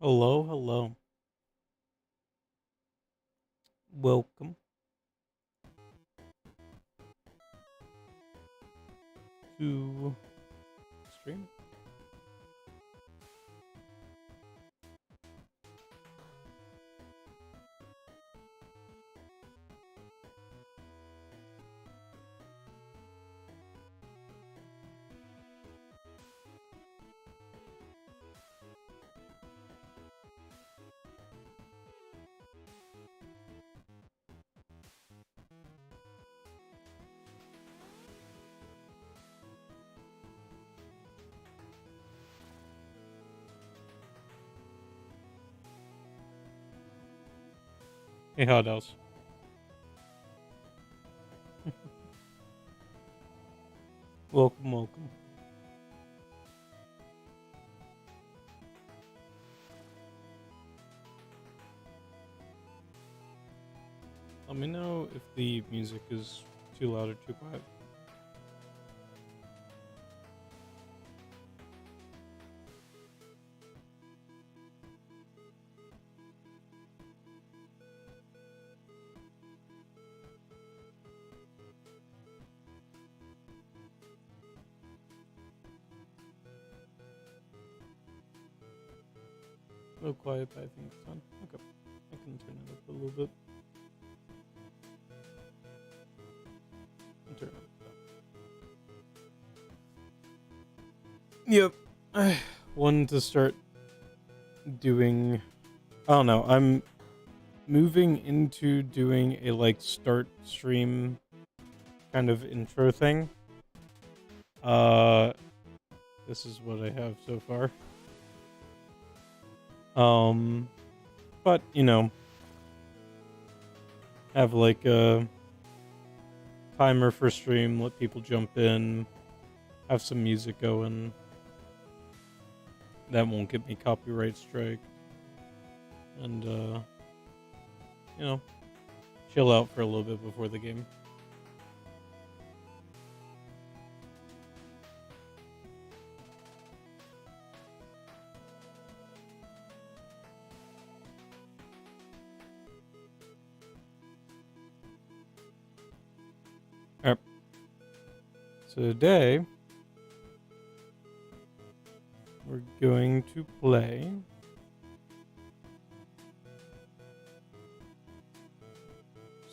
Hello, hello. Welcome to stream. Hey, Hot House. Welcome, welcome. Let me know if the music is too loud or too quiet. No quiet, but I think it's fine. Okay. I can turn it up a little bit. Turn it up. Yep. I wanted to start doing. I don't know. I'm moving into doing a start stream kind of intro thing. This is what I have so far. But have like a timer for stream, let people jump in, have some music going. That won't get me copyright strike. And chill out for a little bit before the game. Alright. So today we're going to play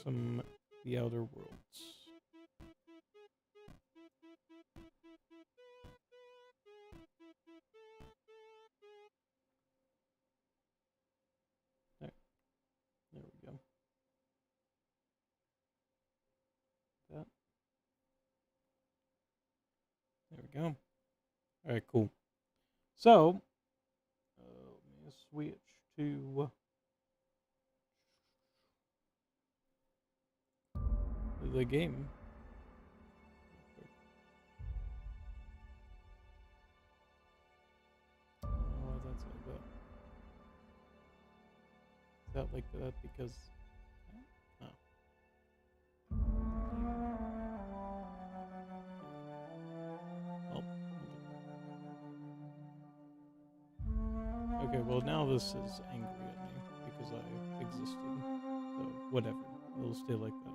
some The Outer Worlds. There we go. That. There we go. All right, cool. So, let me switch to the game. I don't know why that's like that. Is that like that because... Oh. Okay, well now this is angry at me because I existed. So, whatever. It'll stay like that.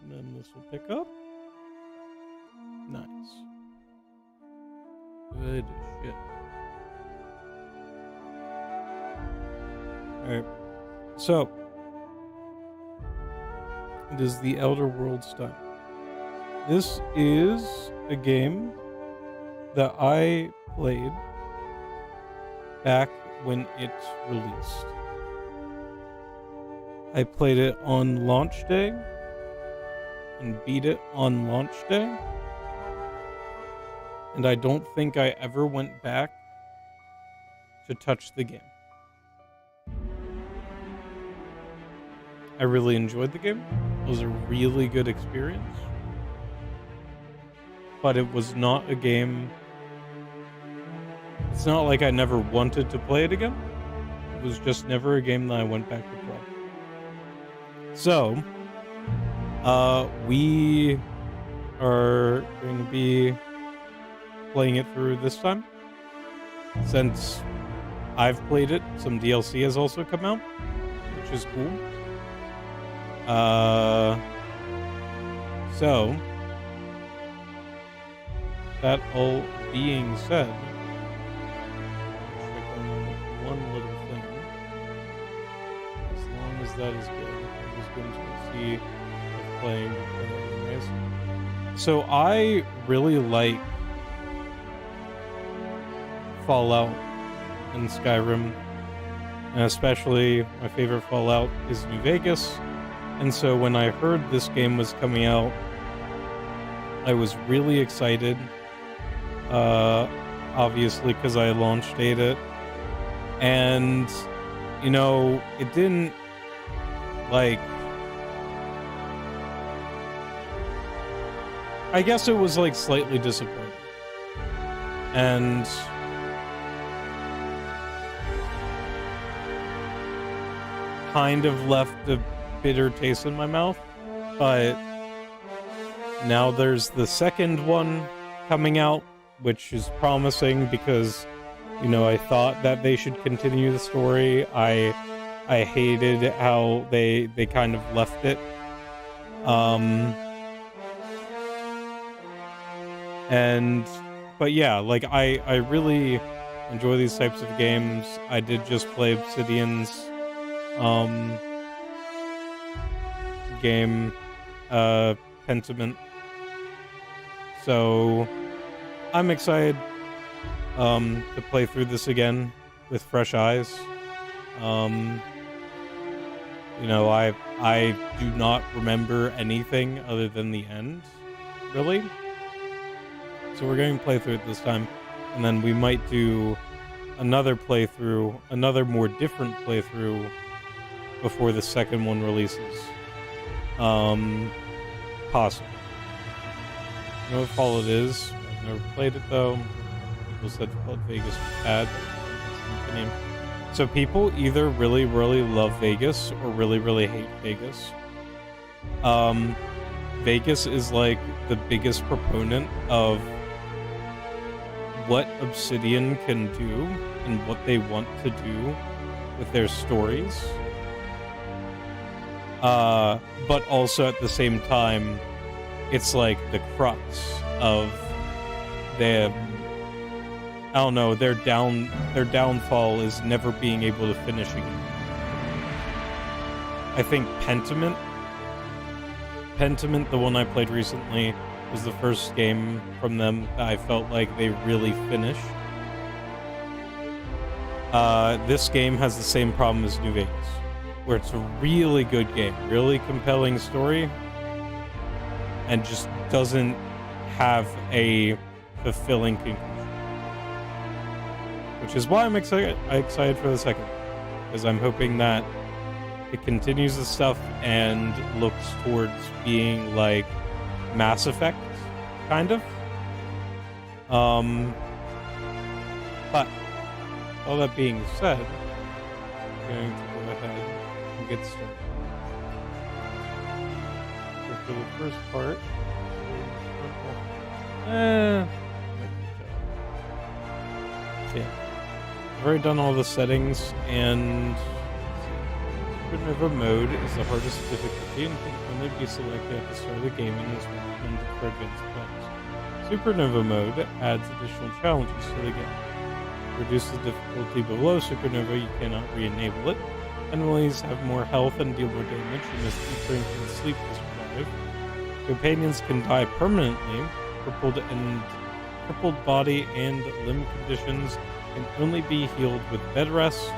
And then this will pick up. Nice. Good shit. Alright. So, it is the Elder Worlds time. This is a game that I played back when it released. I played it on launch day and beat it on launch day. And I don't think I ever went back to touch the game. I really enjoyed the game. It was a really good experience. But it was not a game... It's not like I never wanted to play it again. It was just never a game that I went back to play. So, We are going to be playing it through this time. Since I've played it, some DLC has also come out, which is cool. So that all being said, check on one little thing. As long as that is good, I'm just going to see if playing anyways. So I really like Fallout and Skyrim, and especially my favorite Fallout is New Vegas. And so when I heard this game was coming out, I was really excited. Obviously, because I launch dated it. And, you know, it didn't, like... I guess it was, like, slightly disappointing. And... kind of left a bitter taste in my mouth, but now there's the second one coming out, which is promising because, you know, I thought that they should continue the story. I hated how they kind of left it. But yeah, like I really enjoy these types of games. I did just play Obsidian's game, Pentiment. So I'm excited to play through this again with fresh eyes. You know, I do not remember anything other than the end, really. So we're going to play through it this time, and then we might do another playthrough, another more different playthrough before the second one releases. Possible. I know what Fallout is. I've never played it though. People said Fallout Vegas was bad. But name. So people either really, really love Vegas or really, really hate Vegas. Vegas is like the biggest proponent of what Obsidian can do and what they want to do with their stories. But also at the same time, it's like the crux of their, I don't know, their downfall is never being able to finish again. I think Pentiment, the one I played recently, was the first game from them that I felt like they really finished. This game has the same problem as New Vegas, where it's a really good game, really compelling story, and just doesn't have a fulfilling conclusion. Which is why I'm excited for the second one, because I'm hoping that it continues the stuff and looks towards being like Mass Effect, kind of. But all that being said, I'm going to go ahead and get started. So for the first part, yeah, I've already done all the settings, and Supernova mode is the hardest difficulty and can only be selected at the start of the game and is recommended for advanced players. Supernova mode adds additional challenges to the game. Reduce the difficulty below Supernova, you cannot re-enable it. Enemies have more health and deal more damage, and must eat, drink, and sleep to survive. Companions can die permanently. Crippled body and limb conditions can only be healed with bed rest.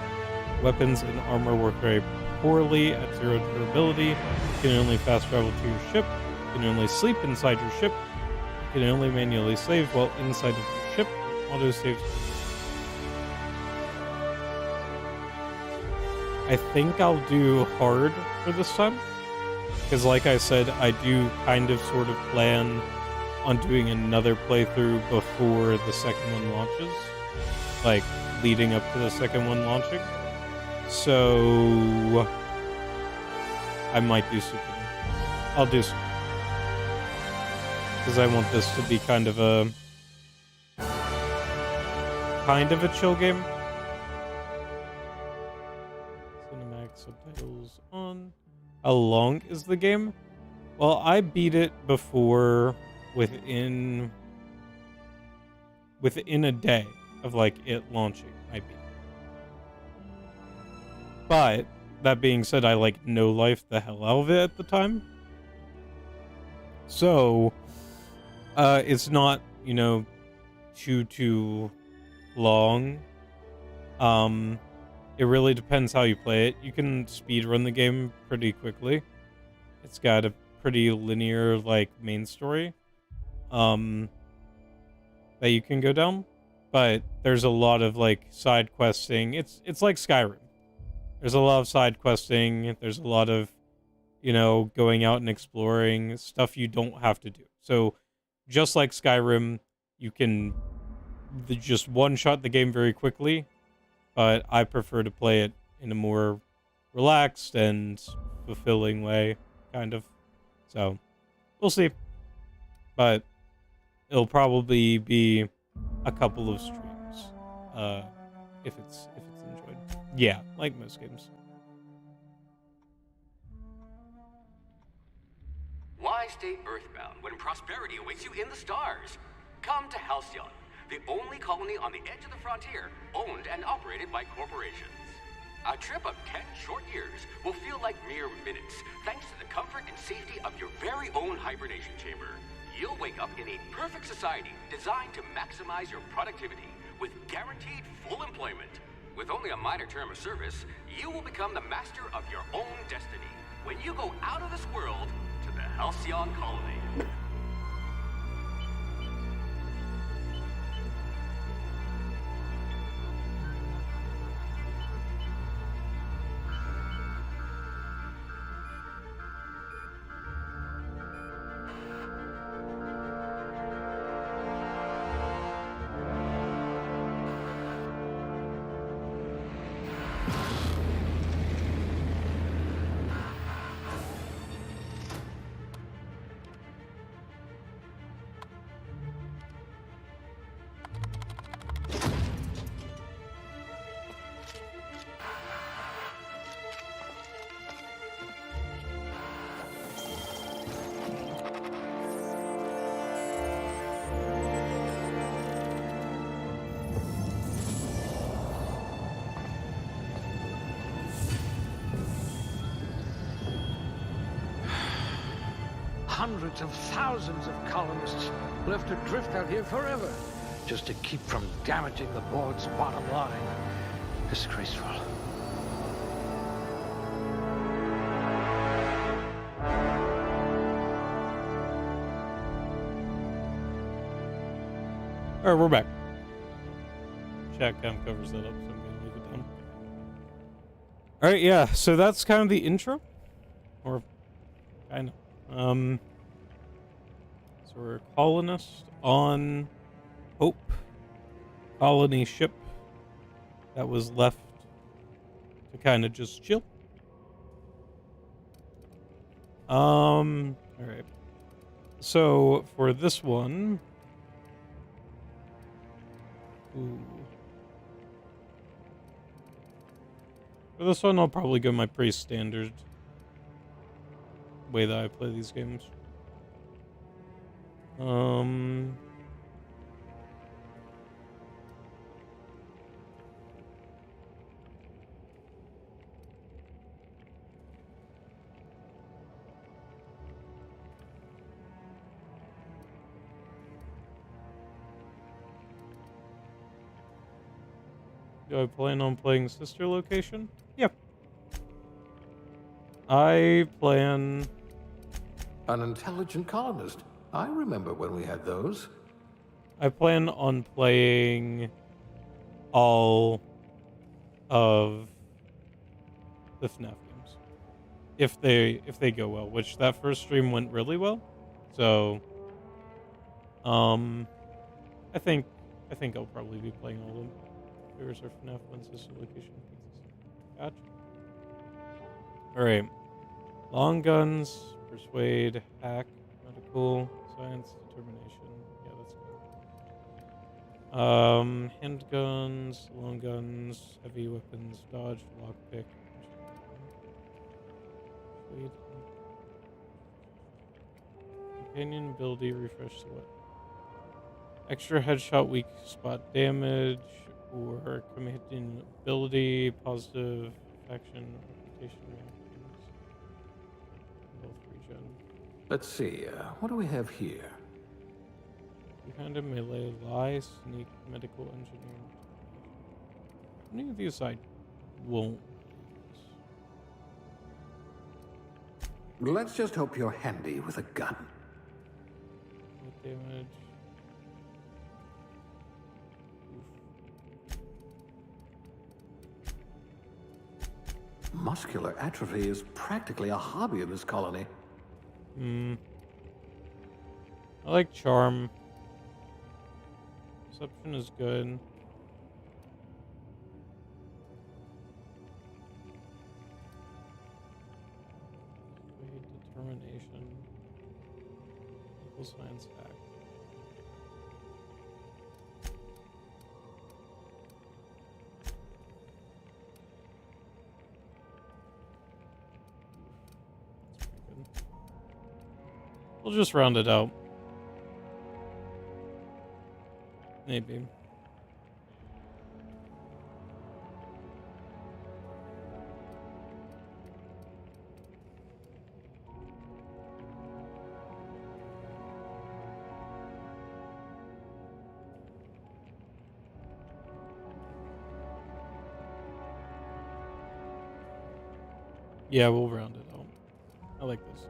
Weapons and armor work very poorly at 0 durability. You can only fast travel to your ship. You can only sleep inside your ship. You can only manually save while inside of your ship. Auto saves. I think I'll do hard for this time, because like I said, I do kind of sort of plan on doing another playthrough before the second one launches, like leading up to the second one launching. So I might do Supernova. I'll do so. Because I want this to be kind of a chill game. Cinematic subtitles on. How long is the game? Well, I beat it before within a day of like it launching. I beat it. But that being said, I like no life the hell out of it at the time. So it's not, you know, too long. It really depends how you play it. You can speed run the game pretty quickly. It's got a pretty linear like main story that you can go down, but there's a lot of like side questing. It's like Skyrim. There's a lot of side questing. There's a lot of, you know, going out and exploring stuff you don't have to do. So just like Skyrim, you can just one-shot the game very quickly, but I prefer to play it in a more relaxed and fulfilling way, kind of. So, we'll see. But it'll probably be a couple of streams, if it's enjoyed. Yeah, like most games. Why stay earthbound when prosperity awaits you in the stars? Come to Halcyon, the only colony on the edge of the frontier, owned and operated by corporations. A trip of 10 short years will feel like mere minutes, thanks to the comfort and safety of your very own hibernation chamber. You'll wake up in a perfect society designed to maximize your productivity with guaranteed full employment. With only a minor term of service, you will become the master of your own destiny when you go out of this world to the Halcyon colony. Hundreds of thousands of colonists left adrift out here forever, just to keep from damaging the board's bottom line. Disgraceful. Alright, we're back. Chat cam covers that up, so I'm gonna leave it down. Alright, yeah, so that's kind of the intro. Or kind of. So we're a colonist on Hope, colony ship that was left to kind of just chill. Alright. So for this one, for this one, I'll probably go my pretty standard way that I play these games. Do I plan on playing Sister Location? Yep. I plan... An intelligent colonist. I remember when we had those. I plan on playing all of the FNAF games. If they go well, which that first stream went really well. So I think I'll probably be playing all of them. Here's our FNAF 1 Sister Location. Gotcha. Alright. Long guns persuade, hack, medical, science, determination. Yeah, that's good. Handguns, long guns, heavy weapons, dodge, lockpick, persuade, companion ability, refresh the weapon. Extra headshot, weak spot damage, or companion ability, positive faction, reputation reactions. Both regen. Let's see, what do we have here? Behind him, melee, lie, sneak, medical, engineering. Any of these I won't use. Let's just hope you're handy with a gun. What damage? Muscular atrophy is practically a hobby in this colony. I like charm. Perception is good. Determination. Equal science hack. That's pretty good. We'll just round it out. Maybe. Yeah, we'll round it out. I like this, sir.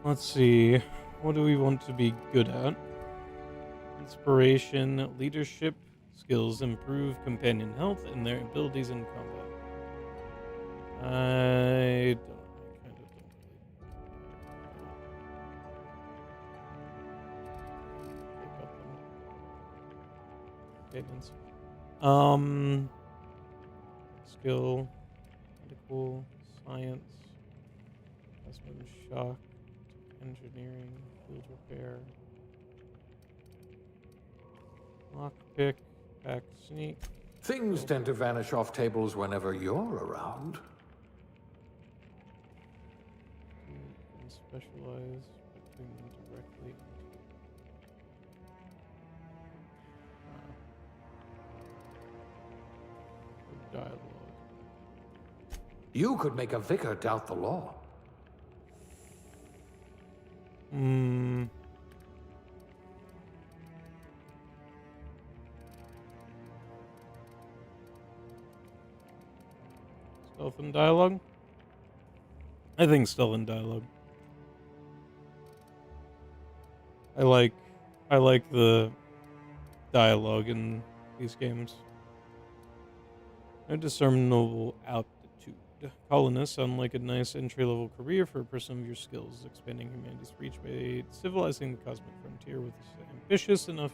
Let's see. What do we want to be good at? Inspiration, leadership, skills, improve companion health, and their abilities in combat. I kind of don't really. Guidance. Skill, medical, science, investment, shock, engineering, field repair, lockpick, pack, sneak. Things tend to vanish off tables whenever you're around. And specialize by putting them directly into dialogue. You could make a vicar doubt the law. Stealth and dialogue? I think stealth and dialogue. I like the dialogue in these games. No discernible aptitude. Colonists sound like a nice entry-level career for a person of your skills, expanding humanity's reach by civilizing the cosmic frontier with ambitious enough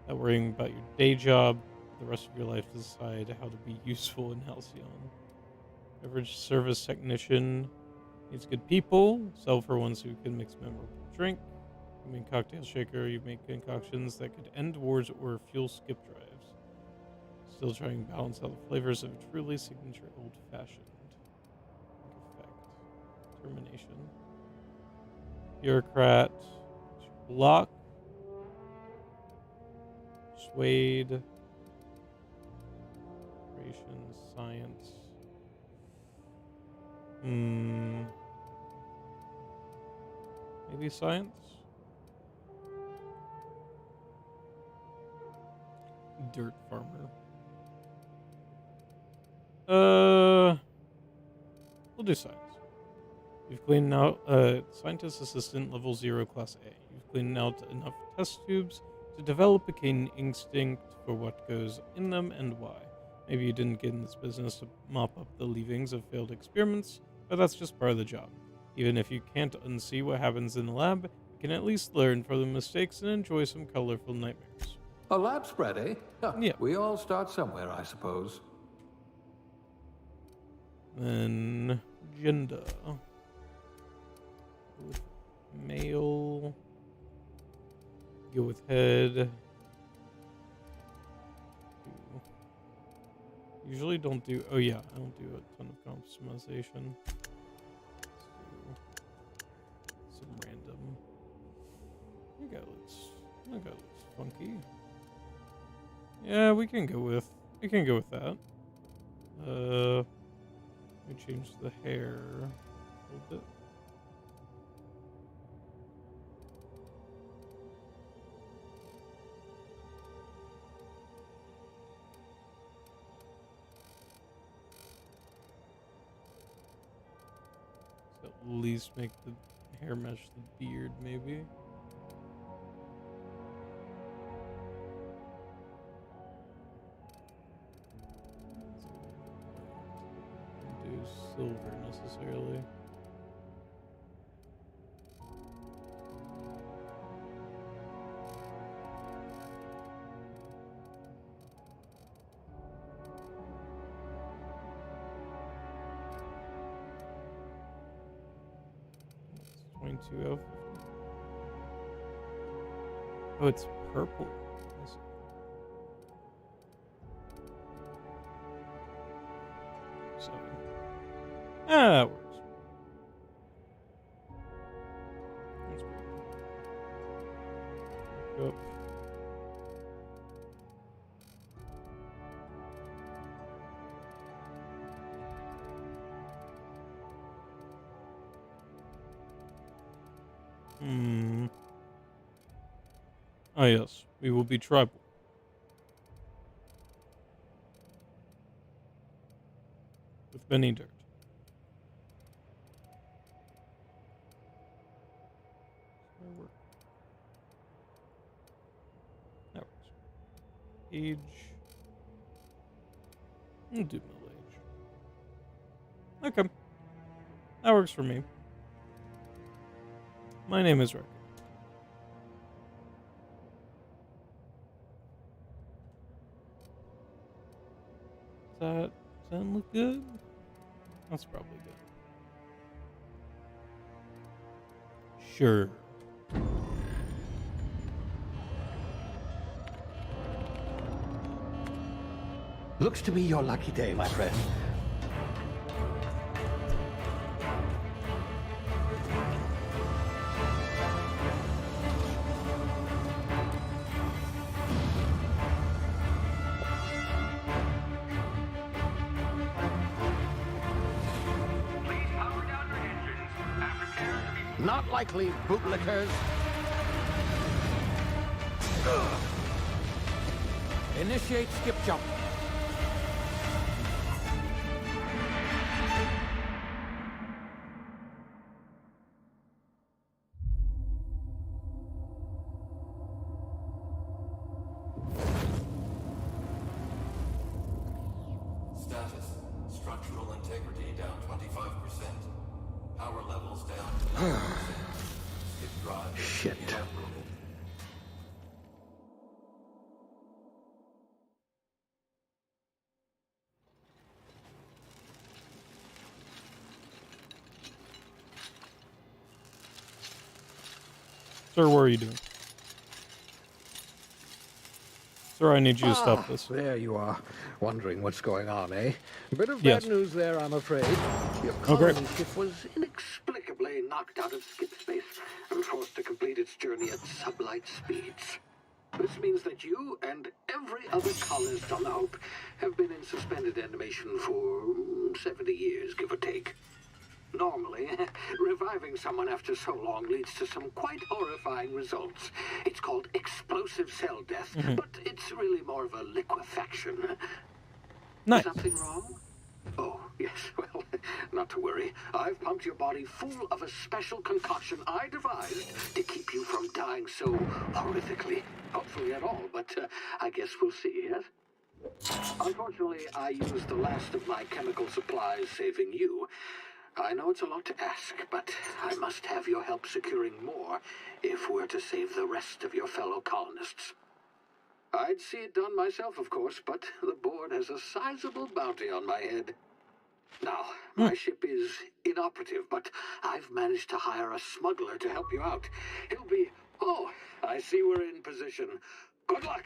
that worrying about your day job the rest of your life to decide how to be useful in Halcyon. Average service technician needs good people. Sell for ones who can mix memorable drink. You make cocktail shaker. You make concoctions that could end wars or fuel skip drives. Still trying to balance out the flavors of a truly signature old-fashioned effect. Termination. Bureaucrat. Block. Persuade. Operations. Science. Maybe science? Dirt farmer. We'll do science. You've cleaned out scientist assistant level 0 class A. You've cleaned out enough test tubes to develop a keen instinct for what goes in them and why. Maybe you didn't get in this business to mop up the leavings of failed experiments, but that's just part of the job. Even if you can't unsee what happens in the lab, you can at least learn from the mistakes and enjoy some colorful nightmares. A lab spread, eh? Yeah. We all start somewhere, I suppose. Then gender. Go with male. Go with head. Usually don't do. Oh yeah, I don't do a ton of customization. So, some random. That guy looks funky. Yeah, we can go with that. Let me change the hair a little bit. So at least make the hair match the beard, maybe. Silver necessarily. It's 22 out of 50. Oh, it's purple. Ah, that works. That's good. Go up. Ah, yes. We will be tribal. With many dirt. That works. Age. We'll do middle age. Okay. That works for me. My name is Racoon. Does that look good? That's probably good. Sure. Looks to be your lucky day, my friend. Please power down your engines and prepare to be... Not likely, bootlickers. Initiate skip jump. Status. Structural integrity down 25%. Power levels down to 90%. Skip drive. Shit. Inoperable. Sir, what are you doing? Sir, I need you to stop this. There you are. Wondering what's going on, eh? Bit of Yes. bad news there, I'm afraid. Your Oh, great. colony ship was inexplicably knocked out of skip space and forced to complete its journey at sublight speeds. This means that you and every other colonist on the Hope have been in suspended animation for 70 years, give or take. Normally, reviving someone after so long leads to some quite horrifying results. It's called explosive cell death, but it's really more of a liquefaction. Nice. Something wrong? Oh, yes, well, not to worry. I've pumped your body full of a special concoction I devised to keep you from dying so horrifically. Hopefully at all, but I guess we'll see, yes? Unfortunately, I used the last of my chemical supplies saving you. I know it's a lot to ask, but I must have your help securing more if we're to save the rest of your fellow colonists. I'd see it done myself, of course, but the board has a sizable bounty on my head. Now, my ship is inoperative, but I've managed to hire a smuggler to help you out. He'll be... Oh, I see we're in position. Good luck.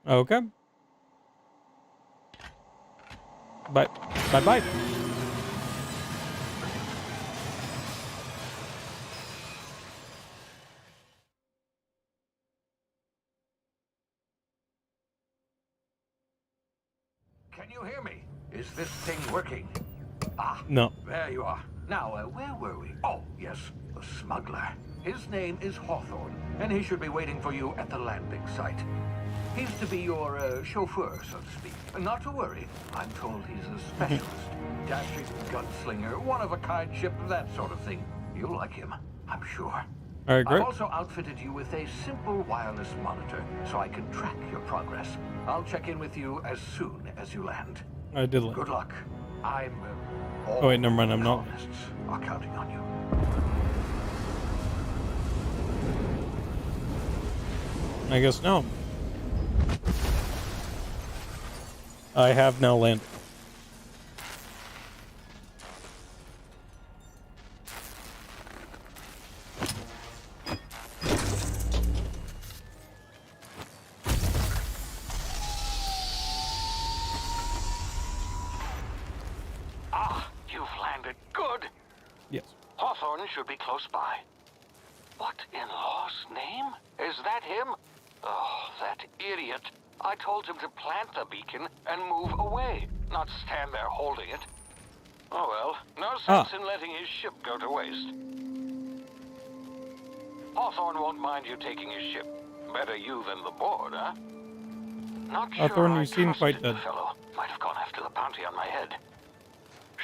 Okay. Bye. Bye-bye. Can you hear me? Is this thing working? Ah, No. there you are. Now, where were we? Oh, yes, the smuggler. His name is Hawthorne, and he should be waiting for you at the landing site. He's to be your chauffeur, so to speak. Not to worry. I'm told he's a specialist. Dashing gunslinger, one-of-a-kind ship, that sort of thing. You'll like him, I'm sure. All right, great. I've also outfitted you with a simple wireless monitor, so I can track your progress. I'll check in with you as soon as you land. I did land. Good luck. I'm... Oh, wait, never mind, I'm not. colonists are counting on you. I guess no. I have now landed. Ah, you've landed. Good. Yes. Hawthorne should be close by. What in law's name? Is that him? Oh, that idiot. I told him to plant the beacon and move away, not stand there holding it. Oh well, no sense in letting his ship go to waste. Hawthorne won't mind you taking his ship. Better you than the board, huh? Not sure Hawthorne, I you seem quite trusted the dead. fellow. Might have gone after the bounty on my head.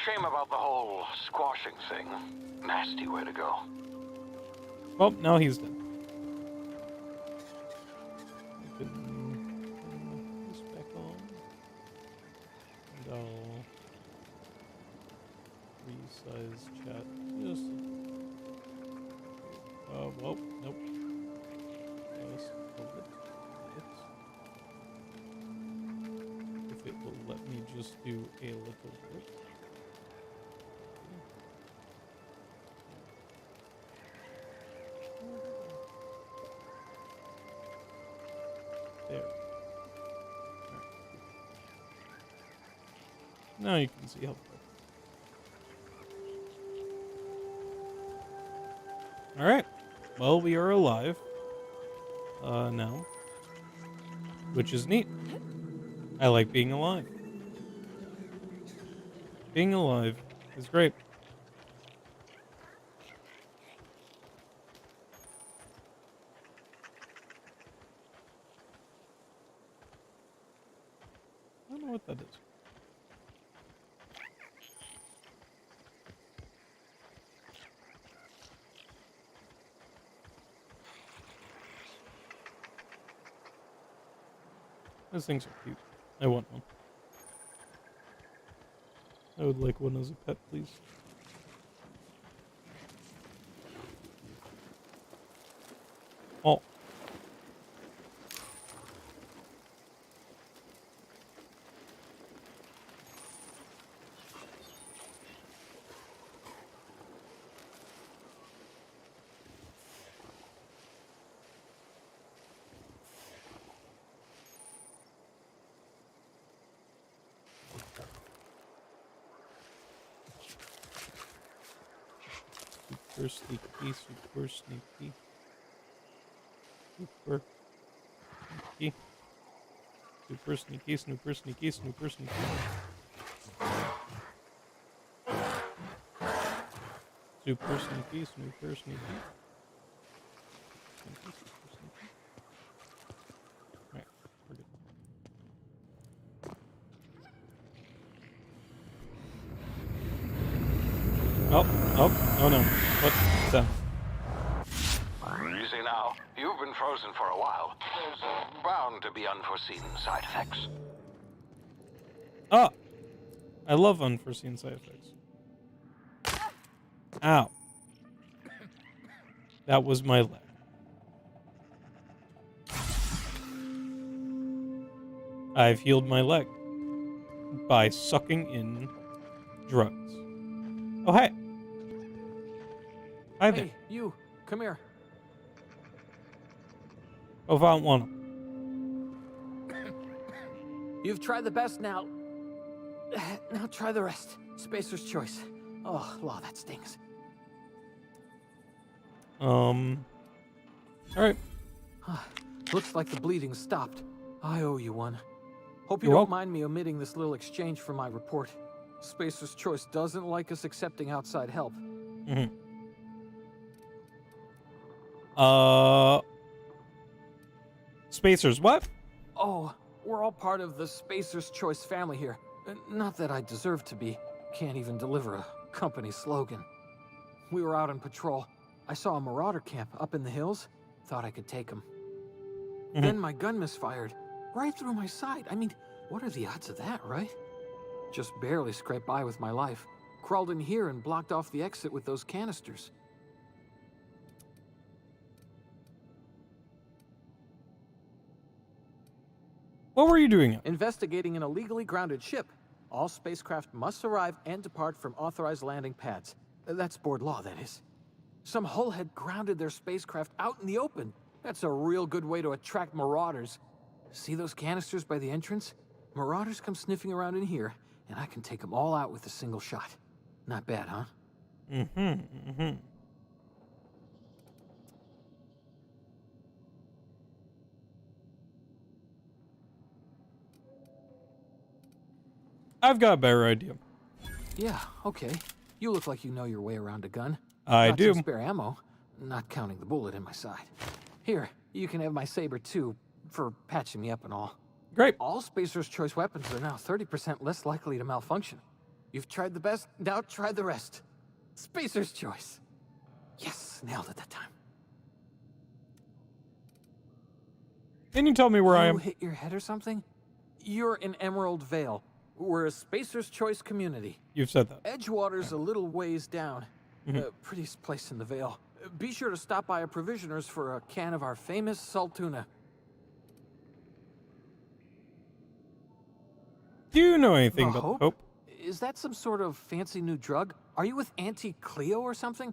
Shame about the whole squashing thing. Nasty way to go. Well, now he's dead. This back on. And I'll resize chat just. Well, nope. Just hold it. If it will let me just do a little bit. There. Right. Now you can see how. All right. Well, we are alive. Now, which is neat. I like being alive. Being alive is great. I don't know what that is. Those things are cute. I want one. I would like one as a pet, please. Oh. Super sneaky, super sneaky. Super sneaky. Super sneaky, snooper sneaky, snooper sneaky. Super sneaky, snooper sneaky. Sneaky, super sneaky. Alright, we're good. Oh no. What's that? Easy now. You've been frozen for a while. There's bound to be unforeseen side effects. Ah! I love unforeseen side effects. Ow. That was my leg. I've healed my leg. by sucking in drugs. Oh, hey. Hi there. Hey, you. Come here. Oh, if I don't want 'em. You've tried the best now. Now try the rest. Spacer's choice. Oh, law, that stings. All right. Looks like the bleeding stopped. I owe you one. Hope you You're don't welcome. mind me omitting this little exchange from my report. Spacer's choice doesn't like us accepting outside help. Spacers, what? Oh, we're all part of the Spacer's Choice family here. Not that I deserve to be. Can't even deliver a company slogan. We were out on patrol. I saw a marauder camp up in the hills. Thought I could take them. Then my gun misfired. Right through my side. I mean, what are the odds of that, right? Just barely scraped by with my life. Crawled in here and blocked off the exit with those canisters. What were you doing? Investigating an illegally grounded ship. All spacecraft must arrive and depart from authorized landing pads. That's board law, that is. Some hull had grounded their spacecraft out in the open. That's a real good way to attract marauders. See those canisters by the entrance? Marauders come sniffing around in here, and I can take them all out with a single shot. Not bad, huh? I've got a better idea. Yeah, okay. You look like you know your way around a gun. I Got do. some spare ammo, not counting the bullet in my side. Here, you can have my saber too, for patching me up and all. Great. All Spacer's Choice weapons are now 30% less likely to malfunction. You've tried the best, now try the rest. Spacer's Choice. Yes, nailed it that time. Can you tell me where I You am? hit your head or something? You're in Emerald Vale. We're a Spacer's Choice community. You've said that. Edgewater's a little ways down. Prettiest place in the Vale. Be sure to stop by a provisioner's for a can of our famous salt tuna. Do you know anything The about Hope? Is that some sort of fancy new drug? Are you with Auntie Cleo or something?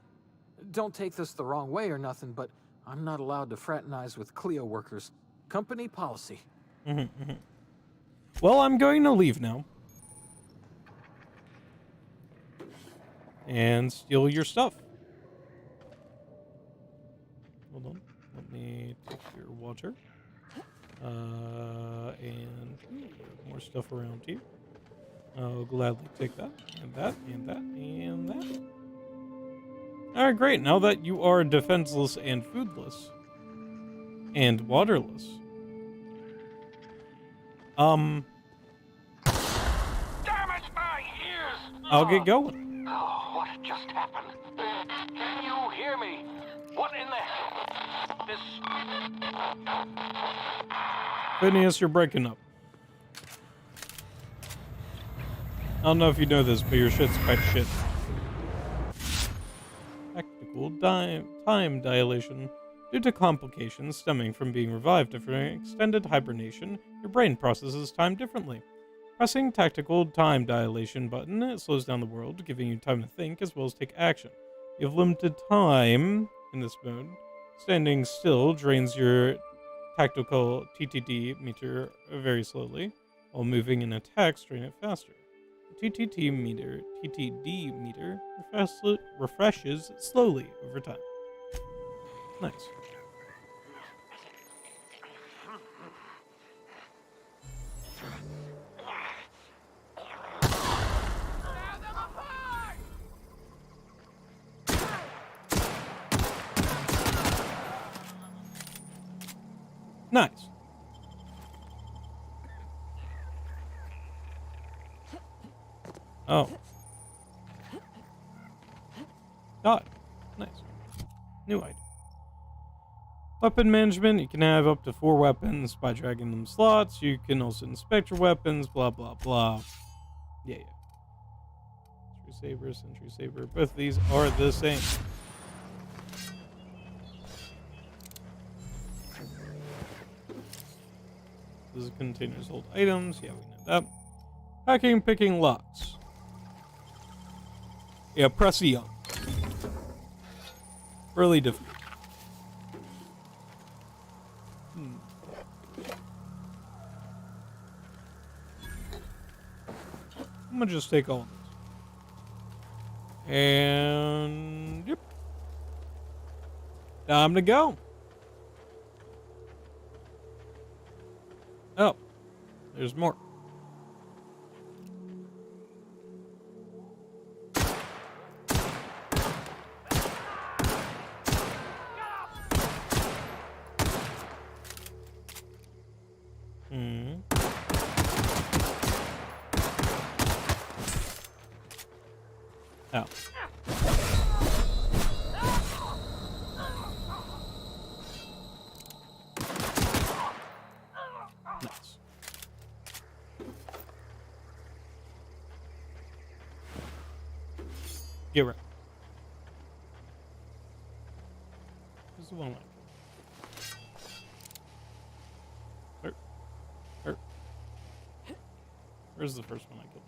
Don't take this the wrong way or nothing, but I'm not allowed to fraternize with Cleo workers. Company policy. Well, I'm going to leave now. And steal your stuff. Hold on. Let me take your water. And more stuff around here. I'll gladly take that, and that, and that, and that. Alright, great. Now that you are defenseless and foodless. And waterless. Damage my ears! I'll get going. Oh, what just happened? Can you hear me? What in the... This... Phineas, you're breaking up. I don't know if you know this, but your shit's quite shit. Tactical time dilation. Due to complications stemming from being revived after an extended hibernation, your brain processes time differently. Pressing tactical time dilation button, it slows down the world, giving you time to think as well as take action. You have limited time in this mode. Standing still drains your tactical TTD meter very slowly, while moving and attacks drain it faster. The TTD meter refreshes slowly over time. Nice. Nice. Oh. God. Nice. New item. Weapon management. You can have up to 4 weapons by dragging them slots. You can also inspect your weapons. Blah, blah, blah. Yeah. Sentry saber. Both of these are the same. This is containers hold items. Yeah, we know that. Hacking, picking locks. Yeah, press E on. Really difficult. I'm gonna just take all of this. And yep. Time to go. Oh, there's more. Oh. Nice. Get right. Who's the one like? Where's the first one I killed?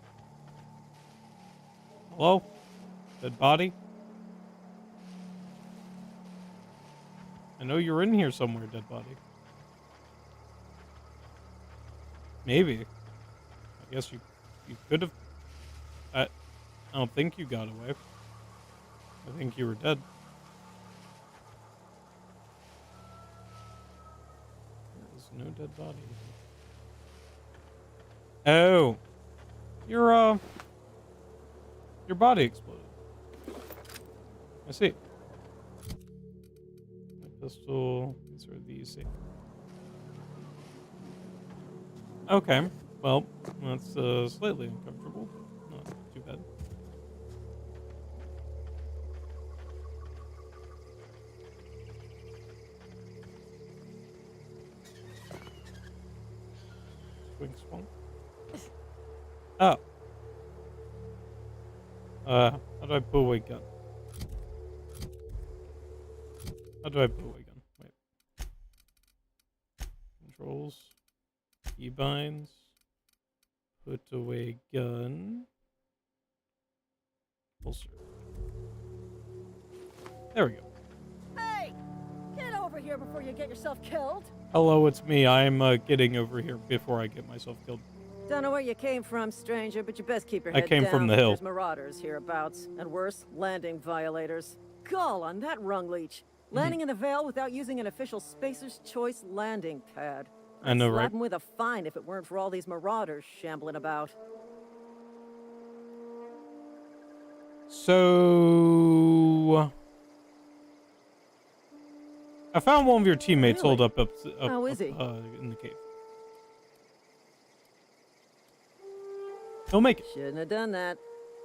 Hello? Dead body? I know you're in here somewhere, dead body. Maybe. I guess you could have. I don't think you got away. I think you were dead. There's no dead body. Oh. Your body exploded. I see. My pistol. These are the same. Okay. Well, that's slightly uncomfortable. Not too bad. Swing swung. Oh. How do I pull away gun? How do I pull away gun? Wait. Controls. Keybinds. Put away gun. Holster. There we go. Hey! Get over here before you get yourself killed. Hello, it's me. I'm getting over here before I get myself killed. Don't know where you came from, stranger, but you best keep your head down. I came from the hill. There's marauders hereabouts, and worse, landing violators. Gall on that rung leech. Landing in the Vale without using an official Spacer's Choice landing pad. I know, I'd slap right? him with a fine if it weren't for all these marauders shambling about. So I found one of your teammates Really? holed up How is he? In the cave. He'll make it. Shouldn't have done that.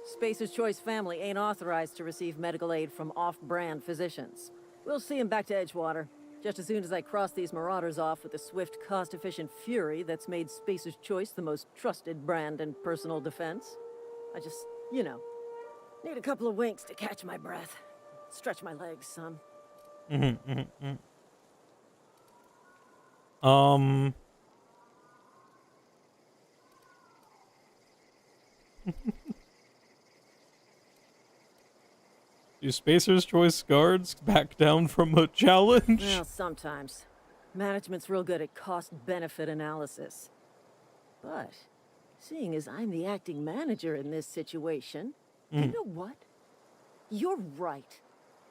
Spacer's Choice family ain't authorized to receive medical aid from off-brand physicians. We'll see him back to Edgewater, just as soon as I cross these marauders off with the swift, cost-efficient fury that's made Spacer's Choice the most trusted brand in personal defense. I just, you know, need a couple of winks to catch my breath. Stretch my legs some. Do Spacer's Choice guards back down from a challenge? Well, sometimes. Management's real good at cost-benefit analysis. But, seeing as I'm the acting manager in this situation, you know what? You're right.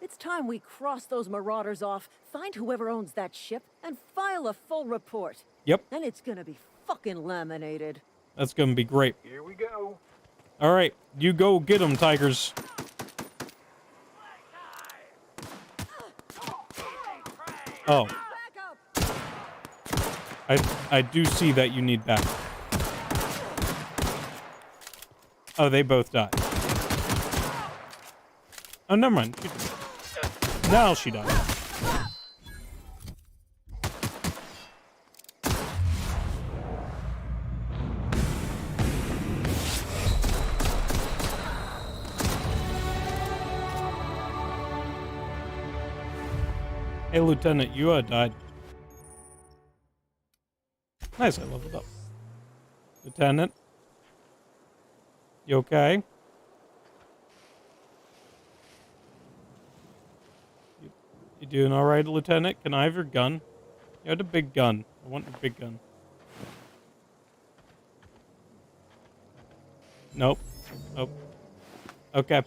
It's time we cross those marauders off, find whoever owns that ship, and file a full report. Yep, And it's gonna be fucking laminated. that's gonna be great. Here we go. All right, you go get them, Tigers. Oh, Back up! I do see that you need backup. Oh, they both died. Oh, never mind. Now she died. Hey, Lieutenant, you died. Nice, I leveled up. Lieutenant. You okay? You doing all right, Lieutenant? Can I have your gun? You had a big gun. I want your big gun. Nope. Nope. Okay.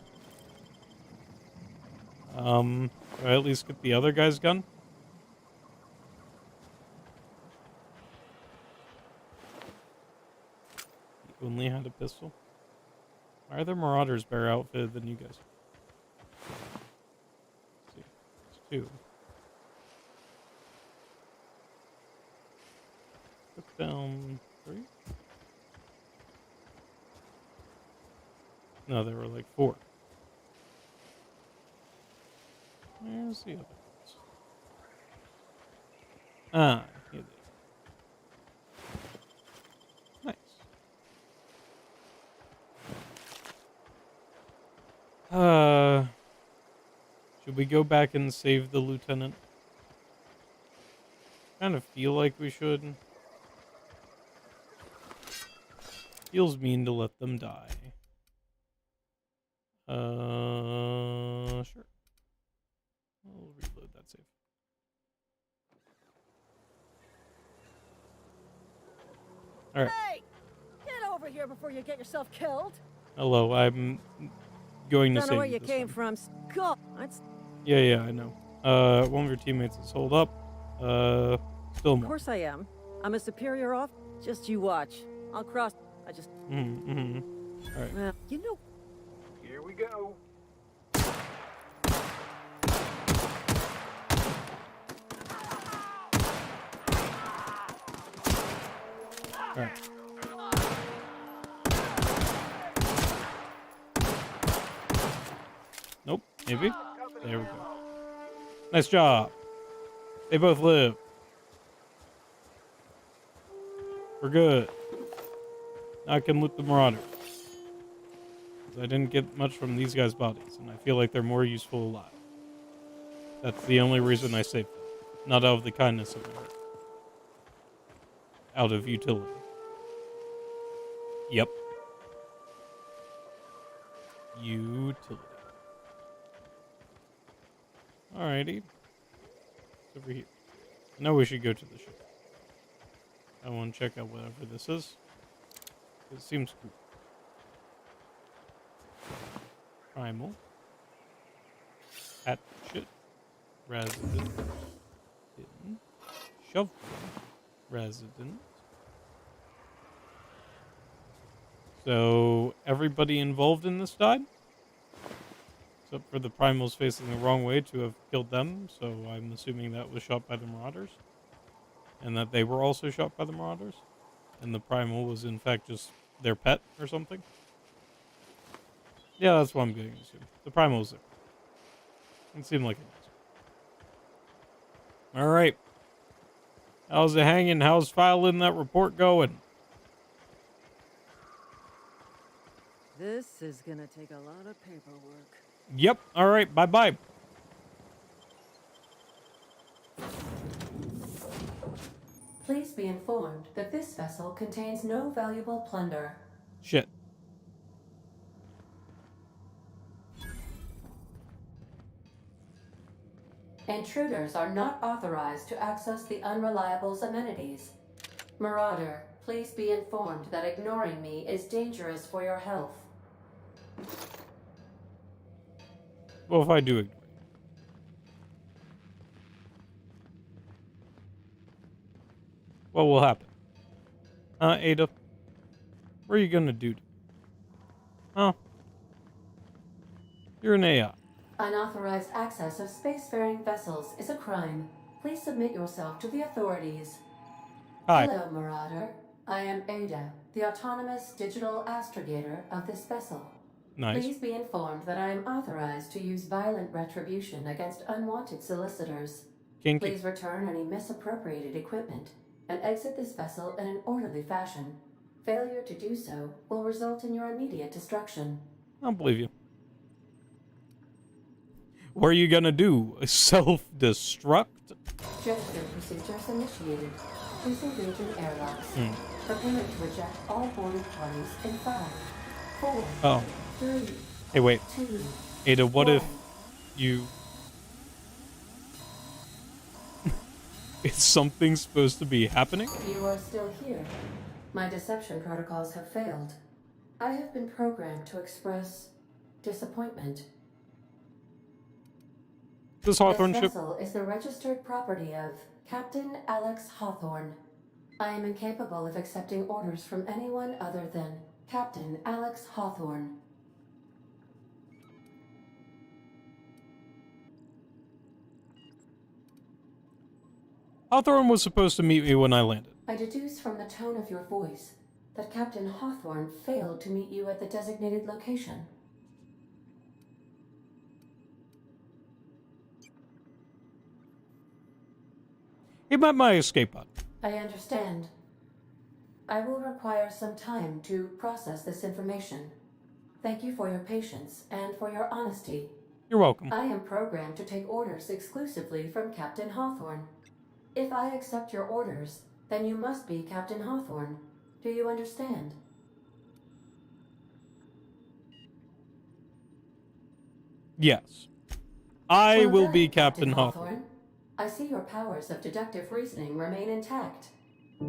Do I at least get the other guy's gun? He only had a pistol. Why are the Marauders better outfitted than you guys? Let's see. It's 2. Took down 3? No, there were like 4. Where's the other ones? Ah, here they are. Nice. Should we go back and save the lieutenant? Kind of feel like we should. Feels mean to let them die. Sure. I'll reload that save. All right. Hey! Get over here before you get yourself killed. Hello, I'm going to Don't save know where you this came one. from. Go. That's... Yeah, I know. One of your teammates is holed up. Still Of more. course I am. I'm a superior off. Just you watch. I'll cross. I just... All right. Well, you know... Here we go. All right. Nope. Maybe. There we go. Nice job. They both live. We're good. Now I can loot the Marauder. I didn't get much from these guys' bodies, and I feel like they're more useful alive. That's the only reason I saved them. Not out of the kindness of my heart. Out of utility. Yep. Utility. Alrighty. It's over here. Now we should go to the ship. I want to check out whatever this is. It seems cool. Primal. Hatchet. Resident. Hidden. Shovel. Resident. So, everybody involved in this died? Except for the Primals facing the wrong way to have killed them, so I'm assuming that was shot by the Marauders. And that they were also shot by the Marauders. And the Primal was in fact just their pet or something. Yeah, that's what I'm going to assume. The Primal was there. It seemed like it was. Alright. How's it hanging? How's filing that report going? This is gonna take a lot of paperwork. Yep. Alright, bye-bye. Please be informed that this vessel contains no valuable plunder. Shit. Intruders are not authorized to access the Unreliable's amenities. Marauder, please be informed that ignoring me is dangerous for your health. Well, if I do ignore you. What will happen? Ada? What are you gonna do? Huh? You're an AI. Unauthorized access of spacefaring vessels is a crime. Please submit yourself to the authorities. Hi. Hello, Marauder. I am Ada, the autonomous digital astrogator of this vessel. Nice. Please be informed that I am authorized to use violent retribution against unwanted solicitors. Kinky. Please return any misappropriated equipment and exit this vessel in an orderly fashion. Failure to do so will result in your immediate destruction. I don't believe you. What are you gonna do? Self-destruct? Gesture procedures initiated. Please engage in airlocks. Prepare to eject all boarded parties in 5, 4, Oh. 3, Hey, wait. 2, Ada, what if 1. you... Is something supposed to be happening? You are still here. My deception protocols have failed. I have been programmed to express disappointment. This This Hawthorne ship? vessel is the registered property of Captain Alex Hawthorne. I am incapable of accepting orders from anyone other than Captain Alex Hawthorne. Hawthorne was supposed to meet me when I landed. I deduce from the tone of your voice that Captain Hawthorne failed to meet you at the designated location. He met my escape pod. I understand. I will require some time to process this information. Thank you for your patience and for your honesty. You're welcome. I am programmed to take orders exclusively from Captain Hawthorne. If I accept your orders, then you must be Captain Hawthorne. Do you understand? Yes. I Well will done, be Captain Hawthorne. I see your powers of deductive reasoning remain intact.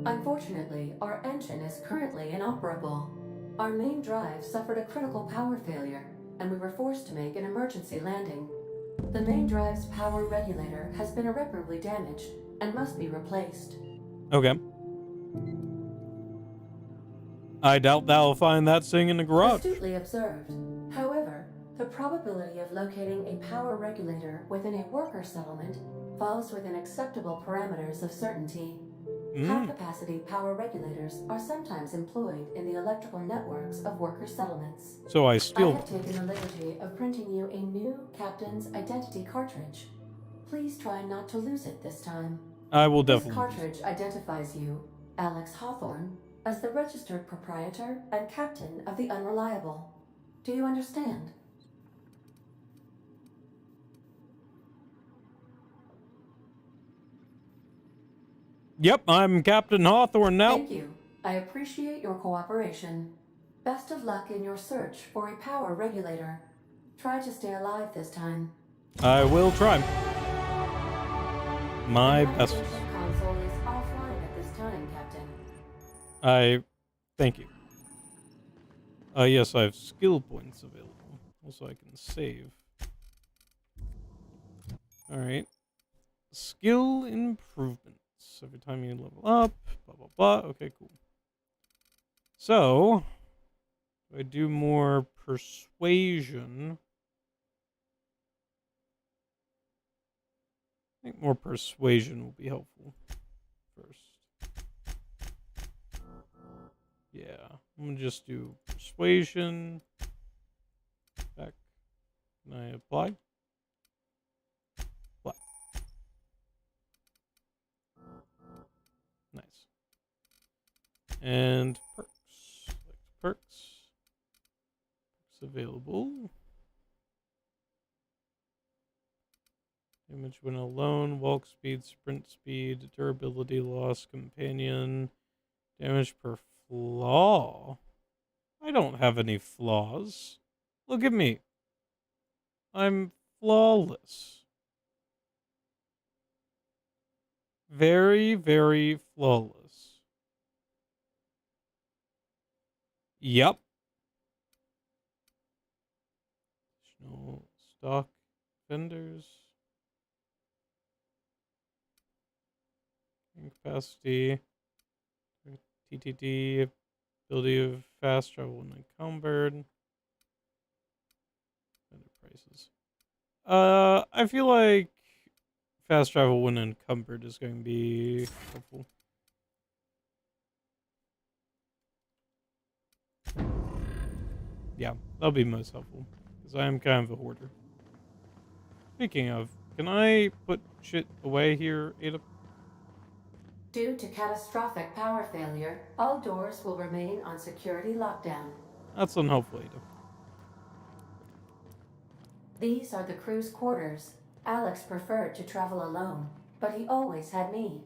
Unfortunately, our engine is currently inoperable. Our main drive suffered a critical power failure, and we were forced to make an emergency landing. The main drive's power regulator has been irreparably damaged and must be replaced. Okay. I doubt thou find that thing in the garage. Astutely observed. However, the probability of locating a power regulator within a worker settlement falls within acceptable parameters of certainty. High-capacity power regulators are sometimes employed in the electrical networks of worker settlements. So I I steal have taken the liberty of printing you a new Captain's Identity cartridge. Please try not to lose it this time. I will This definitely. cartridge identifies you, Alex Hawthorne, as the registered proprietor and captain of the Unreliable. Do you understand? Yep, I'm Captain Hawthorne now. Thank you. I appreciate your cooperation. Best of luck in your search for a power regulator. Try to stay alive this time. I will try. My The best. navigation console is offline at this time, Captain. Thank you. Yes, I have skill points available. Also, I can save. Alright. Skill improvements. Every time you level up, blah, blah, blah. Okay, cool. So, do I do more persuasion? I think more persuasion will be helpful first. Yeah, I'm gonna just do persuasion. Back. Can I apply? Apply. Nice. And perks. Select perks. Perks available. Damage when alone, walk speed, sprint speed, durability loss, companion, damage per flaw. I don't have any flaws. Look at me. I'm flawless. Very, very flawless. Yep. Additional stock vendors. Capacity. TTD. Ability of fast travel when encumbered. Vendor prices. I feel like fast travel when encumbered is going to be helpful. Yeah, that'll be most helpful. Because I am kind of a hoarder. Speaking of, can I put shit away here, Ada? Due to catastrophic power failure, all doors will remain on security lockdown. That's unhelpful, Ada. These are the crew's quarters. Alex preferred to travel alone, but he always had me.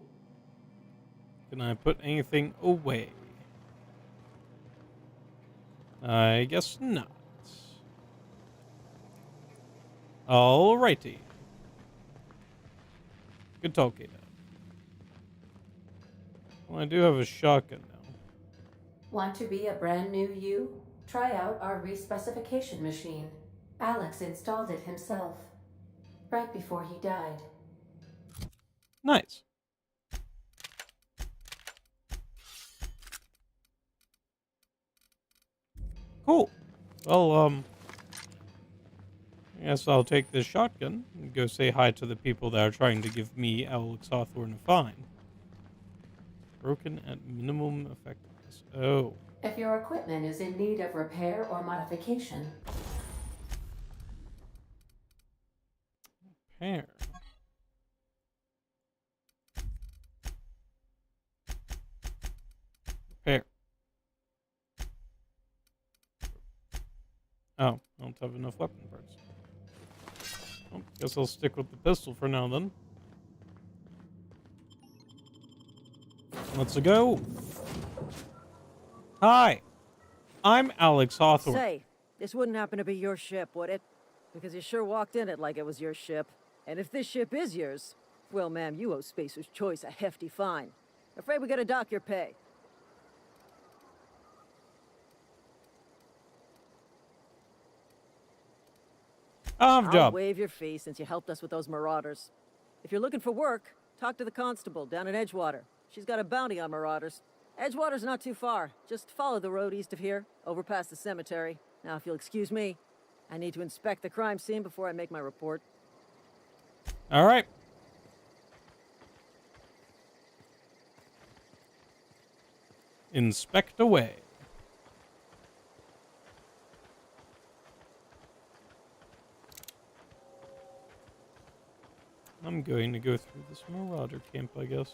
Can I put anything away? Can I guess not. Alrighty. Good talking. Well, I do have a shotgun now. Want to be a brand new you? Try out our respecification machine. Alex installed it himself, right before he died. Nice. Cool. Well, I guess I'll take this shotgun and go say hi to the people that are trying to give me, Alex Hawthorne, a fine. Broken at minimum effectiveness. Oh. If your equipment is in need of repair or modification, Repair. Repair. Oh, I don't have enough weapon parts. Well, guess I'll stick with the pistol for now then. Let's go. Hi, I'm Alex Hawthorne. Say, this wouldn't happen to be your ship, would it? Because you sure walked in it like it was your ship. And if this ship is yours, well, ma'am, you owe Spacer's Choice a hefty fine. Afraid we gotta dock your pay. I'll job. Waive your fee since you helped us with those marauders. If you're looking for work, talk to the constable down at Edgewater. She's got a bounty on marauders. Edgewater's not too far. Just follow the road east of here, over past the cemetery. Now, if you'll excuse me, I need to inspect the crime scene before I make my report. All right. Inspect away. I'm going to go through this marauder camp, I guess.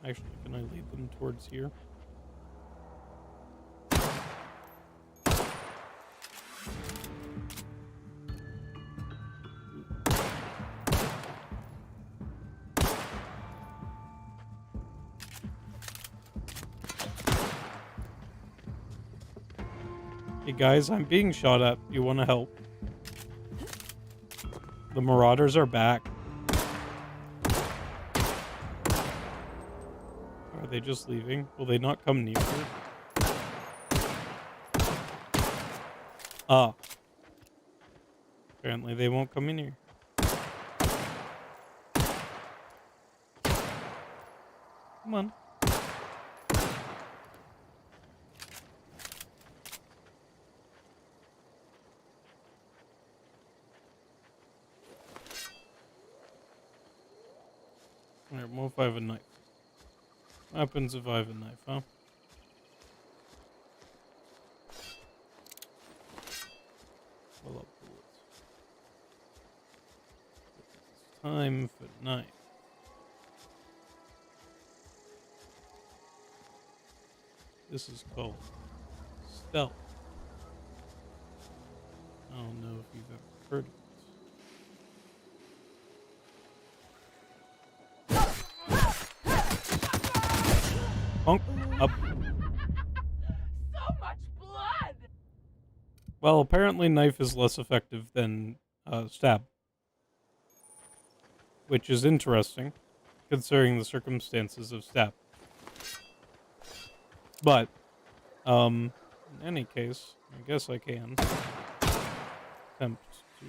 Actually, can I lead them towards here? Hey guys, I'm being shot at. You want to help? The marauders are back. Are they just leaving? Will they not come near? Ah. Apparently they won't come in here. Come on. Alright, what if I have a knife? What happens if I have a knife, huh? Fill up bullets. It's time for knife. This is called stealth. I don't know if you've ever heard of it. Punk up. So much blood! Well, apparently knife is less effective than stab. Which is interesting, considering the circumstances of stab. But, in any case, I guess I can attempt to...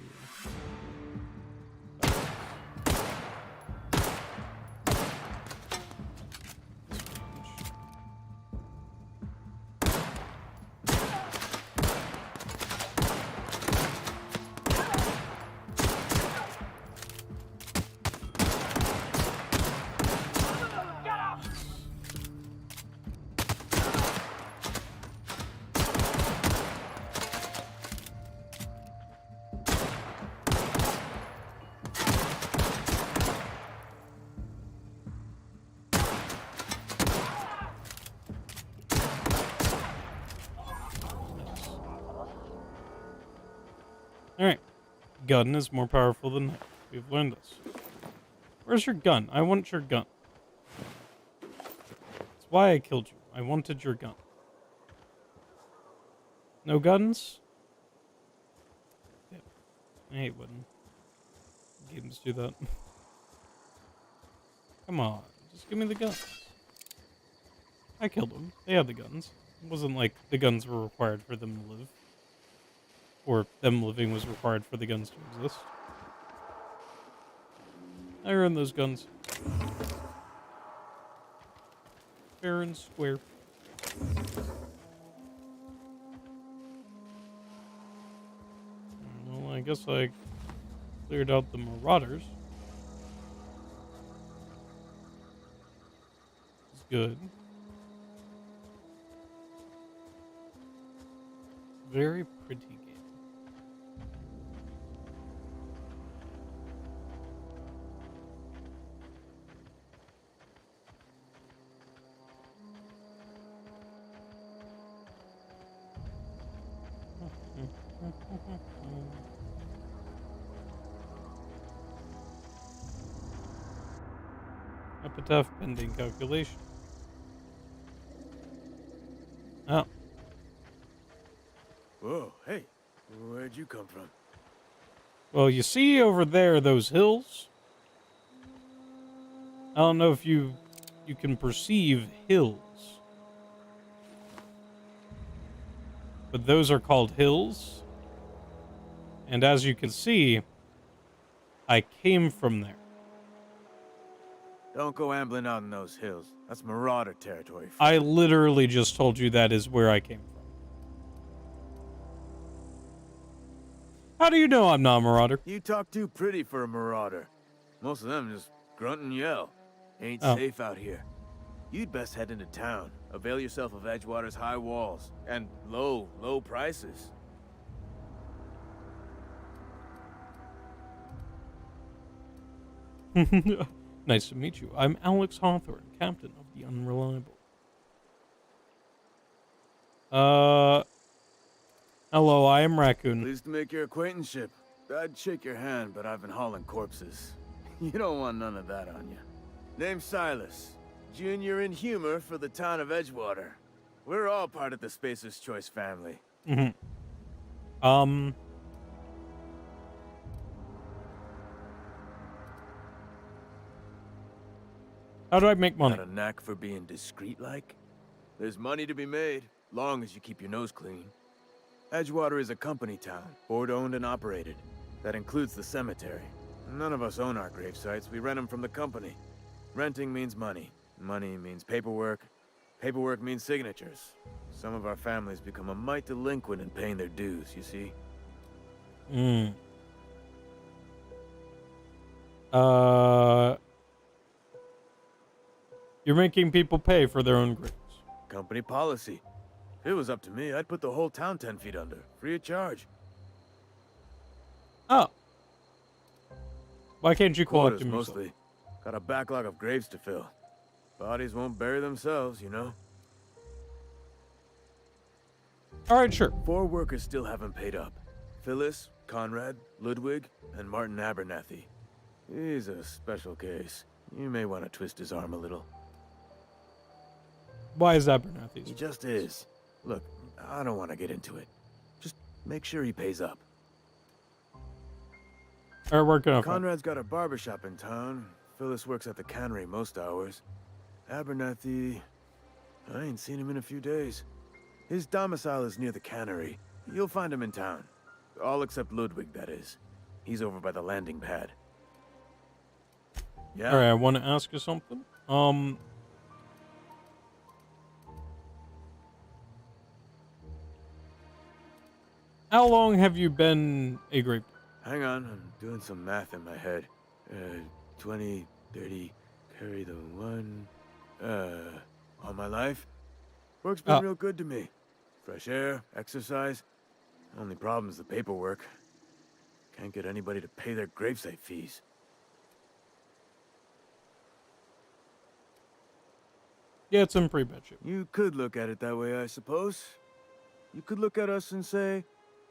Alright. Gun is more powerful than knife. We've learned this. Where's your gun? I want your gun. That's why I killed you. I wanted your gun. No guns? Yeah. I hate when games do that. Come on, just give me the guns. I killed them. They had the guns. It wasn't like the guns were required for them to live. Or them living was required for the guns to exist. I earned those guns. Fair and square. Well, I guess I cleared out the marauders. It's good. Very pretty game. Epitaph pending calculation. Oh. Whoa, hey, where'd you come from? Well, you see over there those hills? I don't know if you can perceive hills. But those are called hills. And as you can see, I came from there. Don't go ambling out in those hills. That's marauder territory. I literally just told you that is where I came from. How do you know I'm not a marauder? You talk too pretty for a marauder. Most of them just grunt and yell. Ain't Oh. safe out here. You'd best head into town. Avail yourself of Edgewater's high walls and low prices. Nice to meet you. I'm Alex Hawthorne, captain of the Unreliable. Hello, I am Racoon. Pleased to make your acquaintanceship. I'd shake your hand, but I've been hauling corpses. You don't want none of that on you. Name's Silas. Junior in humor for the town of Edgewater. We're all part of the Spacer's Choice family. Mm-hmm. How do I make money? Got a knack for being discreet-like? There's money to be made, long as you keep your nose clean. Edgewater is a company town, board-owned and operated. That includes the cemetery. None of us own our grave sites, we rent them from the company. Renting means money. Money means paperwork. Paperwork means signatures. Some of our families become a mite delinquent in paying their dues, you see? You're making people pay for their own graves. Company policy. If it was up to me, I'd put the whole town 10 feet under, free of charge. Oh. Why can't you collect Quotas, them yourself? mostly. Got a backlog of graves to fill. Bodies won't bury themselves, you know? Alright, sure. 4 workers still haven't paid up. Phyllis, Conrad, Ludwig, and Martin Abernathy. He's a special case. You may want to twist his arm a little. Why is Abernathy? He just is. Look, I don't want to get into it. Just make sure he pays up. Alright, where can I find? Conrad's got a barbershop in town. Phyllis works at the cannery most hours. Abernathy... I ain't seen him in a few days. His domicile is near the cannery. You'll find him in town. All except Ludwig, that is. He's over by the landing pad. Yeah? Alright, I want to ask you something. How long have you been a grape? Hang on, I'm doing some math in my head. 20, 30, carry the 1... all my life? Work's been real good to me. Fresh air, exercise. Only problem's the paperwork. Can't get anybody to pay their gravesite fees. Yeah, it's in pretty bad shape. You could look at it that way, I suppose. You could look at us and say,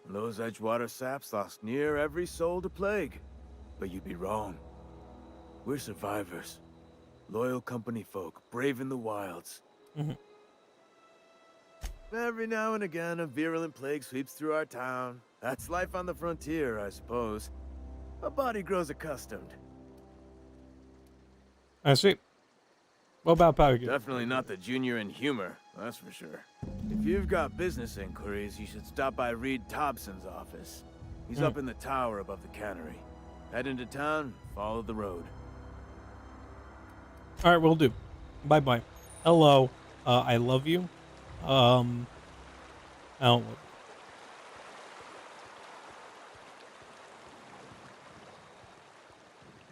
those Edgewater saps lost near every soul to plague. But you'd be wrong. We're survivors. Loyal company folk, brave in the wilds. Every now and again, a virulent plague sweeps through our town. That's life on the frontier, I suppose. A body grows accustomed. I see. What about Pelican? Definitely not the junior in humor, that's for sure. If you've got business inquiries, you should stop by Reed Thompson's office. He's up in the tower above the cannery. Head into town, follow the road. All right, we'll do. Bye-bye. Hello. I love you. I don't love you.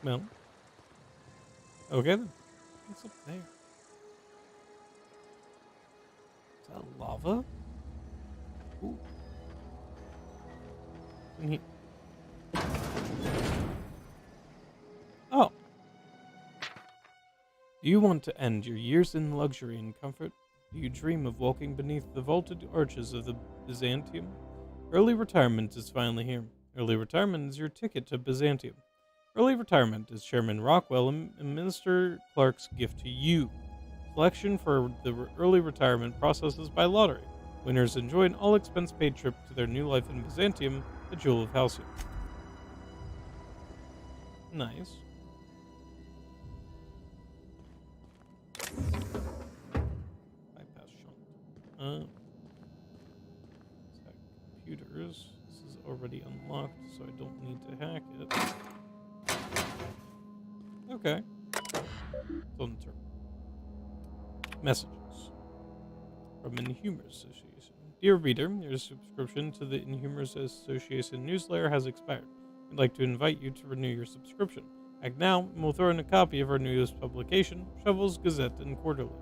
Well. Okay then. What's up there? Is that lava? Ooh. In here. Oh. Do you want to end your years in luxury and comfort? Do you dream of walking beneath the vaulted arches of the Byzantium? Early retirement is finally here. Early retirement is your ticket to Byzantium. Early retirement is Chairman Rockwell and Minister Clark's gift to you. Selection for the early retirement process is by lottery. Winners enjoy an all-expense-paid trip to their new life in Byzantium, the Jewel of Halcyon. Nice. Bypass shunt. Stack computers. This is already unlocked, so I don't need to hack it. Okay. It's on the turn. Messages from Inhumers Association. Dear reader, your subscription to the Inhumers Association newsletter has expired. We'd like to invite you to renew your subscription. Act now, and we'll throw in a copy of our newest publication, Shovels, Gazette, and Quarterly.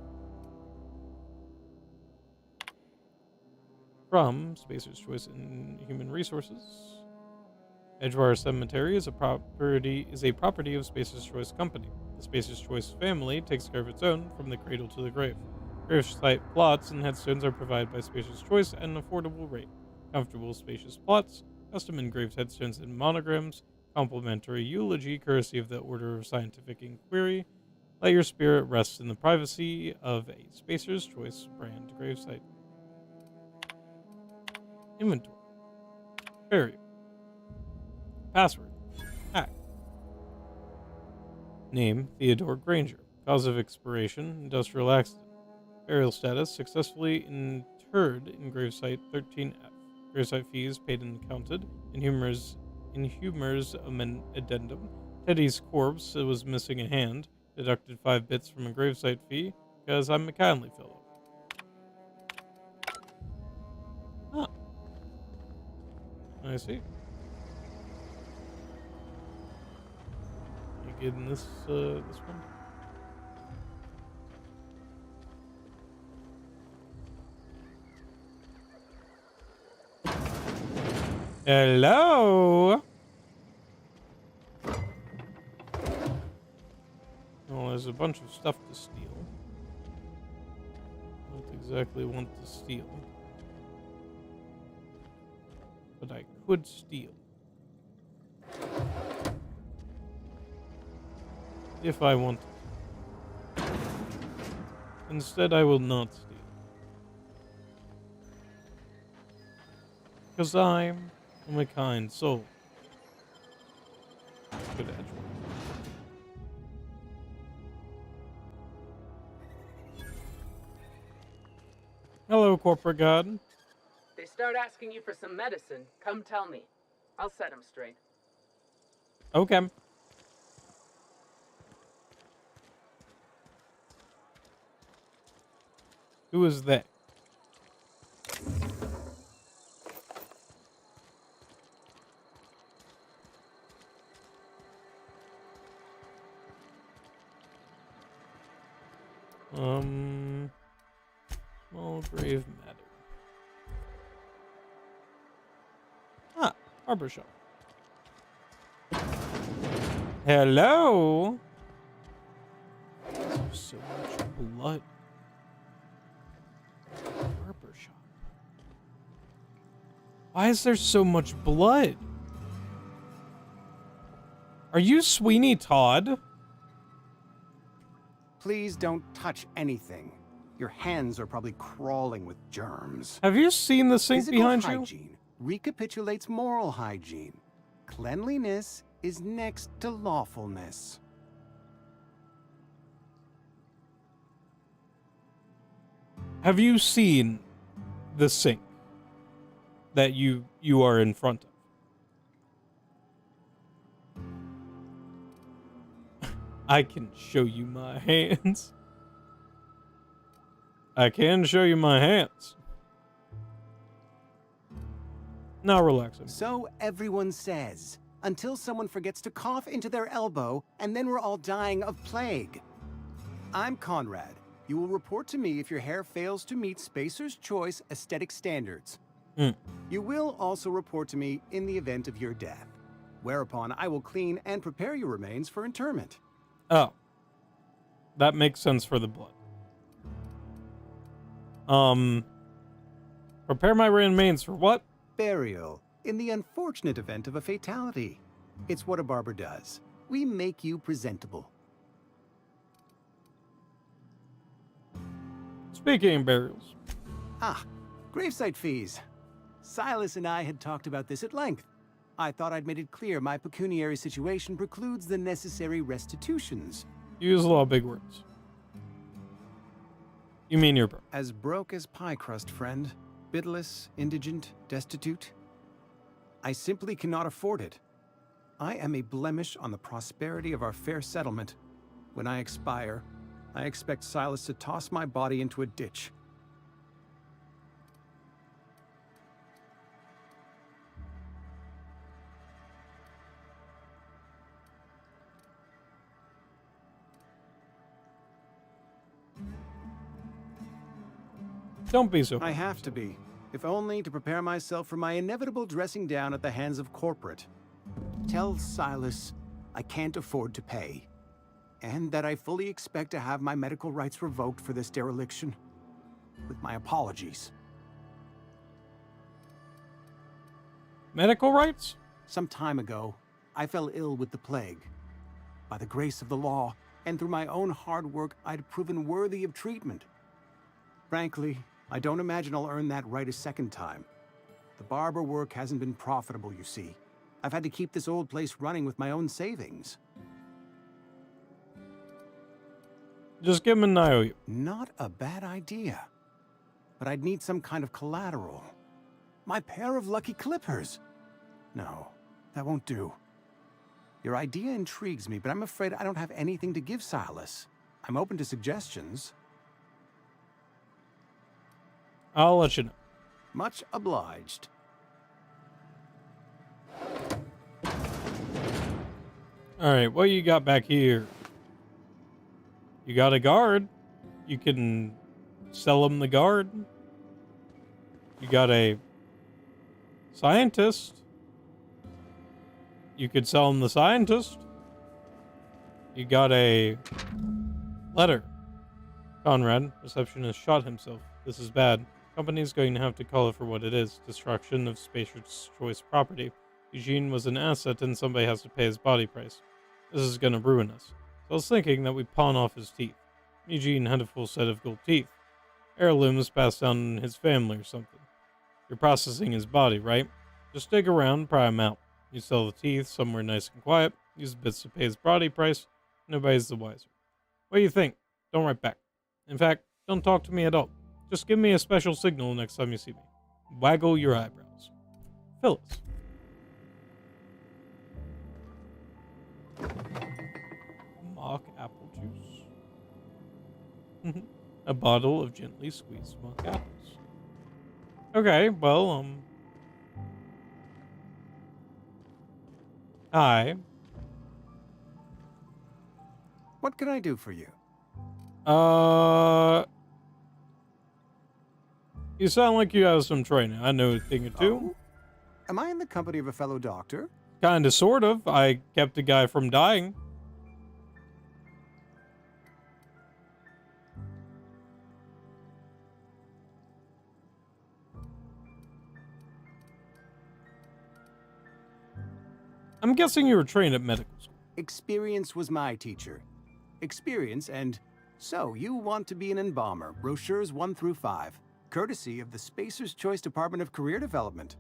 From Spacer's Choice in Human Resources. Edgewater Cemetery is a property of Spacer's Choice Company. The Spacer's Choice family takes care of its own from the cradle to the grave. Gravesite plots and headstones are provided by Spacer's Choice at an affordable rate. Comfortable, spacious plots, custom engraved headstones and monograms, complimentary eulogy courtesy of the Order of Scientific Inquiry. Let your spirit rest in the privacy of a Spacer's Choice brand gravesite. Inventory. Burial. Password. Hack. Name, Theodore Granger. Cause of expiration, industrial accident. Burial status, successfully interred in gravesite 13F. Gravesite fees paid and counted. Inhumers addendum. Teddy's corpse was missing a hand. Deducted 5 bits from a gravesite fee because I'm a kindly fellow. Huh. I see. You getting this one? Hello? Well, there's a bunch of stuff to steal. I don't exactly want to steal. But I could steal. If I wanted to. Instead, I will not steal. Because I am a kind soul. Good edge. Hello, corporate god. They start asking you for some medicine, come tell me. I'll set them straight. Okay. Who is that? Small grave matter. Ah, barber shop. Hello? There's so much blood. Barber shop. Why is there so much blood? Are you Sweeney Todd? Please don't touch anything. Your hands are probably crawling with germs. Have you seen the sink Physical behind you? hygiene recapitulates moral hygiene. Cleanliness is next to lawfulness. Have you seen the sink that you are in front of? I can show you my hands. I can show you my hands. Now relaxing. So everyone says, until someone forgets to cough into their elbow, and then we're all dying of plague. I'm Conrad. You will report to me if your hair fails to meet Spacer's Choice aesthetic standards. You will also report to me in the event of your death, whereupon I will clean and prepare your remains for interment. Oh. That makes sense for the blood. Prepare my remains for what? Burial, in the unfortunate event of a fatality. It's what a barber does. We make you presentable. Speaking of burials. Ah, gravesite fees. Silas and I had talked about this at length. I thought I'd made it clear my pecuniary situation precludes the necessary restitutions. You use a lot of big words. You mean you're broke? As broke as pie crust, friend. Bidless, indigent, destitute. I simply cannot afford it. I am a blemish on the prosperity of our fair settlement. When I expire, I expect Silas to toss my body into a ditch. Don't be so. I have to be, if only to prepare myself for my inevitable dressing down at the hands of corporate. Tell Silas I can't afford to pay, and that I fully expect to have my medical rights revoked for this dereliction. With my apologies. Medical rights? Some time ago, I fell ill with the plague. By the grace of the law, and through my own hard work, I'd proven worthy of treatment. Frankly, I don't imagine I'll earn that right a second time. The barber work hasn't been profitable, you see. I've had to keep this old place running with my own savings. Just give him an IOU. Not a bad idea. But I'd need some kind of collateral. My pair of lucky clippers. No, that won't do. Your idea intrigues me, but I'm afraid I don't have anything to give Silas. I'm open to suggestions. I'll let you know. Much obliged. Alright, what you got back here? You got a guard. You can sell him the guard. You got a scientist. You could sell him the scientist. You got a letter. Conrad, receptionist, shot himself. This is bad. Company's going to have to call it for what it is. Destruction of Spacer's Choice property. Eugene was an asset and somebody has to pay his body price. This is gonna ruin us. So I was thinking that we pawn off his teeth. Eugene had a full set of gold teeth. Heirlooms passed down in his family or something. You're processing his body, right? Just stick around, pry him out. You sell the teeth somewhere nice and quiet. Use the bits to pay his body price. Nobody's the wiser. What do you think? Don't write back. In fact, don't talk to me at all. Just give me a special signal next time you see me. Waggle your eyebrows. Phyllis. Mock apple juice. A bottle of gently squeezed mock apples. Okay, well, hi. What can I do for you? You sound like you have some training. I know a thing or two. Oh? Am I in the company of a fellow doctor? Kinda, sort of. I kept a guy from dying. I'm guessing you were trained at medical school. Experience was my teacher. Experience and So, you want to be an embalmer, brochures 1 through 5, courtesy of the Spacer's Choice Department of Career Development.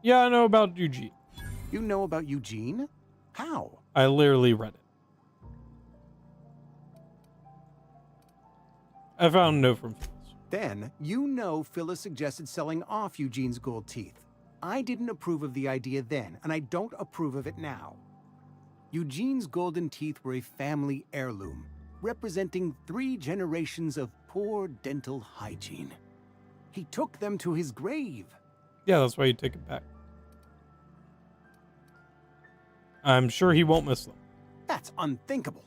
Yeah, I know about Eugene. You know about Eugene? How? I literally read it. I found a note from Phyllis. Then, you know Phyllis suggested selling off Eugene's gold teeth. I didn't approve of the idea then, and I don't approve of it now. Eugene's golden teeth were a family heirloom, representing 3 generations of poor dental hygiene. He took them to his grave. Yeah, that's why you take it back. I'm sure he won't miss them. That's unthinkable.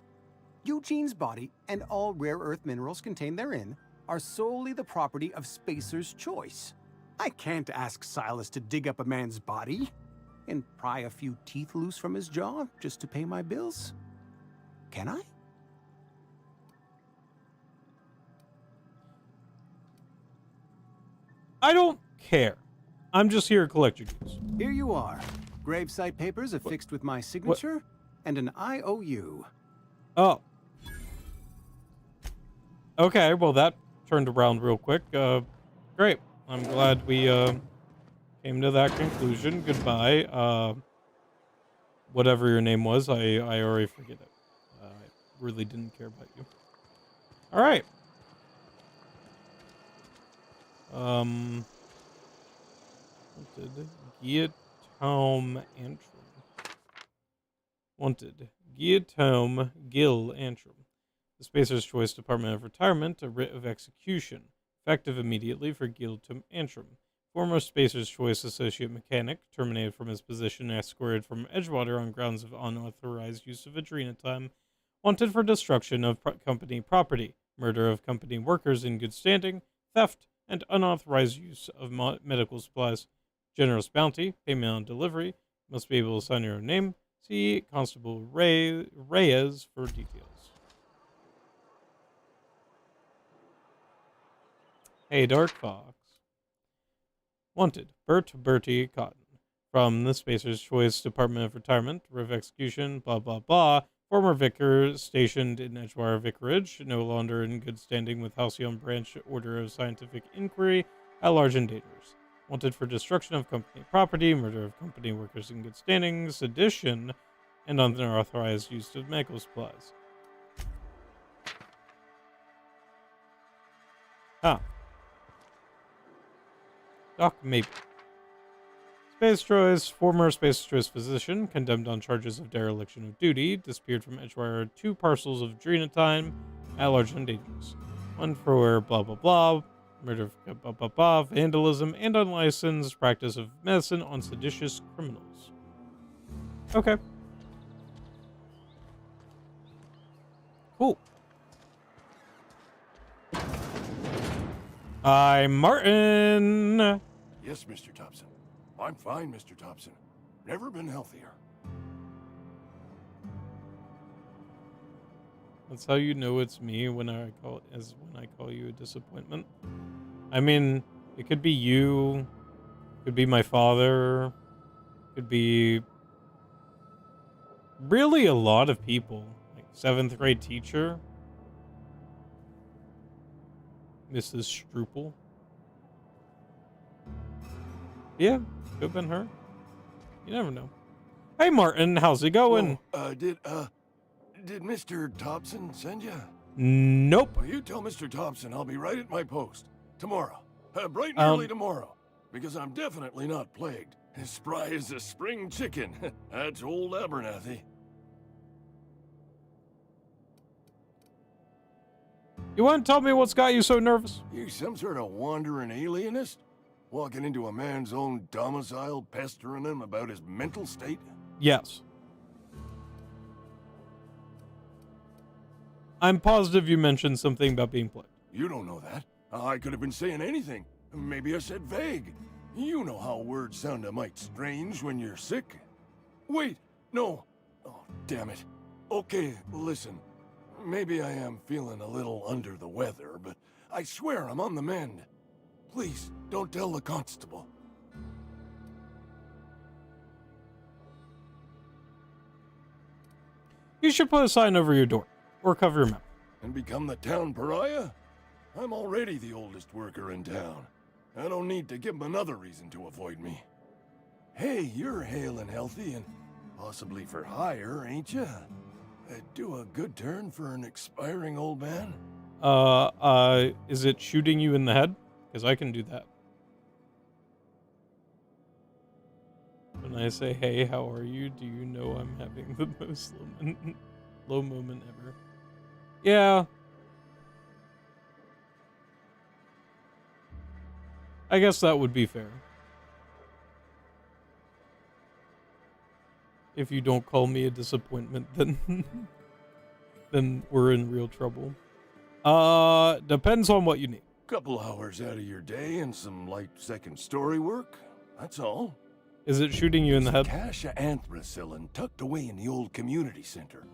Eugene's body and all rare earth minerals contained therein are solely the property of Spacer's Choice. I can't ask Silas to dig up a man's body and pry a few teeth loose from his jaw just to pay my bills. Can I? I don't care. I'm just here to collect your dues. Here you are. Gravesite papers affixed with my signature and an IOU. Oh. Okay, well that turned around real quick. Great. I'm glad we came to that conclusion. Goodbye. Whatever your name was, I already forget it. I really didn't care about you. All right. Wanted Guillaume Antrim. Wanted Guillaume Gil Antrim. The Spacer's Choice Department of Retirement, a writ of execution, effective immediately for Guillaume Antrim, former Spacer's Choice associate mechanic, terminated from his position and escorted from Edgewater on grounds of unauthorized use of adrenatime, wanted for destruction of company property, murder of company workers in good standing, theft, and unauthorized use of medical supplies. Generous bounty, payment on delivery, must be able to sign your own name. See Constable Reyes for details. Hey, Dark Fox. Wanted, Bertie Cotton. From the Spacer's Choice Department of Retirement, writ of execution, blah, blah, blah. Former vicar stationed in Edgewater Vicarage, no longer in good standing with Halcyon Branch Order of Scientific Inquiry, at large and dangerous. Wanted for destruction of company property, murder of company workers in good standing, sedition, and unauthorized use of medical supplies. Ah. Doc Maple. Space Choice, former Space Choice physician, condemned on charges of dereliction of duty, disappeared from Edgewater 2 parcels of adrenatime, at large and dangerous. One for blah blah blah, murder of blah blah blah, vandalism, and unlicensed practice of medicine on seditious criminals. Okay. Cool. I'm Martin. Yes, Mr. Thompson. I'm fine, Mr. Thompson. Never been healthier. That's how you know it's me when I call you a disappointment. I mean, it could be you, could be my father, could be really a lot of people. Like 7th grade teacher, Mrs. Struple. Yeah, could have been her. You never know. Hey, Martin, how's it going? Oh, did Mr. Thompson send you? Nope. Well, you tell Mr. Thompson I'll be right at my post. Tomorrow. Bright and early tomorrow. Because I'm definitely not plagued. As spry as a spring chicken. That's old Abernathy. You want to tell me what's got you so nervous? You some sort of wandering alienist? Walking into a man's own domicile, pestering him about his mental state? Yes. I'm positive you mentioned something about being plagued. You don't know that. I could have been saying anything. Maybe I said vague. You know how words sound a mite strange when you're sick. Wait, no. Oh, damn it. Okay, listen. Maybe I am feeling a little under the weather, but I swear I'm on the mend. Please, don't tell the constable. You should put a sign over your door. Or cover your mouth. And become the town pariah? I'm already the oldest worker in town. I don't need to give them another reason to avoid me. Hey, you're hale and healthy and possibly for hire, ain't ya? Do a good turn for an expiring old man? Is it shooting you in the head? Because I can do that. When I say, hey, how are you? Do you know I'm having the most low moment ever? Yeah. I guess that would be fair. If you don't call me a disappointment, then then we're in real trouble. Depends on what you need. Couple hours out of your day and some light second story work. That's all. Is it shooting you in the head? Cache of anthracillin tucked away in the old community center.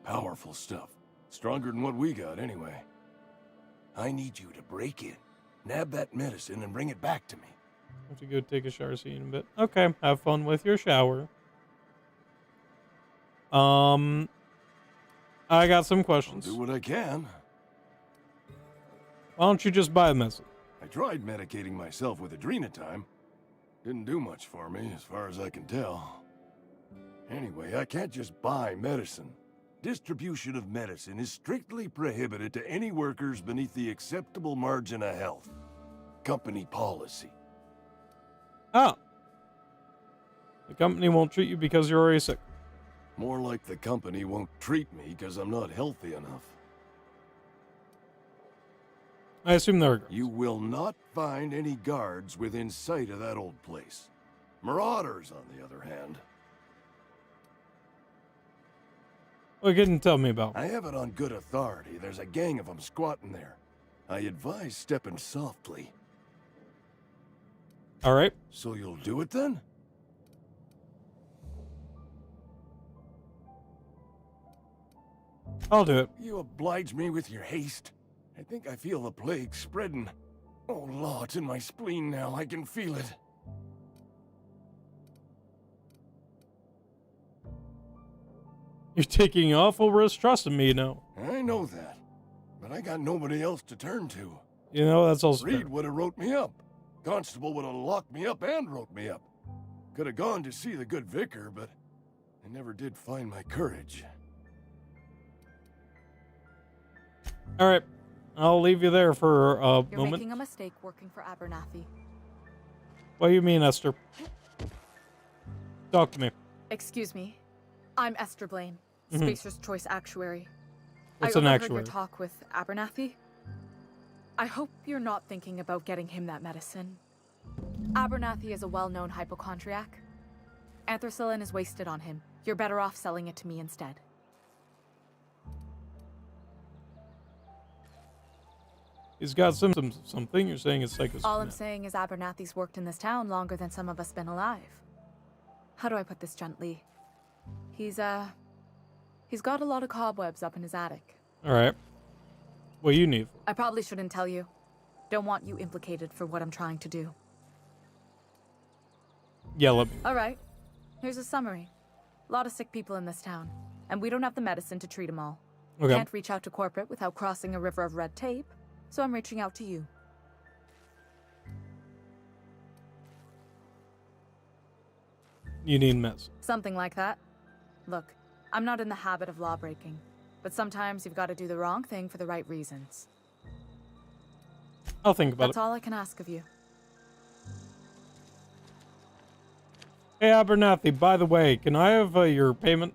Powerful stuff. Stronger than what we got, anyway. I need you to break in, nab that medicine, and bring it back to me. I have to go take a shower, see you in a bit. Okay, have fun with your shower. I got some questions. I'll do what I can. Why don't you just buy the medicine? I tried medicating myself with adrenatime. Didn't do much for me, as far as I can tell. Anyway, I can't just buy medicine. Distribution of medicine is strictly prohibited to any workers beneath the acceptable margin of health. Company policy. Oh. The company won't treat you because you're already sick. More like the company won't treat me because I'm not healthy enough. I assume there are guards. You will not find any guards within sight of that old place. Marauders, on the other hand. Well, you didn't tell me about. I have it on good authority. There's a gang of them squatting there. I advise stepping softly. All right. So you'll do it then? I'll do it. You oblige me with your haste. I think I feel the plague spreading. Oh, Law, it's in my spleen now. I can feel it. You're taking awful risk trusting me, you know. I know that. But I got nobody else to turn to. You know, that's also Reed fair. would have wrote me up. Constable would have locked me up and wrote me up. Could have gone to see the good vicar, but I never did find my courage. All right. I'll leave you there for a You're moment. making a mistake working for Abernathy. What do you mean, Esther? Talk to me. Excuse me. I'm Esther Blaine, Mhm. Spacer's Choice Actuary. What's I an overheard actuary? your talk with Abernathy. I hope you're not thinking about getting him that medicine. Abernathy is a well-known hypochondriac. Anthracillin is wasted on him. You're better off selling it to me instead. He's got symptoms of something. You're saying it's psychosis. All I'm saying is Abernathy's worked in this town longer than some of us been alive. How do I put this gently? He's got a lot of cobwebs up in his attic. All right. What do you need? I probably shouldn't tell you. Don't want you implicated for what I'm trying to do. Yeah, let me. All right. Here's a summary. A lot of sick people in this town, and we don't have the medicine to treat them all. Okay. Can't reach out to corporate without crossing a river of red tape, so I'm reaching out to you. You need medicine. Something like that. Look, I'm not in the habit of law breaking, but sometimes you've got to do the wrong thing for the right reasons. I'll think about That's all I can ask of you. Hey, Abernathy, by the way, can I have your payment?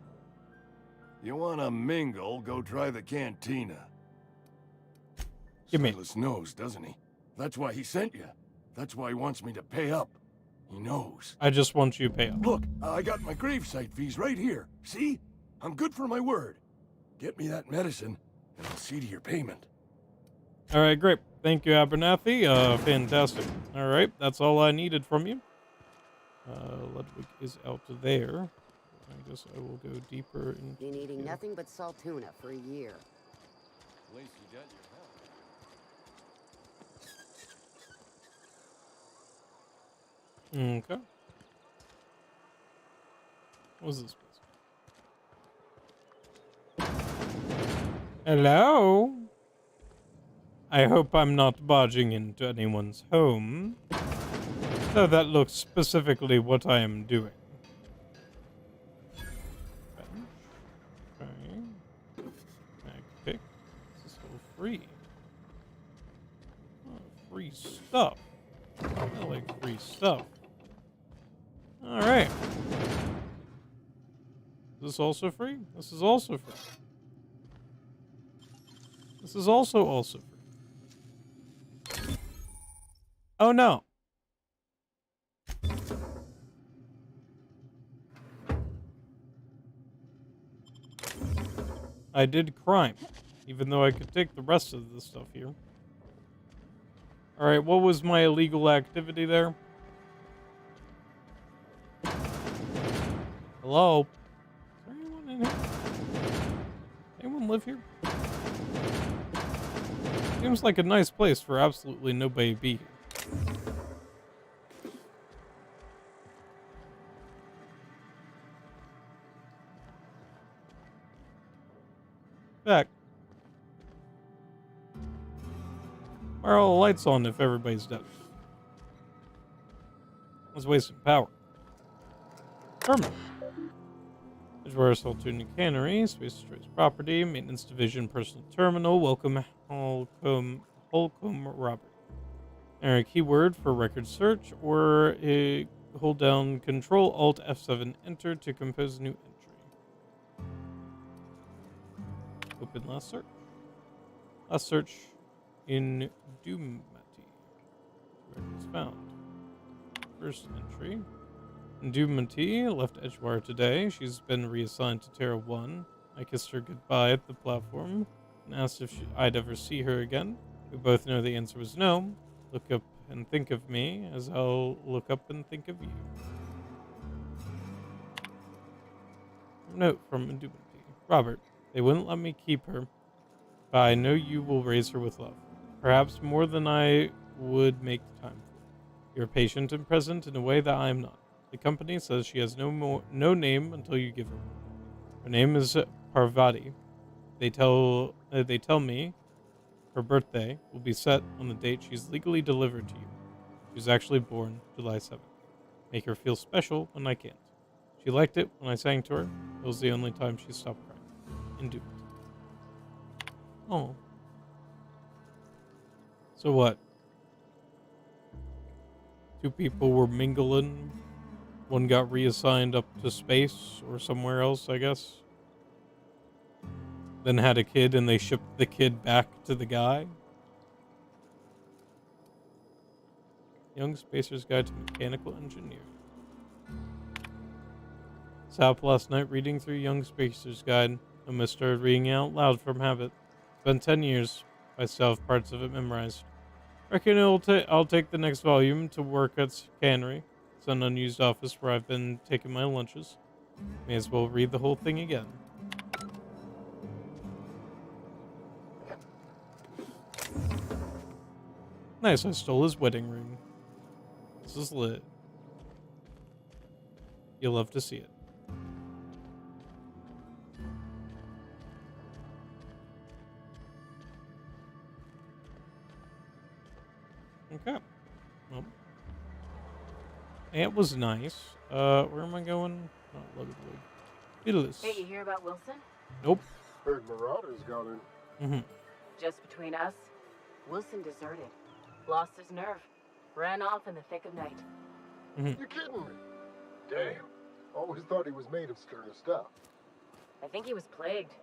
You wanna mingle, go try the cantina. Give me. Silas knows, doesn't he? That's why he sent you. That's why he wants me to pay up. He knows. I just want you to pay up. Look, I got my gravesite fees right here. See? I'm good for my word. Get me that medicine, and I'll see to your payment. All right, great. Thank you, Abernathy. Fantastic. All right, that's all I needed from you. Ludwig is out there. I guess I will go deeper into... Been eating nothing but salt tuna for a year. At least you got your Okay. What was this place? Hello? I hope I'm not barging into anyone's home. Though that looks specifically what I am doing. Okay. Mag pick. This is all free. Oh, free stuff. I like free stuff. Alright. Is this also free? This is also free. This is also free. Oh no. I did crime, even though I could take the rest of the stuff here. Alright, what was my illegal activity there? Hello? Is there anyone in here? Anyone live here? Seems like a nice place for absolutely nobody to be here. Back. Why are all the lights on if everybody's dead? I was wasting power. Terminal. Edgewater Saltuna Cannery, Space Destroyers Property, Maintenance Division Personal Terminal. Welcome, Holcomb Robert. Keyword for record search, or hold down Control Alt F7 Enter to compose a new entry. Open last search. Last search in Doomati. Records found. First entry. Indumati left Edgewater today. She's been reassigned to Terra 1. I kissed her goodbye at the platform and asked if I'd ever see her again. We both know the answer was no. Look up and think of me as I'll look up and think of you. Note from Indumati. Robert, they wouldn't let me keep her, but I know you will raise her with love. Perhaps more than I would make time for. You're patient and present in a way that I am not. The company says she has no name until you give her one. Her name is Parvati. They tell me her birthday will be set on the date she's legally delivered to you. She was actually born July 7th. Make her feel special when I can't. She liked it when I sang to her. It was the only time she stopped crying. Indubitably. Oh. So what? Two people were mingling. One got reassigned up to space or somewhere else, I guess. Then had a kid and they shipped the kid back to the guy. Young Spacer's Guide to Mechanical Engineering. Sat up last night reading through Young Spacer's Guide. I almost started reading out loud from habit. It's been 10 years. I still have parts of it memorized. Reckon I'll take the next volume to work at Cannery. It's an unused office where I've been taking my lunches. May as well read the whole thing again. Nice, I stole his wedding ring. This is lit. You'll love to see it. Okay. Well, it was nice. Where am I going? Oh, look at the lake. Hey, you hear about Wilson? Nope. Heard Marauders got in. Mm-hmm. Just between us, Wilson deserted. Lost his nerve. Ran off in the thick of night. Mm-hmm. You kidding me? Damn. Always thought he was made of sterner stuff. I think he was plagued.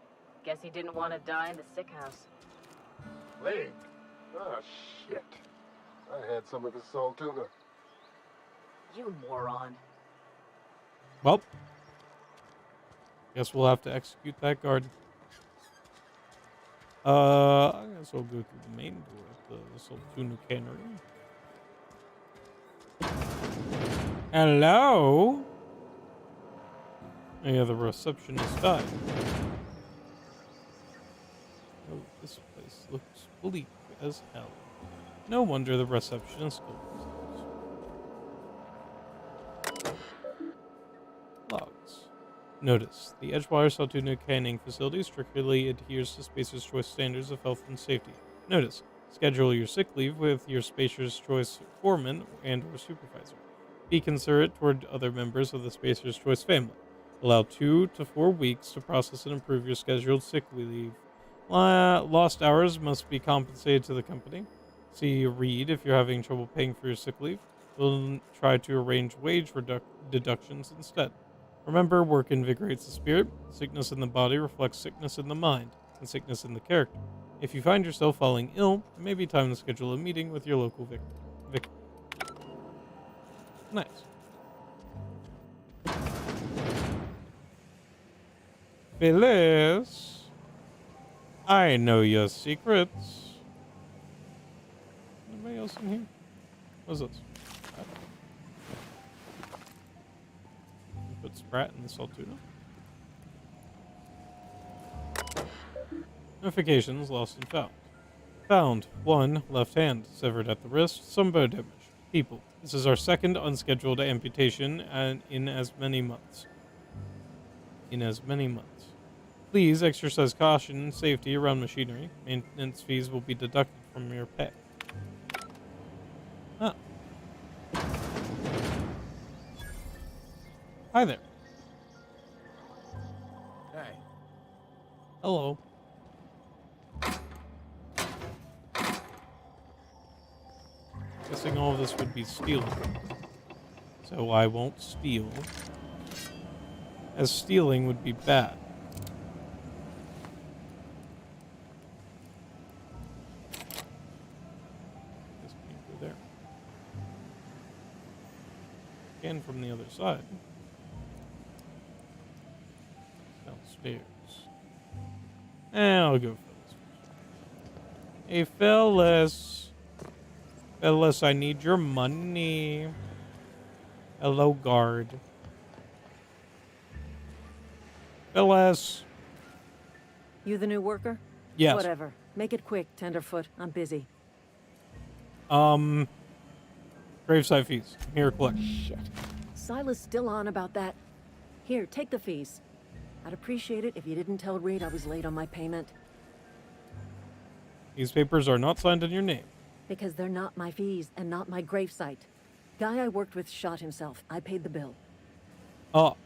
Guess he didn't want to die in the sick house. Plague? Ah, shit. I had some of his salt tuna. You moron. Well, guess we'll have to execute that guard. I guess I'll go through the main door of the Saltuna Cannery. Hello? Yeah, the receptionist died. Oh, this place looks bleak as hell. No wonder the receptionist killed themselves. Logs. Notice, the Edgewater Saltuna canning facility strictly adheres to Spacer's Choice standards of health and safety. Notice, schedule your sick leave with your Spacer's Choice foreman and or supervisor. Be considerate toward other members of the Spacer's Choice family. Allow 2 to 4 weeks to process and approve your scheduled sick leave. Lost hours must be compensated to the company. See Reed if you're having trouble paying for your sick leave. We'll try to arrange wage deductions instead. Remember, work invigorates the spirit. Sickness in the body reflects sickness in the mind, and sickness in the character. If you find yourself falling ill, it may be time to schedule a meeting with your local vicar. Nice. Phyllis, I know your secrets. Anybody else in here? What's this? Put Sprat in the Saltuna. Notifications lost and found. Found. 1. Left hand. Severed at the wrist. Some bone damage. People. This is our second unscheduled amputation and in as many months. Please exercise caution and safety around machinery. Maintenance fees will be deducted from your pay. Oh. Hi there. Hey. Hello. Guessing all of this would be stealing. So I won't steal. As stealing would be bad. This can't go there. Again from the other side. Downstairs. And I'll go Phyllis. Hey, Phyllis. Phyllis, I need your money. Hello, guard. Phyllis. You the new worker? Yes. Whatever. Make it quick, Tenderfoot. I'm busy. Gravesite fees. I'm here to collect. Shit. Silas still on about that. Here, take the fees. I'd appreciate it if you didn't tell Reed I was late on my payment. These papers are not signed in your name. Because they're not my fees and not my gravesite. Guy I worked with shot himself. I paid the bill. Oh.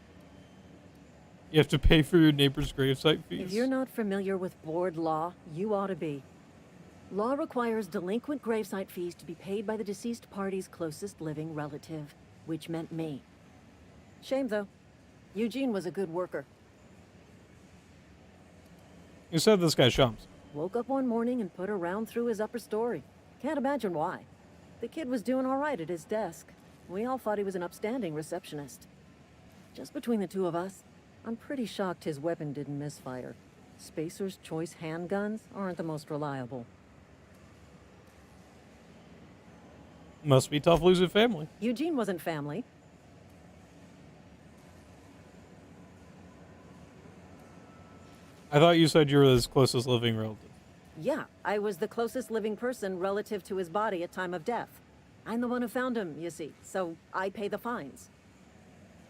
You have to pay for your neighbor's gravesite fees? If you're not familiar with board law, you ought to be. Law requires delinquent gravesite fees to be paid by the deceased party's closest living relative, which meant me. Shame, though. Eugene was a good worker. You said this guy shums. Woke up one morning and put a round through his upper story. Can't imagine why. The kid was doing all right at his desk. We all thought he was an upstanding receptionist. Just between the two of us, I'm pretty shocked his weapon didn't misfire. Spacer's Choice handguns aren't the most reliable. Must be tough losing family. Eugene wasn't family. I thought you said you were his closest living relative. Yeah, I was the closest living person relative to his body at time of death. I'm the one who found him, you see, so I pay the fines.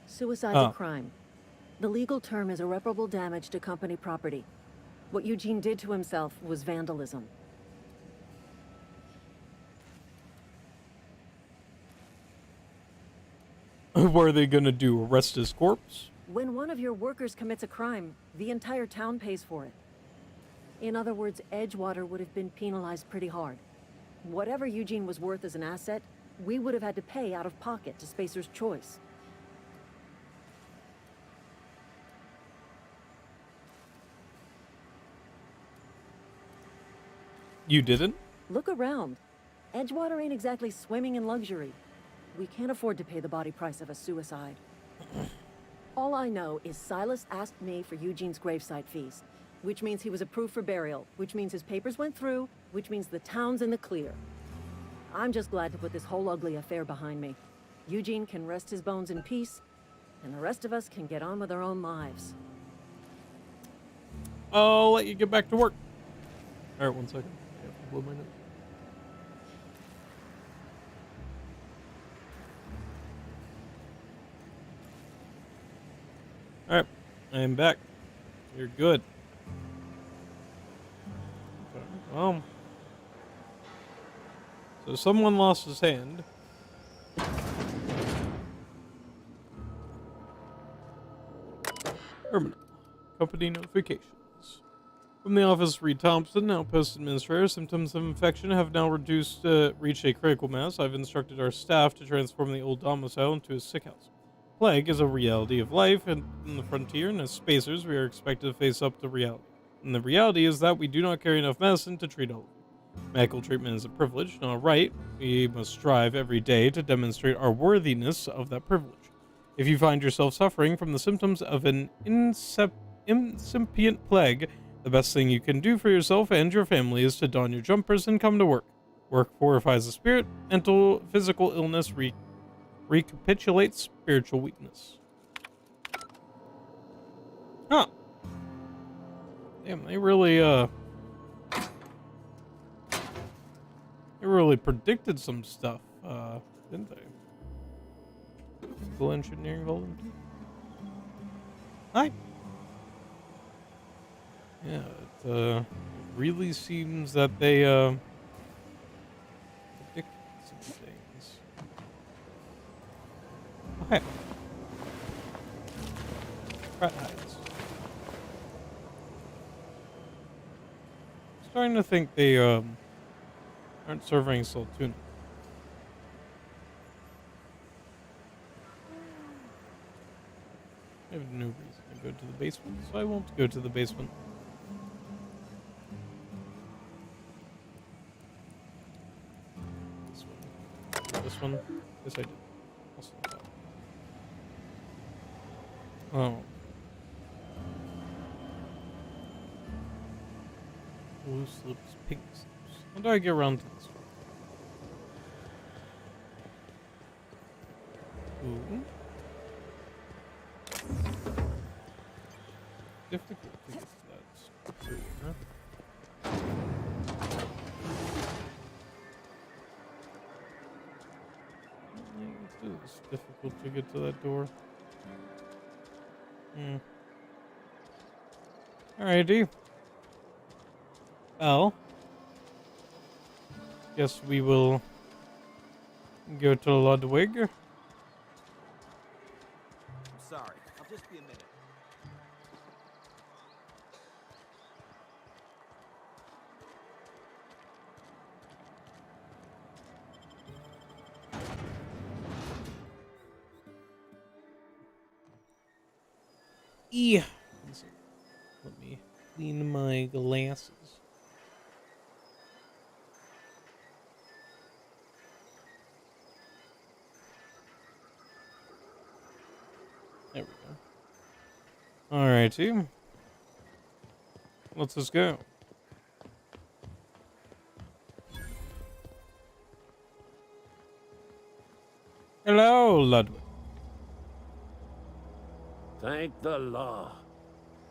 Suicide's a crime. The legal term is irreparable damage to company property. What Eugene did to himself was vandalism. What are they gonna do, arrest his corpse? When one of your workers commits a crime, the entire town pays for it. In other words, Edgewater would have been penalized pretty hard. Whatever Eugene was worth as an asset, we would have had to pay out of pocket to Spacer's Choice. You didn't? Look around. Edgewater ain't exactly swimming in luxury. We can't afford to pay the body price of a suicide. All I know is Silas asked me for Eugene's gravesite fees, which means he was approved for burial, which means his papers went through, which means the town's in the clear. I'm just glad to put this whole ugly affair behind me. Eugene can rest his bones in peace, and the rest of us can get on with our own lives. I'll let you get back to work. Alright, 1 second. I have to blow my nose. Alright. I am back. You're good. Okay. Well, so someone lost his hand. Terminal. Company notifications. From the office, Reed Thompson, Outpost Administrator. Symptoms of infection have now reached a critical mass. I've instructed our staff to transform the old domicile into a sick house. Plague is a reality of life in the frontier, and as spacers, we are expected to face up to reality. And the reality is that we do not carry enough medicine to treat all of you. Medical treatment is a privilege, not a right. We must strive every day to demonstrate our worthiness of that privilege. If you find yourself suffering from the symptoms of an incipient plague, the best thing you can do for yourself and your family is to don your jumpers and come to work. Work purifies the spirit. Mental, physical illness recapitulates spiritual weakness. Huh. Damn, they really predicted some stuff, didn't they? Physical engineering volunteer. Hi. Yeah, it really seems that they predicted some things. Okay. Rat hides. Starting to think they aren't serving salt tuna. I have no reason to go to the basement, so I won't go to the basement. This one? Yes, I did. Also that. Oh. Blue slips, pink slips. How do I get around to this one? Ooh. Difficult to get to that. Huh? It's difficult to get to that door. Alrighty. Well, guess we will go to Ludwig. I'm sorry. I'll just be a minute. Yeah. Let me clean my glasses. There we go. Alrighty. Let's just go. Hello, Ludwig. Thank the law.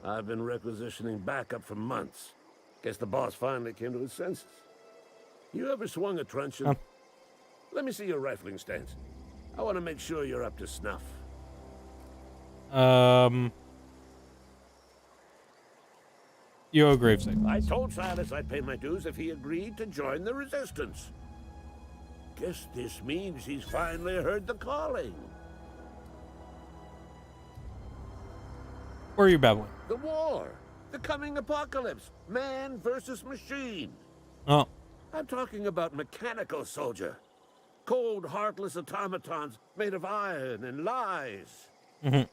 I've been requisitioning backup for months. Guess the boss finally came to his senses. You ever swung a truncheon? Let me see your rifling stance. I want to make sure you're up to snuff. Yo, gravesite. I told Silas I'd pay my dues if he agreed to join the resistance. Guess this means he's finally heard the calling. Where are you babbling? The war. The coming apocalypse. Man versus machine. Oh. I'm talking about mechanical soldier. Cold, heartless automatons made of iron and lies. I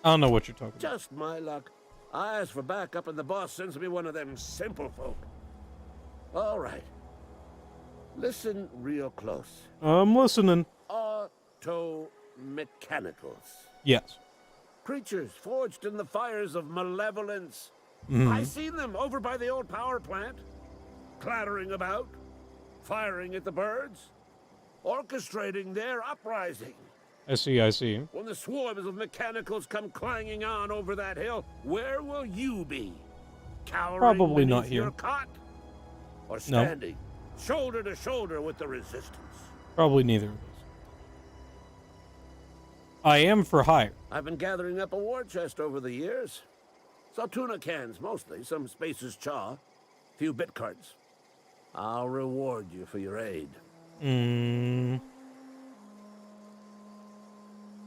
don't know what you're talking about. Just my luck. I ask for backup and the boss sends me one of them simple folk. All right. Listen real close. I'm listening. Auto-mechanicals. Yes. Creatures forged in the fires of malevolence. I seen them over by the old power plant. Clattering about. Firing at the birds. Orchestrating their uprising. I see. When the swarms of mechanicals come clanging on over that hill, where will you be? Cowering Probably not beneath here. your cot? Or standing, shoulder to shoulder with the resistance? Probably neither of those. I am for hire. I've been gathering up a war chest over the years. Saltuna cans, mostly. Some Spacer's chaw. Few bit cards. I'll reward you for your aid.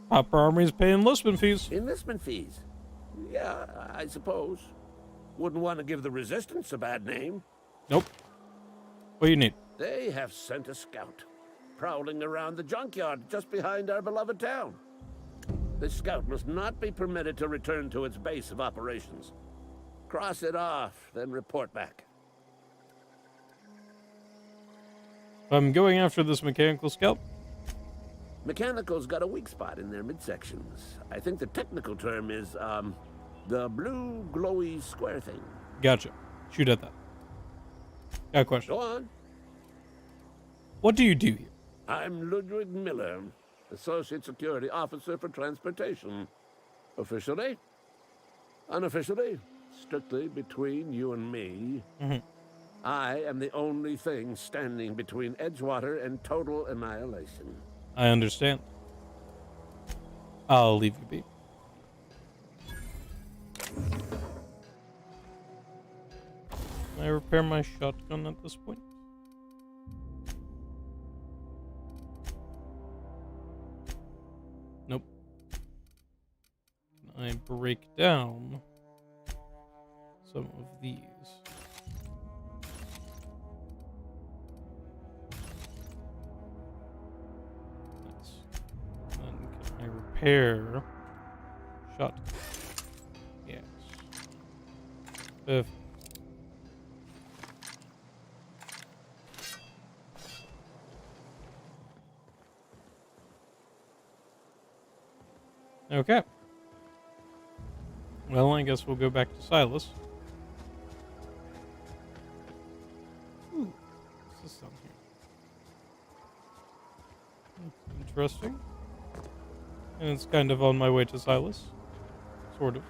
Papa Army's paying enlistment fees. Enlistment fees? Yeah, I suppose. Wouldn't want to give the Resistance a bad name. Nope. What do you need? They have sent a scout, prowling around the junkyard just behind our beloved town. This scout must not be permitted to return to its base of operations. Cross it off, then report back. I'm going after this mechanical scout. Mechanical's got a weak spot in their midsections. I think the technical term is, the blue glowy square thing. Gotcha. Shoot at that. Got a question. Go on. What do you do here? I'm Ludwig Miller, Associate Security Officer for Transportation. Officially, unofficially, strictly between you and me, I am the only thing standing between Edgewater and total annihilation. I understand. I'll leave you be. Can I repair my shotgun at this point? Nope. Can I break down some of these? Nice. Then can I repair shotgun? Yes. Perfect. Okay. Well, I guess we'll go back to Silas. Ooh, what's this down here? Interesting. And it's kind of on my way to Silas. Sort of.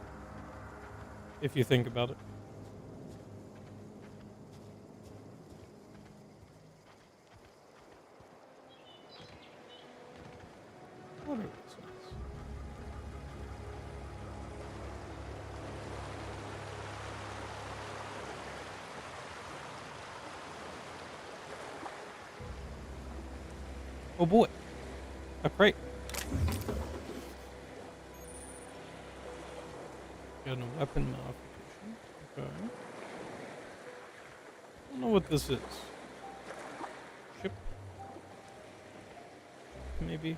If you think about it. What are these ones? Oh boy. A crate. Got a weapon modification. Okay. I don't know what this is. Ship? Maybe? I'm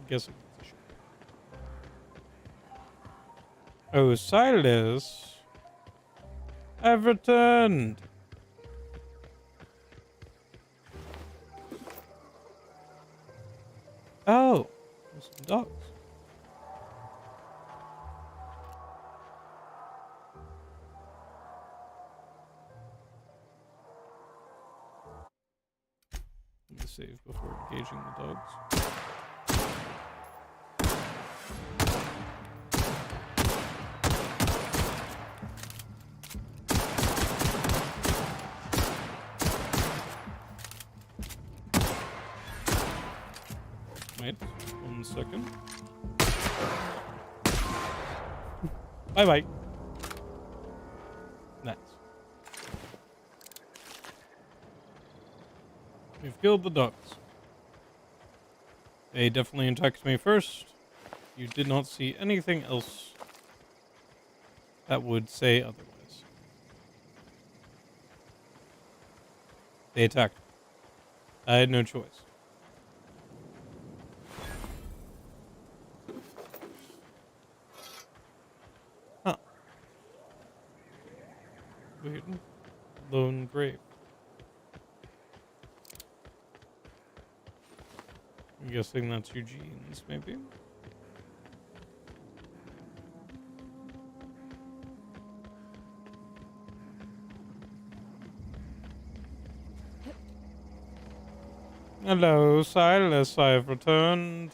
guessing it's a ship. Oh, Silas. I've returned. Oh, there's some dogs. Let me save before engaging the dogs. Wait, 1 second. Bye-bye. Nice. We've killed the dogs. They definitely attacked me first. You did not see anything else that would say otherwise. They attacked. I had no choice. Huh. Weird. Lone grave. I'm guessing that's Eugene's, maybe? Hello, Silas, I've returned.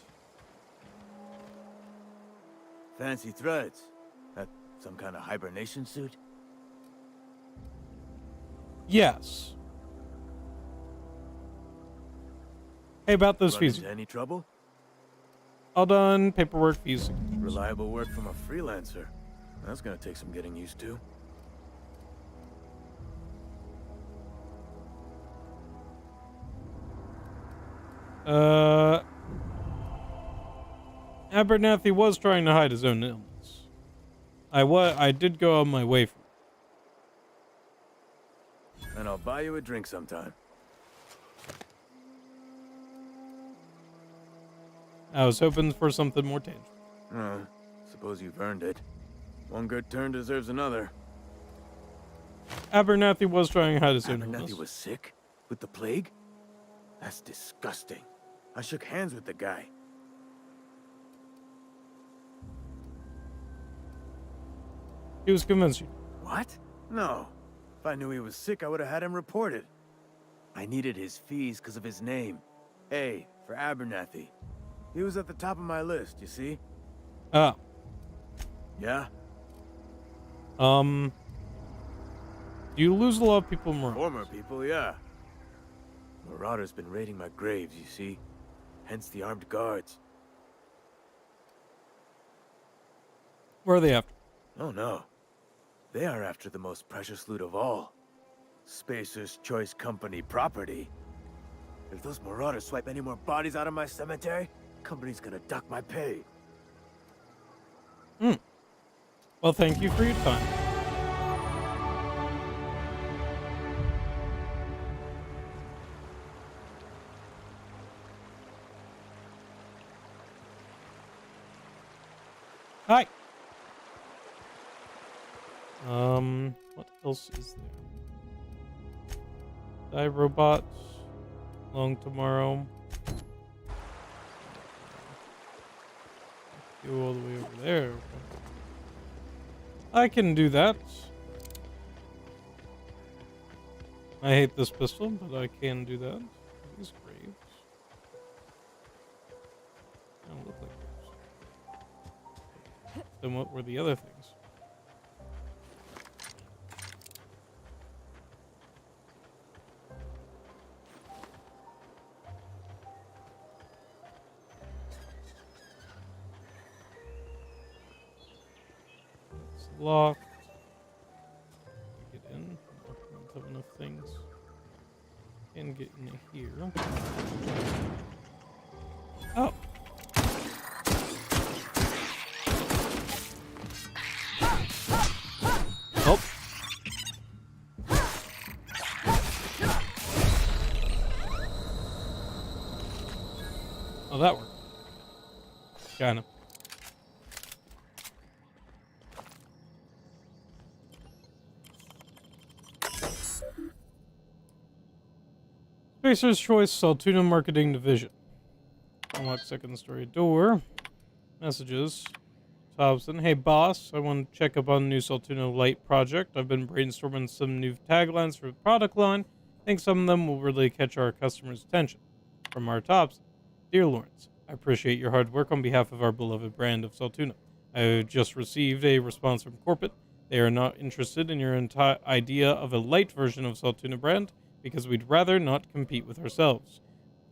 Fancy threads. That some kind of hibernation suit? Yes. Hey, about those Run fees. into any trouble? All done. Paperwork, fees. Reliable work from a freelancer. That's gonna take some getting used to. Abernathy was trying to hide his own illness. I did go on my way for it. And I'll buy you a drink sometime. I was hoping for something more tangible. Suppose you've earned it. One good turn deserves another. Abernathy was trying to hide his own illness. Abernathy was sick? With the plague? That's disgusting. I shook hands with the guy. He was convinced you. What? No. If I knew he was sick, I would have had him reported. I needed his fees because of his name. A for Abernathy. He was at the top of my list, you see? Ah. Yeah? Do you lose a lot of people more? Former people, yeah. Marauders been raiding my graves, you see? Hence the armed guards. Where are they after? Oh no. They are after the most precious loot of all. Spacer's Choice Company property. If those marauders swipe any more bodies out of my cemetery, company's gonna dock my pay. Well, thank you for your time. Hi. What else is there? Die robot. Long tomorrow. Go all the way over there. Okay. I can do that. I hate this pistol, but I can do that. These graves. They don't look like graves. Then what were the other things? It's locked. Get in. I don't have enough things. Can get in here. Oh. Oh. Oh, that worked. Kinda. Spacer's Choice Saltuna Marketing Division. Unlock second story door. Messages. Thompson. Hey boss, I want to check up on the new Saltuna Light project. I've been brainstorming some new taglines for the product line. I think some of them will really catch our customers' attention. From our tops. Dear Lawrence, I appreciate your hard work on behalf of our beloved brand of Saltuna. I just received a response from corporate. They are not interested in your entire idea of a light version of Saltuna brand because we'd rather not compete with ourselves.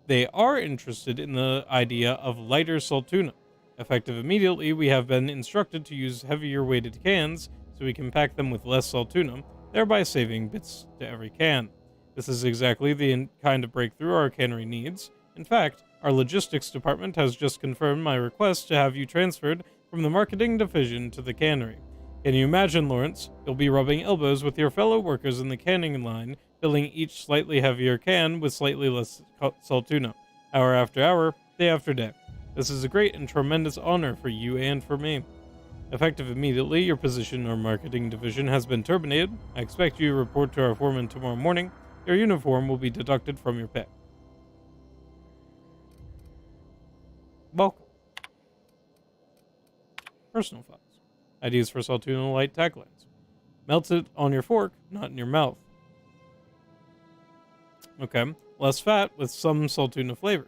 They are interested in the idea of lighter Saltuna. Effective immediately, we have been instructed to use heavier weighted cans so we can pack them with less Saltuna, thereby saving bits to every can. This is exactly the kind of breakthrough our cannery needs. In fact, our logistics department has just confirmed my request to have you transferred from the marketing division to the cannery. Can you imagine, Lawrence? You'll be rubbing elbows with your fellow workers in the canning line, filling each slightly heavier can with slightly less Saltuna, hour after hour, day after day. This is a great and tremendous honor for you and for me. Effective immediately, your position in our marketing division has been terminated. I expect you to report to our foreman tomorrow morning. Your uniform will be deducted from your pay. Welcome. Personal files. Ideas for Saltuna Light taglines. Melt it on your fork, not in your mouth. Okay. Less fat with some Saltuna flavor.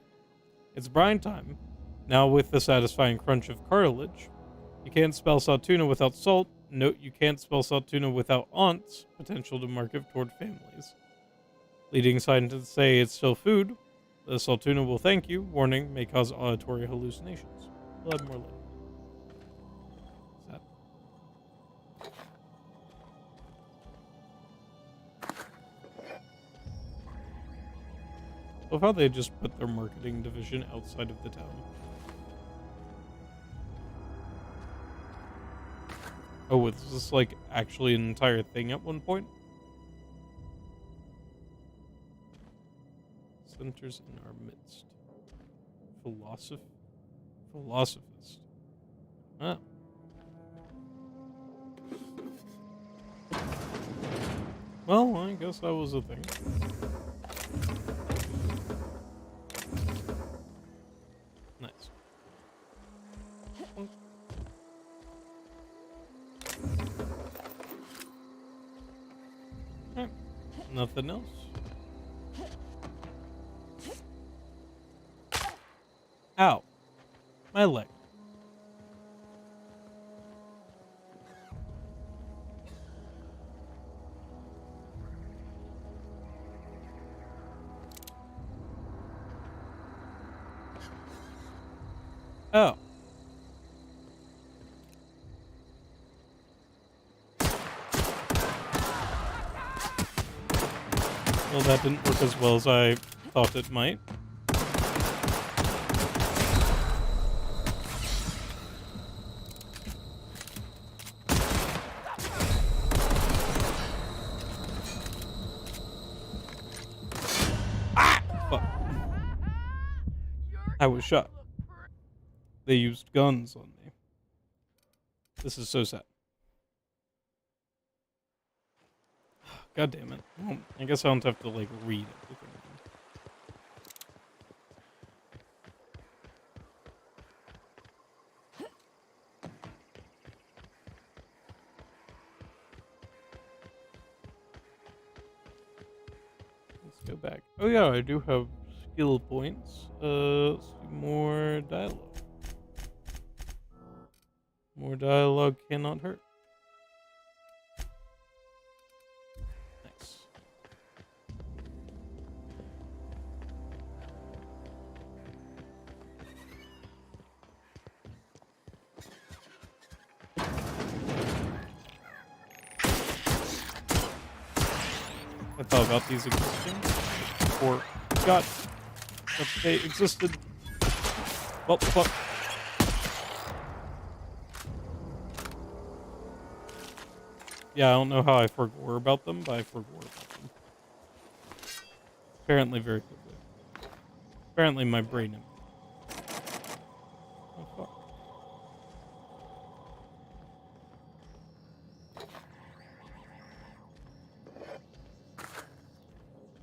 It's brine time. Now with the satisfying crunch of cartilage. You can't spell Saltuna without salt. Note you can't spell Saltuna without aunts. Potential to market toward families. Leading scientists say it's still food. The Saltuna will thank you. Warning, may cause auditory hallucinations. We'll have more later. Sad. Love how they just put their marketing division outside of the town. Oh, was this like actually an entire thing at one point? Centers in our midst. Philosophist. Ah. Well, I guess that was a thing. Nice. Alright. Nothing else. Ow. My leg. Oh. Well, that didn't work as well as I thought it might. I was shot. They used guns on me. This is so sad. God damn it. Well, I guess I don't have to, like, read everything. Let's go back. Oh yeah, I do have skill points. Let's do more dialogue. More dialogue cannot hurt. Nice. I thought about these existing, or forgot that they existed. Well, fuck. Yeah, I don't know how I forgot about them, but I forgot about them. Apparently very quickly. Apparently my brain... Oh, fuck.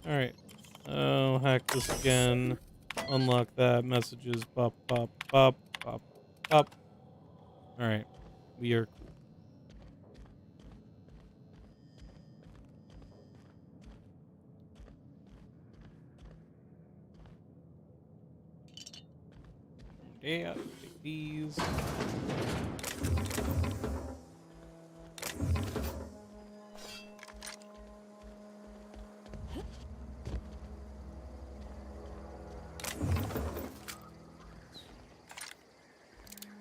Alright. I'll hack this again. Unlock that. Messages. Pop, pop, pop, pop, pop. Alright. We are cool. Yeah, take these.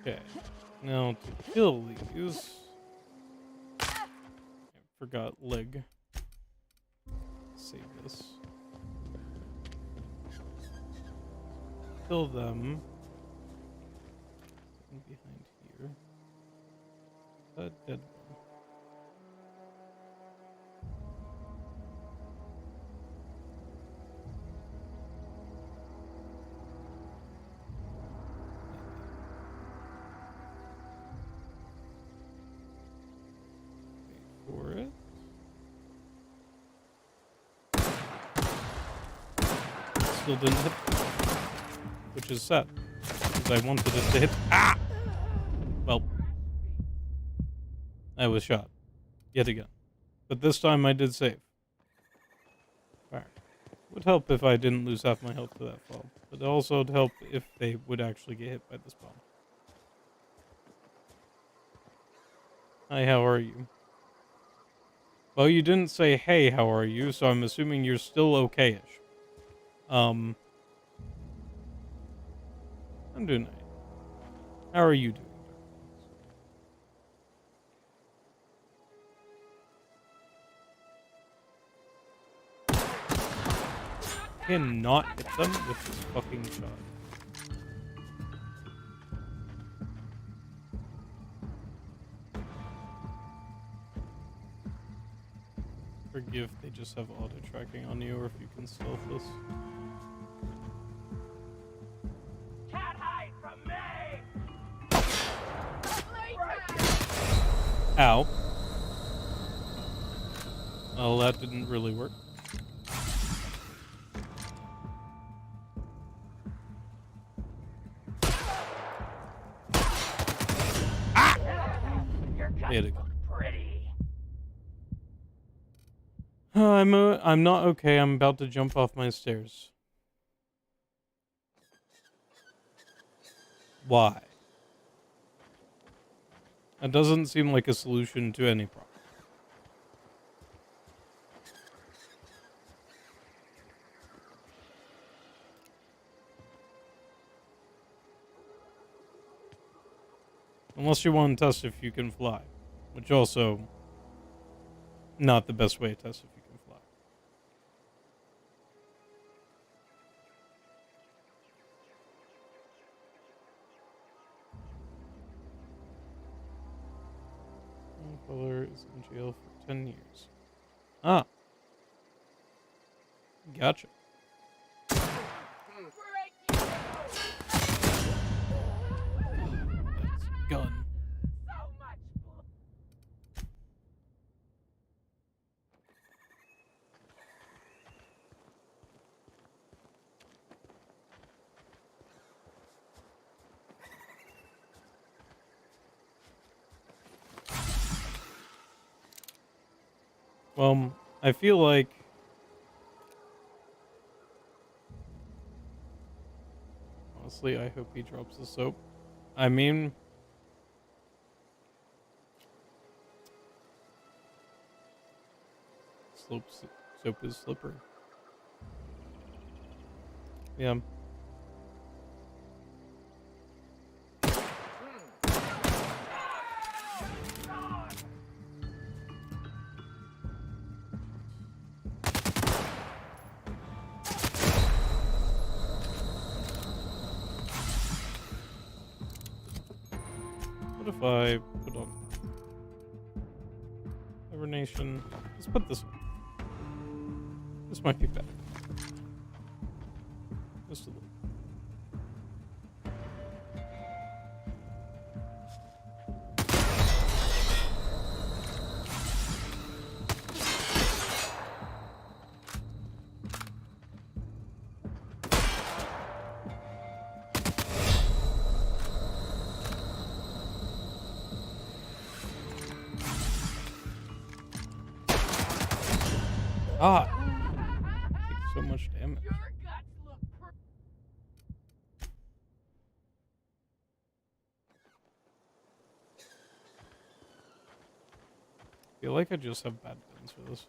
Okay, now to kill these. I forgot leg. Save this. Kill them. Behind here. That dead one. Wait for it. Still didn't hit, which is sad. I wanted it to hit. Ah! Well, I was shot. Yet again. But this time I did save. Alright. Would help if I didn't lose half my health to that fall. But also would help if they would actually get hit by this bomb. Hi, how are you? Well, you didn't say, hey, how are you? So I'm assuming you're still okay-ish. I'm doing alright. How are you doing? Cannot hit them with this fucking shot. Forgive they just have auto tracking on you, or if you can stealth this. Can't hide from me! Ow. Well, that didn't really work. There to go. I'm not okay. I'm about to jump off my stairs. Why? That doesn't seem like a solution to any problem. Unless you want to test if you can fly. Which also, not the best way to test if you can fly. My brother is in jail for 10 years. Ah. Gotcha. That's gun. Well, I feel like honestly, I hope he drops the soap. I mean, soap is slippery. Yeah. What if I put on hibernation? Let's put this one. This might be better. Just a little. Ah! Takes so much damage. I feel like I just have bad guns for this.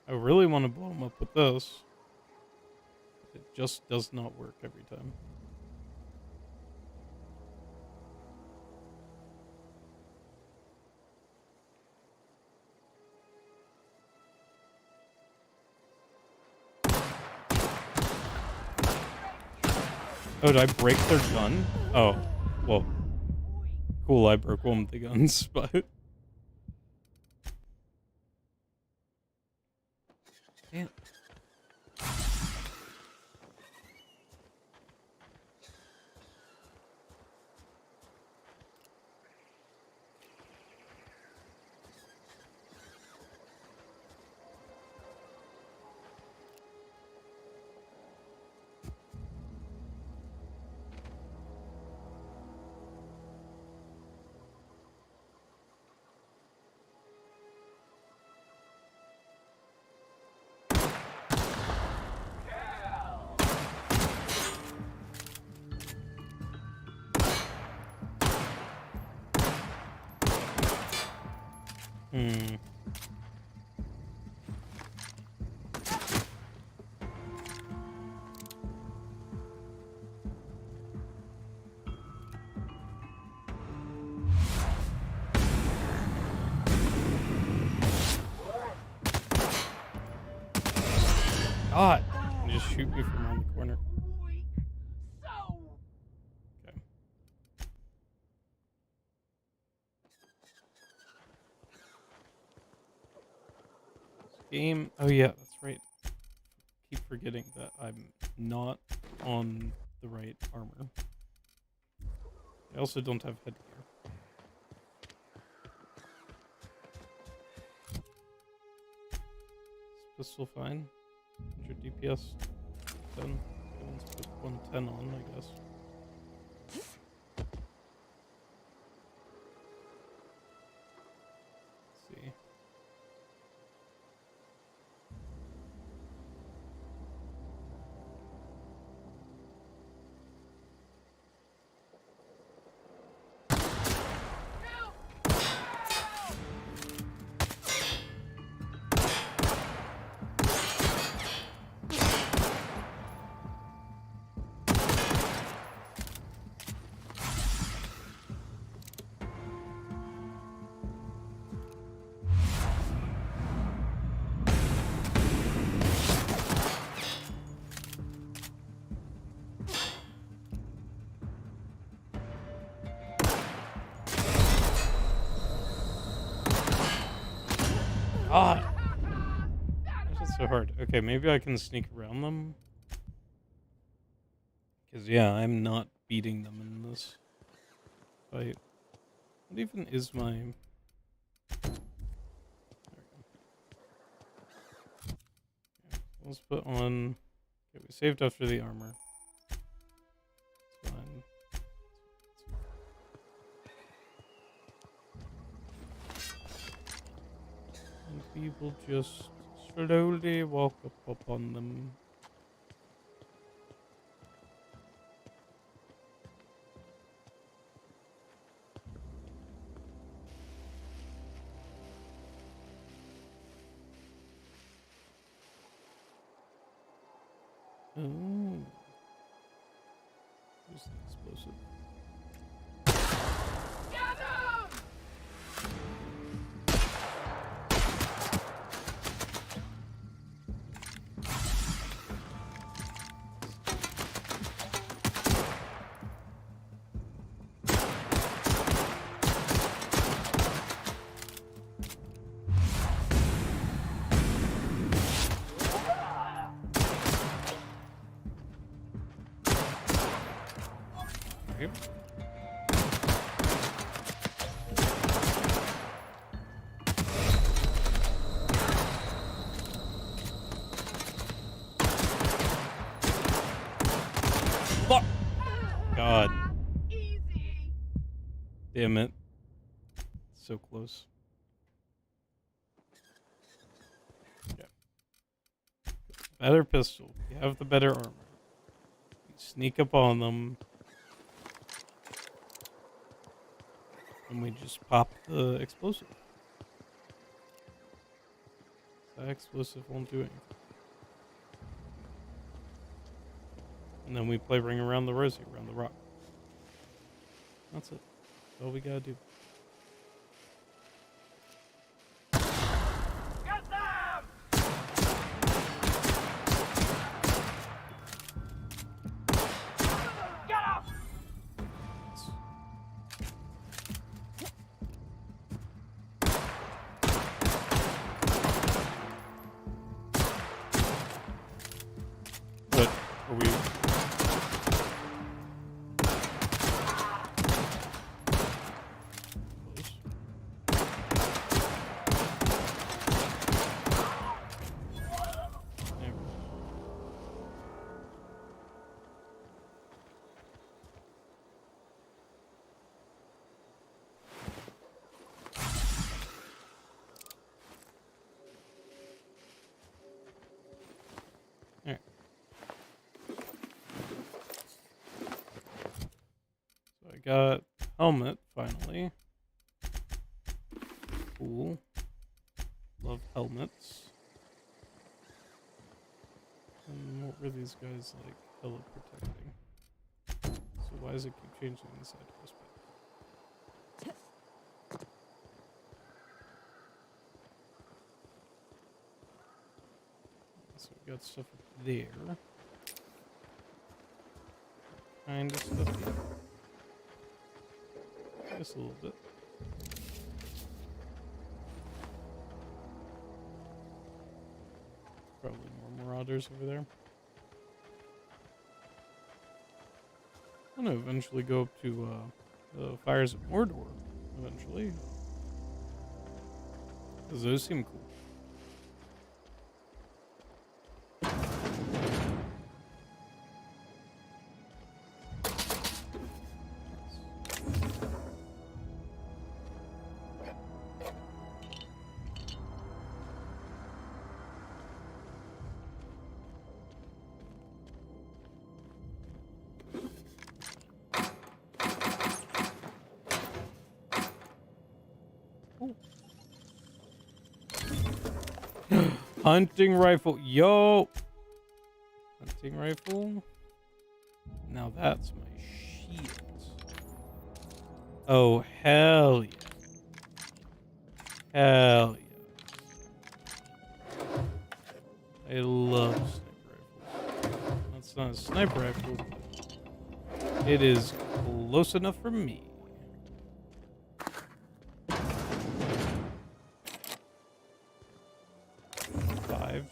I really want to blow him up with this. It just does not work every time. Oh, did I break their gun? Oh, well. Cool, I broke one with the guns, but... Damn. God! You just shoot me from around the corner. Okay. Game. Oh yeah, that's right. Keep forgetting that I'm not on the right armor. I also don't have headgear. Is pistol fine? 100 DPS. 10. Let's put 110 on, I guess. Let's see. God! That's so hard. Okay, maybe I can sneak around them. Because, yeah, I'm not beating them in this fight. What even is my... There we go. Okay, let's put on... Okay, we saved after the armor. It's fine. And we will just slowly walk up on them. Oh. There's the explosive. Yep. Fuck! God. Damn it. So close. Yeah. Better pistol. You have the better armor. You sneak up on them. And we just pop the explosive. That explosive won't do anything. And then we play Ring Around the Rosie, around the rock. That's it. That's all we gotta do. But are we? Alright. So I got helmet finally. Cool. Love helmets. And what were these guys like hella protecting? So why does it keep changing the side to respect? So we got stuff up there. Kind of stuff here. Just a little bit. Probably more marauders over there. I'm gonna eventually go up to the fires of Mordor. Eventually, because those seem cool. Hunting rifle, yo! Hunting rifle. Now that's my shield. Oh, hell yeah. Hell yeah. I love sniper rifles. That's not a sniper rifle. It is close enough for me.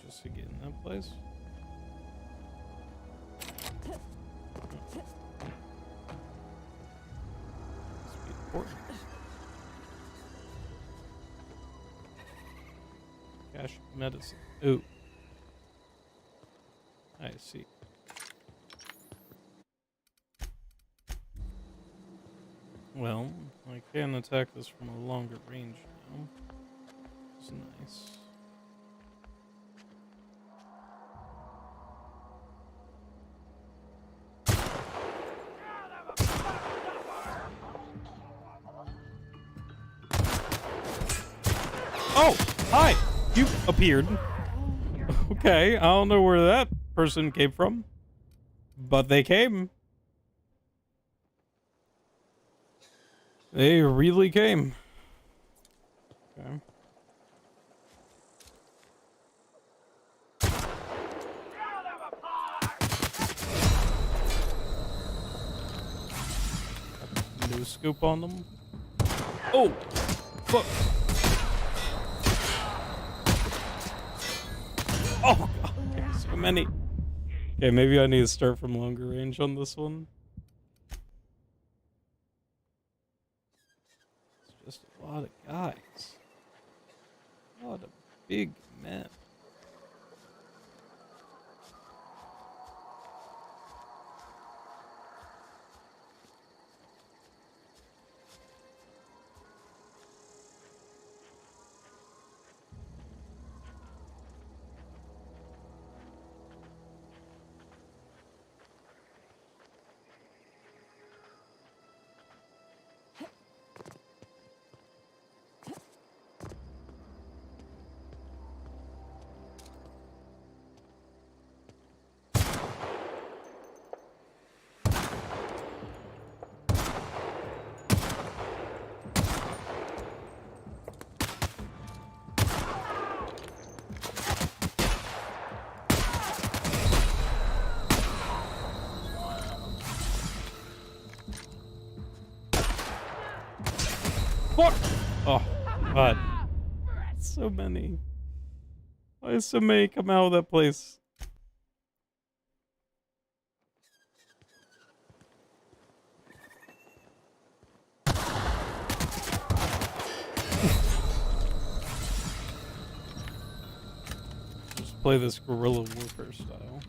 Just to get in that place. Must be important. Cash medicine. Ooh. I see. Well, I can attack this from a longer range now. It's nice. Oh, hi! You appeared. Okay, I don't know where that person came from, but they came. They really came. Okay. No scope on them. Oh, fuck. Oh, God, there's so many. Okay, maybe I need to start from longer range on this one. It's just a lot of guys. A lot of big men. What? Oh, God. So many. Why so many come out of that place? Just play this guerrilla warfare style.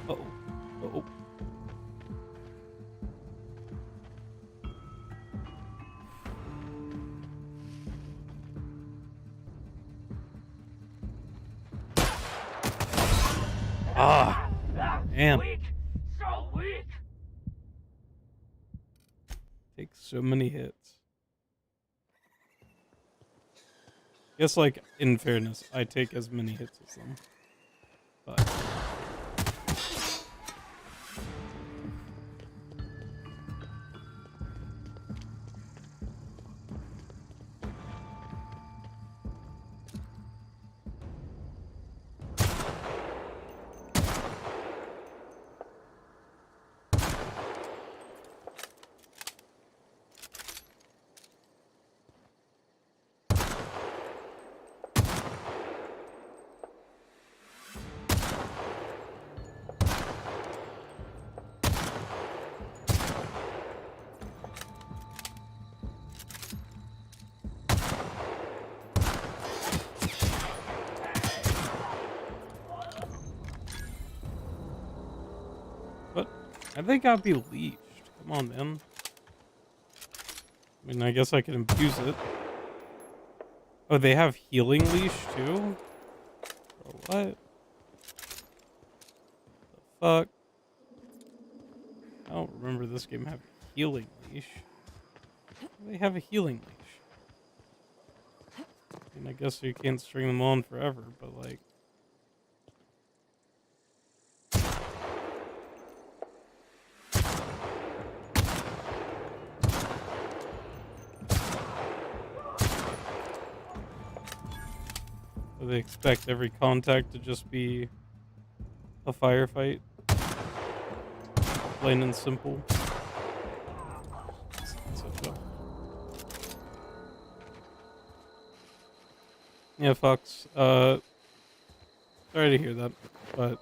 Uh-oh. Uh-oh. Ah, damn. So weak. Takes so many hits. Guess, like, in fairness, I take as many hits as them. But I think I'll be leashed. Come on, man. I mean, I guess I can abuse it. Oh, they have healing leash too? Bro, what? The fuck? I don't remember this game having a healing leash. They have a healing leash. I mean, I guess you can't string them on forever, but like... They expect every contact to just be a firefight. Plain and simple. Yeah, Fox. Sorry to hear that, but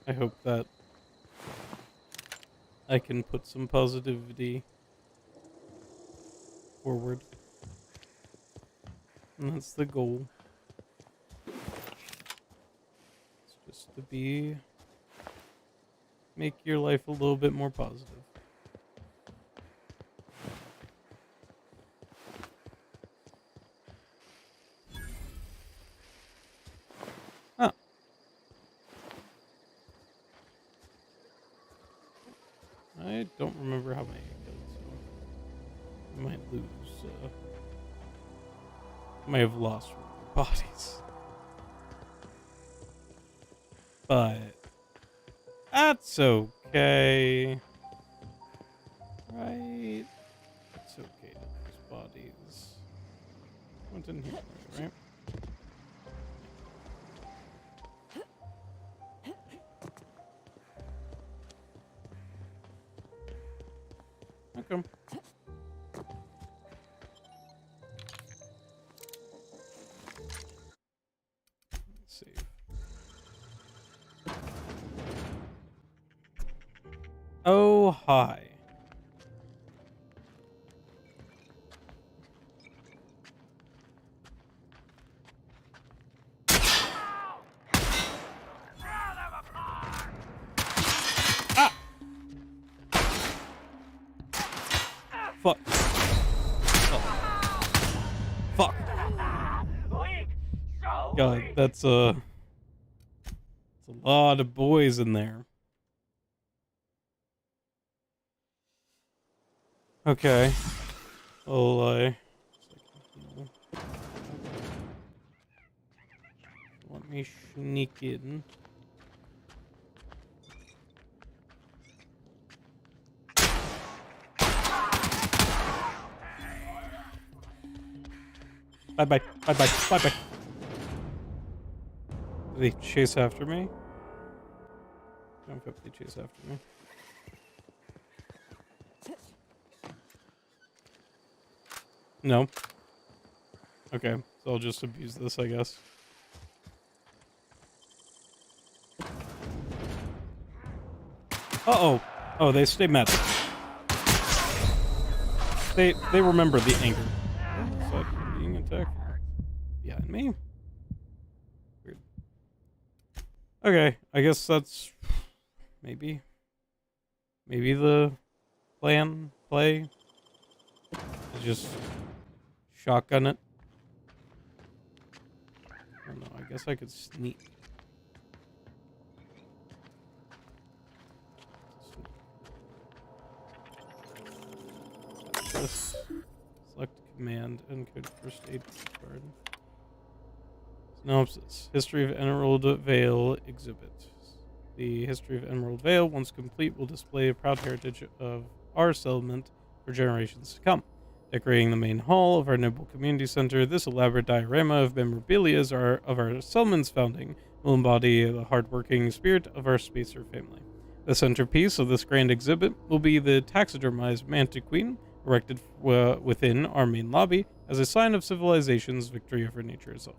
I hope that I can put some positivity forward. And that's the goal. It's just to make your life a little bit more positive. Huh. I don't remember how many I killed, so I might lose. May have lost one of their bodies. But that's okay. Right? It's okay to lose bodies. Went in here, right? Okay. Oh, hi. Ah! Fuck. Oh. Fuck. God, that's a lot of boys in there. Okay. Well, let me sneak in. Bye bye. Bye bye. Bye bye. Do they chase after me? I don't know if they chase after me. No. Okay, so I'll just abuse this, I guess. Uh-oh. Oh, they stay mad. They remember the anger. Is that being attacked behind me? Weird. Okay, I guess that's maybe the play. Just shotgun it. I don't know, I guess I could sneak. This. Select command, encode first aid card. Synopsis. History of Emerald Vale exhibit. The history of Emerald Vale, once complete, will display a proud heritage of our settlement for generations to come. Decorating the main hall of our noble community center, this elaborate diorama of memorabilia of our settlement's founding will embody the hard-working spirit of our Spacer family. The centerpiece of this grand exhibit will be the taxidermized Mantiqueen, erected within our main lobby as a sign of civilization's victory over nature itself.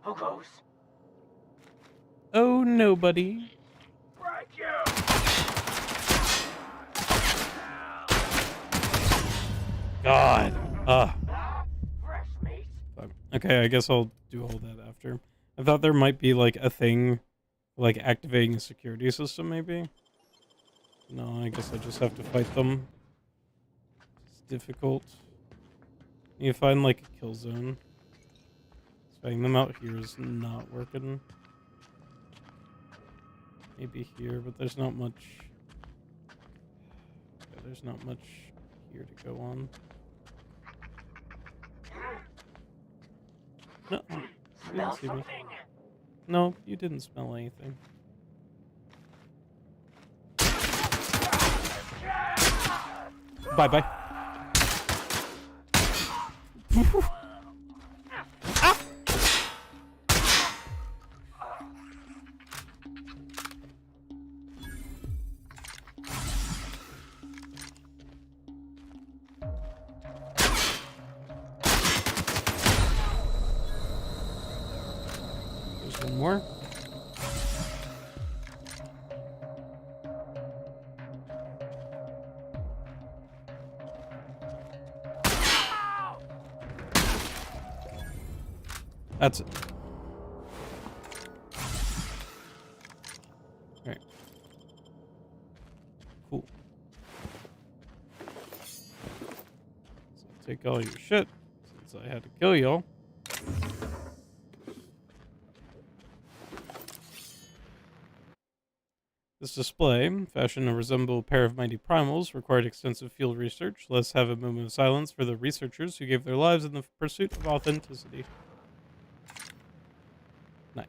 Who goes? Oh, nobody. God. Okay, I guess I'll do all that after. I thought there might be like a thing Like activating a security system, maybe? No, I guess I just have to fight them. It's difficult. You find like a kill zone. Fighting them out here is not working. Maybe here, but there's not much. Yeah, there's not much here to go on. No, you didn't see me. No, you didn't smell anything. Bye-bye. Ah! There's one more. That's it. Alright. Cool. So take all your shit, since I had to kill y'all. This display, fashioned to resemble a pair of mighty primals, required extensive field research. Let's have a moment of silence for the researchers who gave their lives in the pursuit of authenticity. Nice.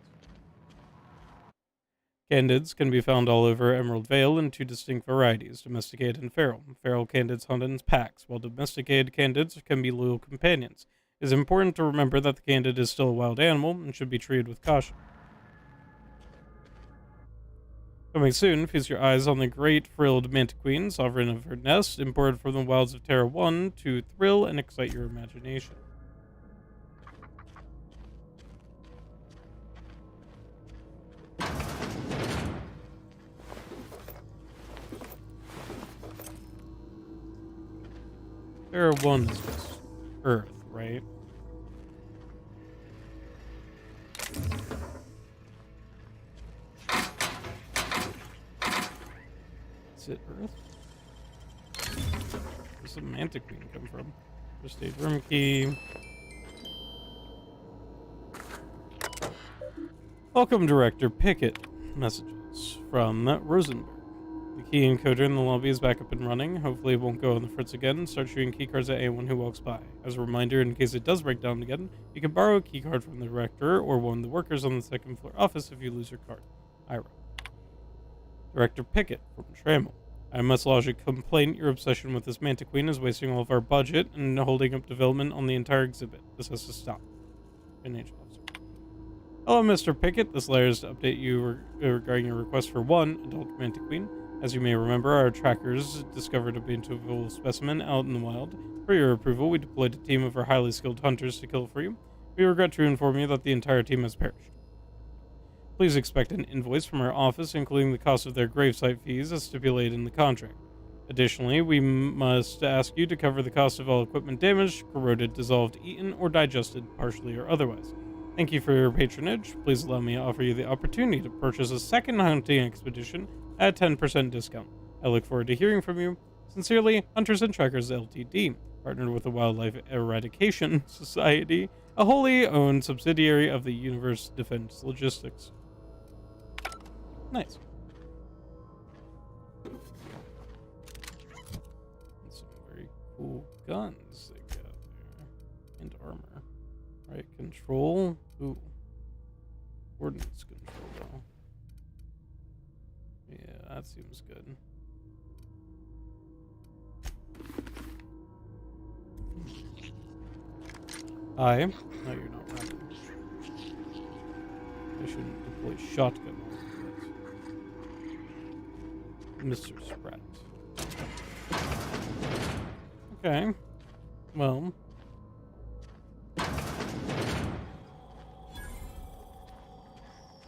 Candids can be found all over Emerald Vale in two distinct varieties, domesticated and feral. Feral candids hunt in packs, while domesticated candids can be loyal companions. It is important to remember that the candid is still a wild animal and should be treated with caution. Coming soon, feast your eyes on the great frilled mantiqueen, sovereign of her nest, imported from the wilds of Terra 1 to thrill and excite your imagination. Terra 1 is just Earth, right? Is it Earth? Where's the mantiqueen come from? First aid room key. Welcome, Director Pickett. Messages from Rosenberg. The key encoder in the lobby is back up and running. Hopefully it won't go on the fritz again. Start shooting keycards at anyone who walks by. As a reminder, in case it does break down again, you can borrow a keycard from the director or one of the workers on the second floor office if you lose your card. Ira. Director Pickett from Trammell. I must lodge a complaint. Your obsession with this mantiqueen is wasting all of our budget and holding up development on the entire exhibit. This has to stop. Financial officer. Hello, Mr. Pickett. This letter is to update you regarding your request for one adult mantiqueen. As you may remember, our trackers discovered a beautiful specimen out in the wild. For your approval, we deployed a team of our highly skilled hunters to kill it for you. We regret to inform you that the entire team has perished. Please expect an invoice from our office, including the cost of their gravesite fees as stipulated in the contract. Additionally, we must ask you to cover the cost of all equipment damaged, corroded, dissolved, eaten, or digested, partially or otherwise. Thank you for your patronage. Please allow me to offer you the opportunity to purchase a second hunting expedition at a 10% discount. I look forward to hearing from you. Sincerely, Hunters and Trackers Ltd., partnered with the Wildlife Eradication Society, a wholly owned subsidiary of the Universe Defense Logistics. Nice. And some very cool guns they got there. And armor. Right, control. Ooh. Ordnance control, though. Yeah, that seems good. Hi. No, you're not running. I shouldn't deploy shotgun on Mr. Spratt. Okay. Well.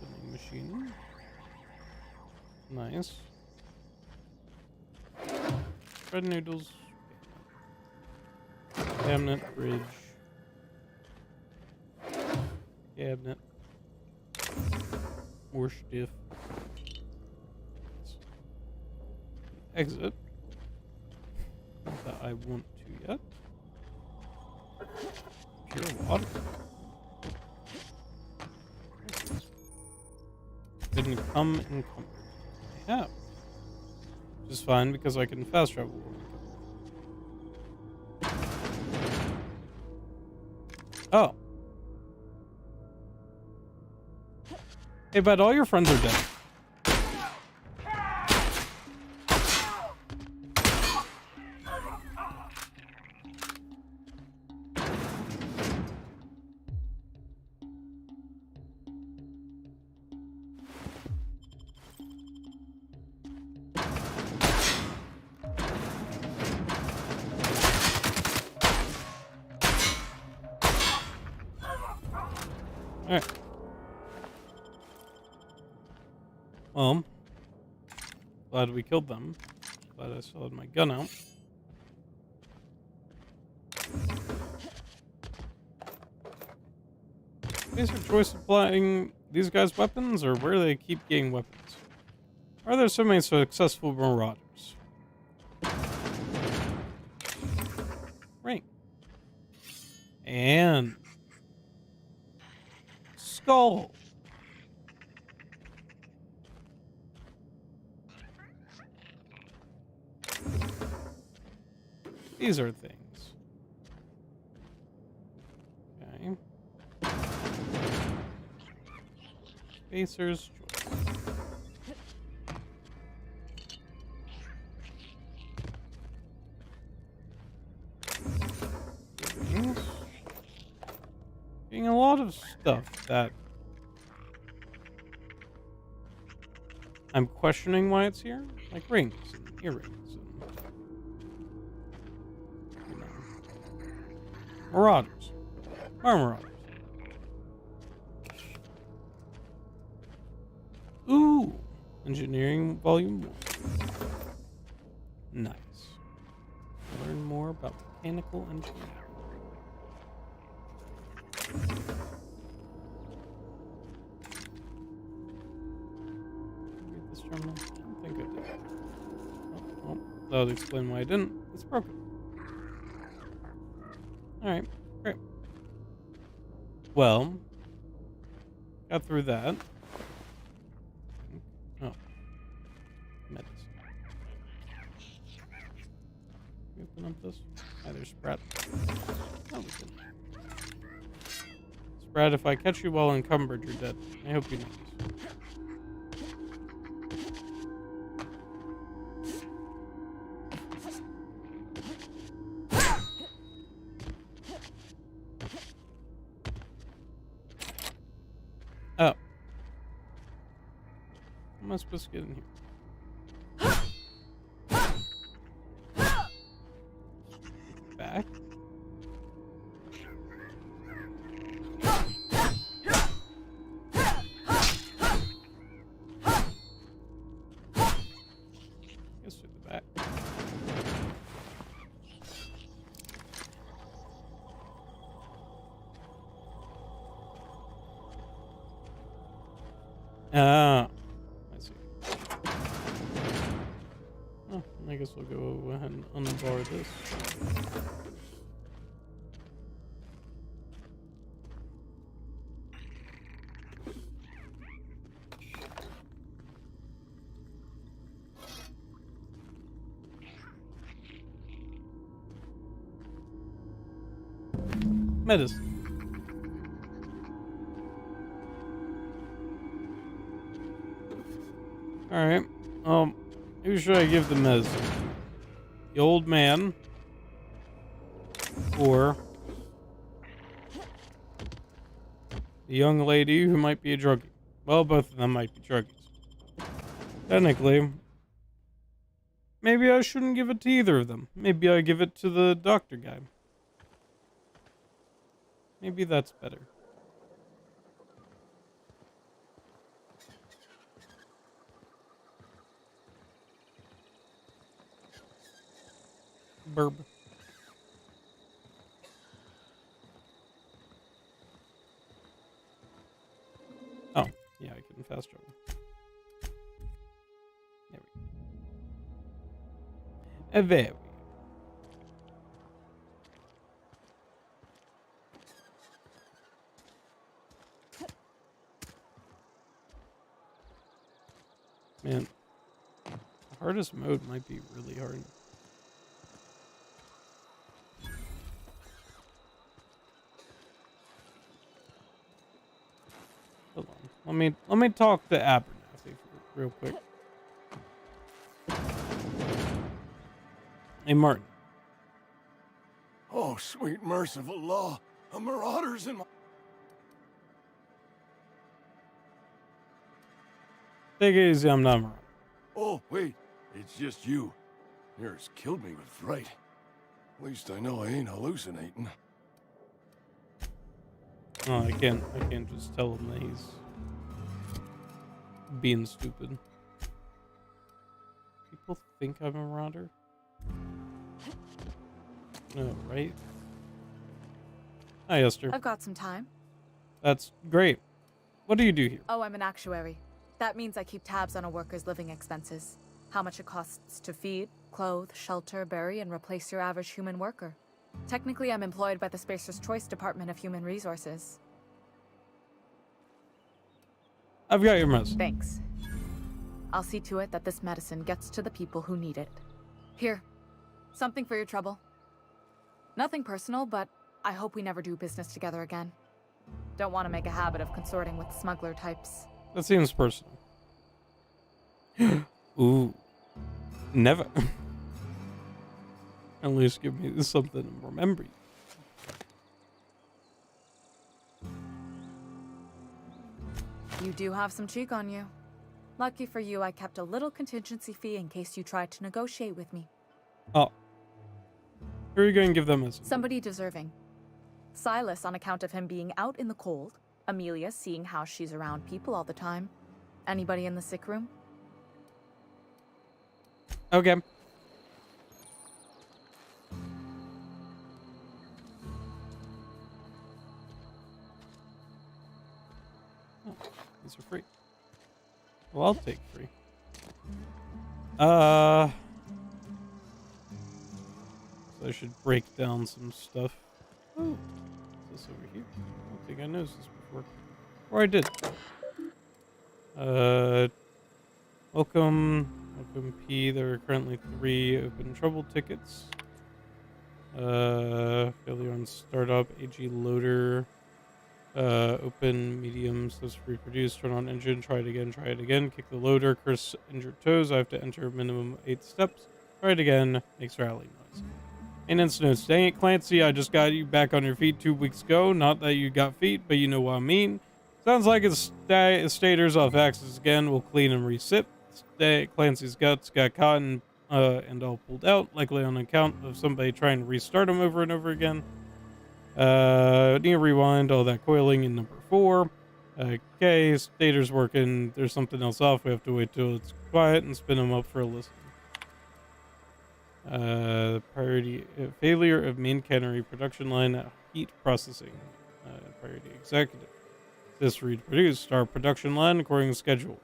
Vending machine. Nice. Bread noodles. Cabinet, fridge. Cabinet. More stiff. exit. Not that I want to yet. Pure water. Didn't come encumbered. I have. Which is fine because I can fast travel. Oh. Hey, bud, all your friends are dead. Alright. Well, glad we killed them. Glad I still had my gun out. Is your choice supplying these guys weapons, or where do they keep getting weapons? Are there so many successful marauders? Ring. And skull. These are things. Okay. Spacer's choice. Rings. Getting a lot of stuff that I'm questioning why it's here, like rings and earrings and marauders. Are marauders. Ooh, engineering volume 1. Nice. Learn more about mechanical engineering. Read this terminal? I don't think I did. Oh, that would explain why I didn't. It's broken. Alright, great. Well, got through that. Oh. Medicine. Can we open up this? Hi there, Sprat. Oh, we did. Sprat, if I catch you while encumbered, you're dead. I hope you know this. Oh. How am I supposed to get in here? Back? Guess through the back. Ah, I see. Oh, I guess we'll go ahead and unbar this. Medicine. Alright. Who should I give the medicine to? The old man? Or the young lady who might be a druggie? Well, both of them might be druggies. Technically, maybe I shouldn't give it to either of them. Maybe I give it to the doctor guy. Maybe that's better. Burb. Oh, yeah, I can fast travel. There we go. And there we go. Man, the hardest mode might be really hard. Hold on. Let me talk to Abernathy real quick. Hey, Martin. Oh, sweet merciful law. A marauder's in my... Take it easy, I'm not marauder. Oh, wait. It's just you. Yours killed me with fright. At least I know I ain't hallucinating. Oh, I can't just tell him that he's being stupid. People think I'm a marauder? No, right? Hi, Esther. I've got some time. That's great. What do you do here? Oh, I'm an actuary. That means I keep tabs on a worker's living expenses. How much it costs to feed, clothe, shelter, bury, and replace your average human worker. Technically, I'm employed by the Spacer's Choice Department of Human Resources. I've got your message. Thanks. I'll see to it that this medicine gets to the people who need it. Here, something for your trouble. Nothing personal, but I hope we never do business together again. Don't want to make a habit of consorting with smuggler types. That seems personal. Ooh. Never. At least give me something to remember you. You do have some cheek on you. Lucky for you, I kept a little contingency fee in case you tried to negotiate with me. Oh. Who are you going to give them as? Somebody deserving. Silas on account of him being out in the cold. Amelia seeing how she's around people all the time. Anybody in the sick room? Okay. Oh, these are free. Well, I'll take free. So I should break down some stuff. Oh, is this over here? I don't think I noticed this before. Or I did. Welcome P. There are currently 3 open trouble tickets. Failure on startup, AG loader. Open, medium, says reproduce, turn on engine, try it again, kick the loader, curse injured toes, I have to enter minimum 8 steps, try it again, makes rally noise. Maintenance notes, dang it Clancy, I just got you back on your feet 2 weeks ago, not that you got feet, but you know what I mean. Sounds like his stator's off axis again, we'll clean and resit. Clancy's guts got caught and all pulled out, likely on account of somebody trying to restart him over and over again. Need to rewind all that coiling in number 4. Okay, stator's working. There's something else off. We have to wait till it's quiet and spin them up for a listen. Priority failure of main cannery production line at heat processing. Priority executive. This reproduce. Start production line according to schedule.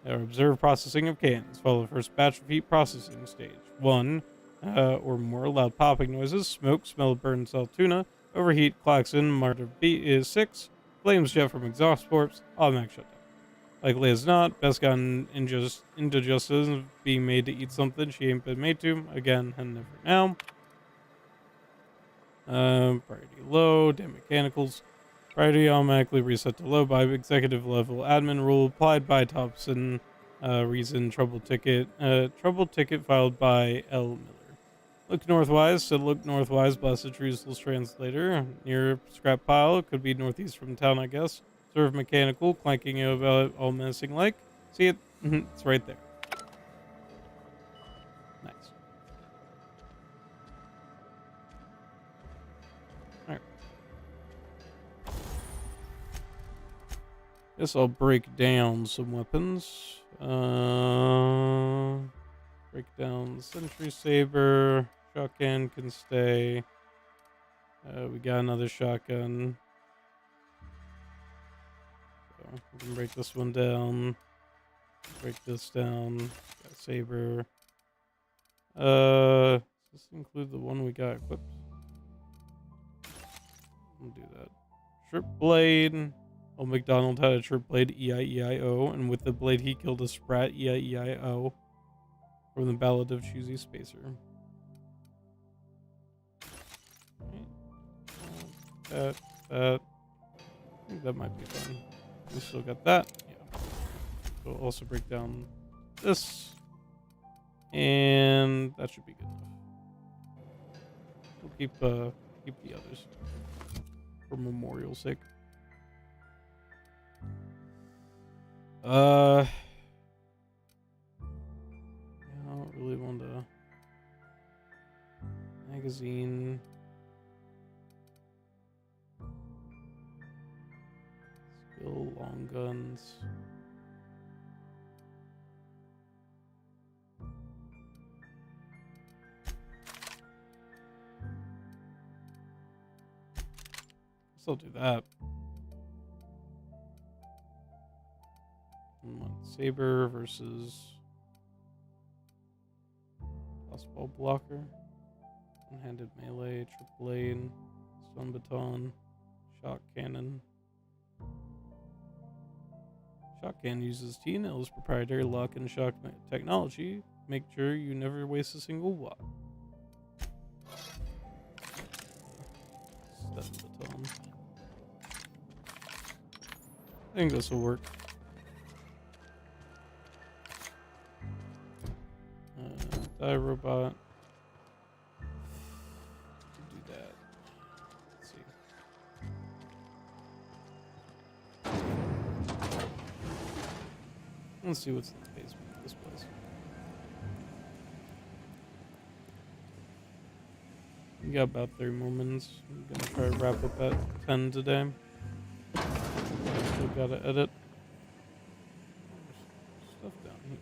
Observe processing of cans. Follow first batch of heat processing stage. 1 or more loud popping noises. Smoke, smell of burned salt tuna. Overheat, klaxon, martyr beat is 6. Flames jet from exhaust ports. Automatic shutdown. Likely as not, best gotten indigestion being made to eat something she ain't been made to. Again, and never now. Priority low, damn mechanicals. Priority automatically reset to low by executive level admin rule applied by Thompson. Reason trouble ticket. Trouble ticket filed by L. Miller. Look northwise, so look northwise, blessed Jerusalem's translator. Near scrap pile, could be northeast from town, I guess. Serve mechanical, clanking about all menacing like. See it? It's right there. Nice. Alright. Guess I'll break down some weapons. Break down the Sentry Saber. Shotgun can stay. We got another shotgun. So we can break this one down. Break this down. Got a saber. Does this include the one we got equipped? We'll do that. Trip blade. Old MacDonald had a trip blade, E-I-E-I-O, and with the blade he killed a sprat, E-I-E-I-O, from the Ballad of Choosy Spacer. That. I think that might be fun. We still got that. Yeah. We'll also break down this. And that should be good enough. We'll keep the others for memorial's sake. I don't really want to magazine. Skill long guns. I'll do that. Saber versus crossbow blocker, one-handed melee, triple blade, stun baton, shock cannon. Shock cannon uses T&L's proprietary lock and shock technology. Make sure you never waste a single watt. Stun baton. I think this will work. Die robot. Do that. Let's see. Let's see what's in the basement of this place. We got about 30 more minutes. I'm gonna try to wrap up at 10 today. Still gotta edit. There's stuff down here.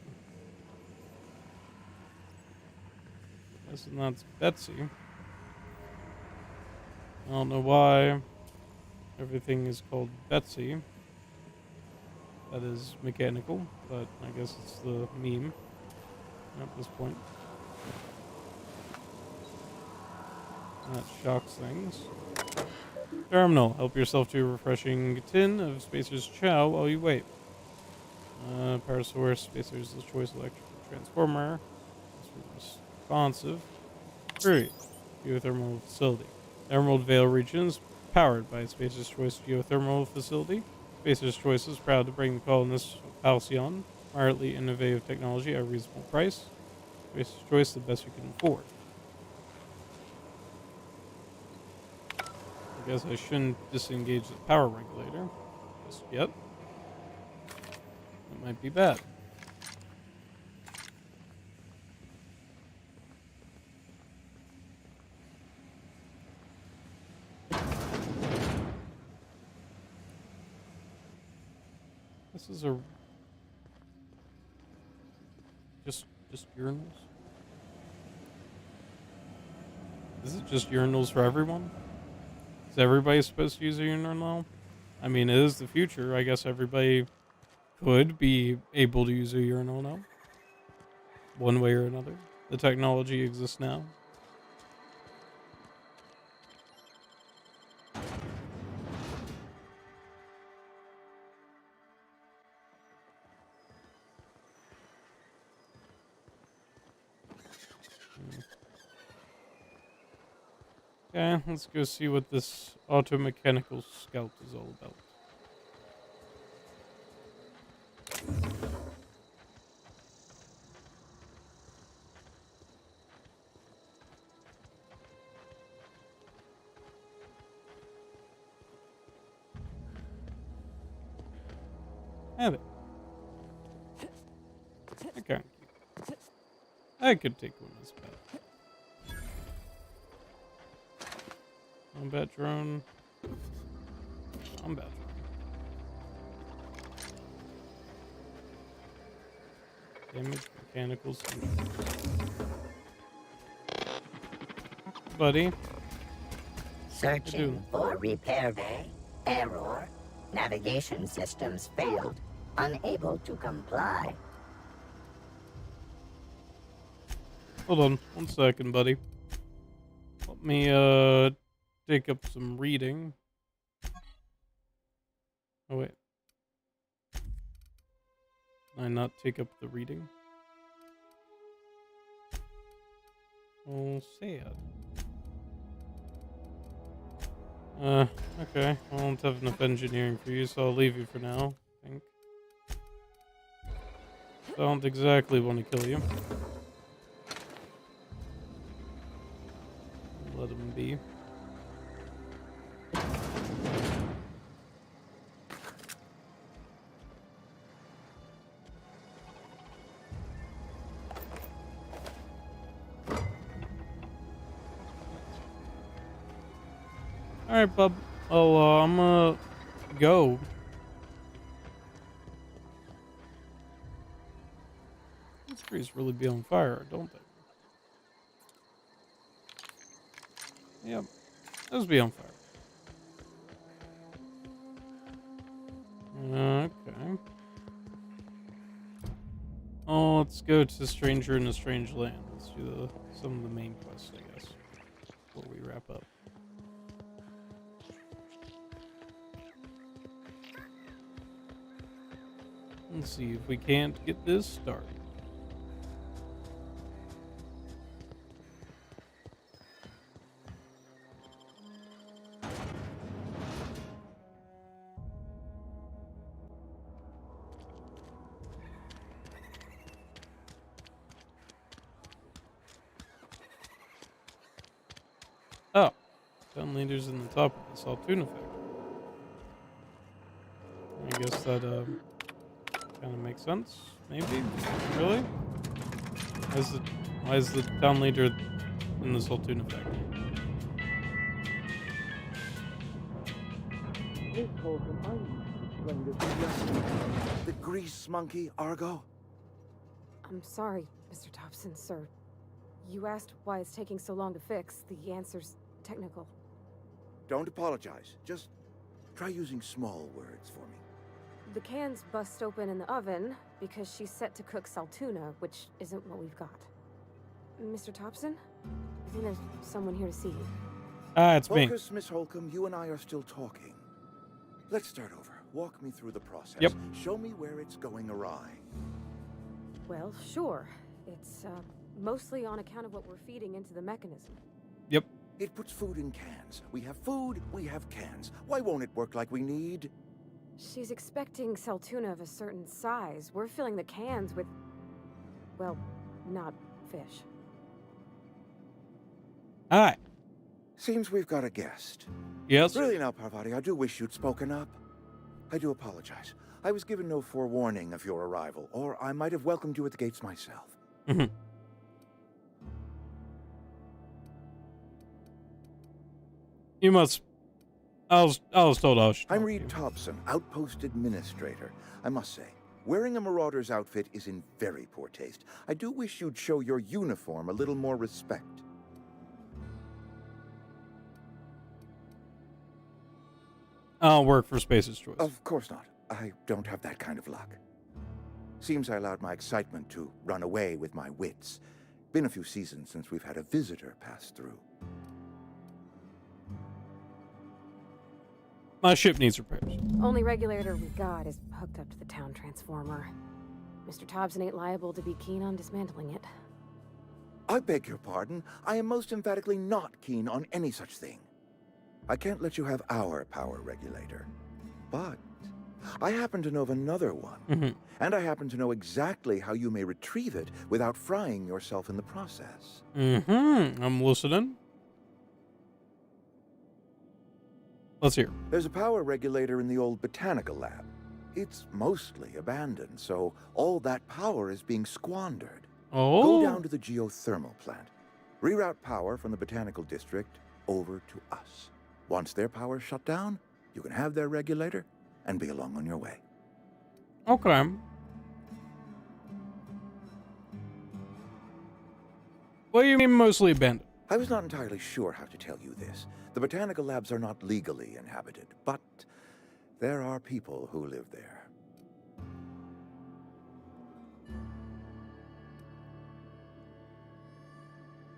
And that's Betsy. I don't know why everything is called Betsy. That is mechanical, but I guess it's the meme at this point. And that shocks things. Terminal. Help yourself to a refreshing tin of Spacer's Chow while you wait. Power source. Spacer's choice electrical transformer. Responsive. 3. Geothermal facility. Emerald Vale region is powered by Spacer's Choice Geothermal Facility. Spacer's Choice is proud to bring the colonists of Halcyon moderately innovative technology at a reasonable price. Spacer's Choice, the best we can afford. I guess I shouldn't disengage the power regulator just yet. That might be bad. This is a just urinals. Is it just urinals for everyone? Is everybody supposed to use a urinal now? I mean, it is the future. I guess everybody could be able to use a urinal now. One way or another. The technology exists now. Okay, let's go see what this automechanical scout is all about. Have it. Okay. I could take one as bad. Combat drone. Combat drone. Damage mechanical solution. Buddy. Searching for repair bay. Error. Navigation systems failed. Unable to comply. Hold on, 1 second, buddy. Let me take up some reading. Oh wait. Can I not take up the reading? Oh, sad. Okay. I don't have enough engineering for you, so I'll leave you for now, I think. Don't exactly want to kill you. Let him be. Alright, bub. Oh, I'm gonna go. These trees really be on fire, don't they? Yep. Those be on fire. Okay. Oh, let's go to Stranger in a Strange Land. Let's do some of the main quests, I guess, before we wrap up. Let's see if we can't get this started. Oh, gun leaders in the top of the Saltuna factory. I guess that kind of makes sense. Maybe? Really? Why is the town leader in the Saltuna factory? Hey, Colton, are you explain this the grease monkey, Argo? I'm sorry, Mr. Thompson, sir. You asked why it's taking so long to fix. The answer's technical. Don't apologize. Just try using small words for me. The cans bust open in the oven because she's set to cook saltuna, which isn't what we've got. Mr. Thompson? I think there's someone here to see you. It's me. Focus, Miss Holcomb. You and I are still talking. Let's start over. Walk me through the process. Yep. Show me where it's going awry. Well, sure. It's, mostly on account of what we're feeding into the mechanism. Yep. It puts food in cans. We have food, we have cans. Why won't it work like we need? She's expecting saltuna of a certain size. We're filling the cans with, well, not fish. Alright. Seems we've got a guest. Yes? Really now, Parvati, I do wish you'd spoken up. I do apologize. I was given no forewarning of your arrival, or I might have welcomed you at the gates myself. Mm-hmm. You must... I was told I should. I'm Reed Thompson, Outpost Administrator. I must say, wearing a Marauder's outfit is in very poor taste. I do wish you'd show your uniform a little more respect. I'll work for Space's Choice. Of course not. I don't have that kind of luck. Seems I allowed my excitement to run away with my wits. Been a few seasons since we've had a visitor pass through. My ship needs repairs. Only regulator we got is hooked up to the town transformer. Mr. Thompson ain't liable to be keen on dismantling it. I beg your pardon. I am most emphatically not keen on any such thing. I can't let you have our power regulator. But I happen to know of another one. And I happen to know exactly how you may retrieve it without frying yourself in the process. I'm listening. Let's hear. There's a power regulator in the old botanical lab. It's mostly abandoned, so all that power is being squandered. Oh. Go down to the geothermal plant. Reroute power from the botanical district over to us. Once their power's shut down, you can have their regulator and be along on your way. Okay. What do you mean mostly abandoned? I was not entirely sure how to tell you this. The botanical labs are not legally inhabited, but there are people who live there.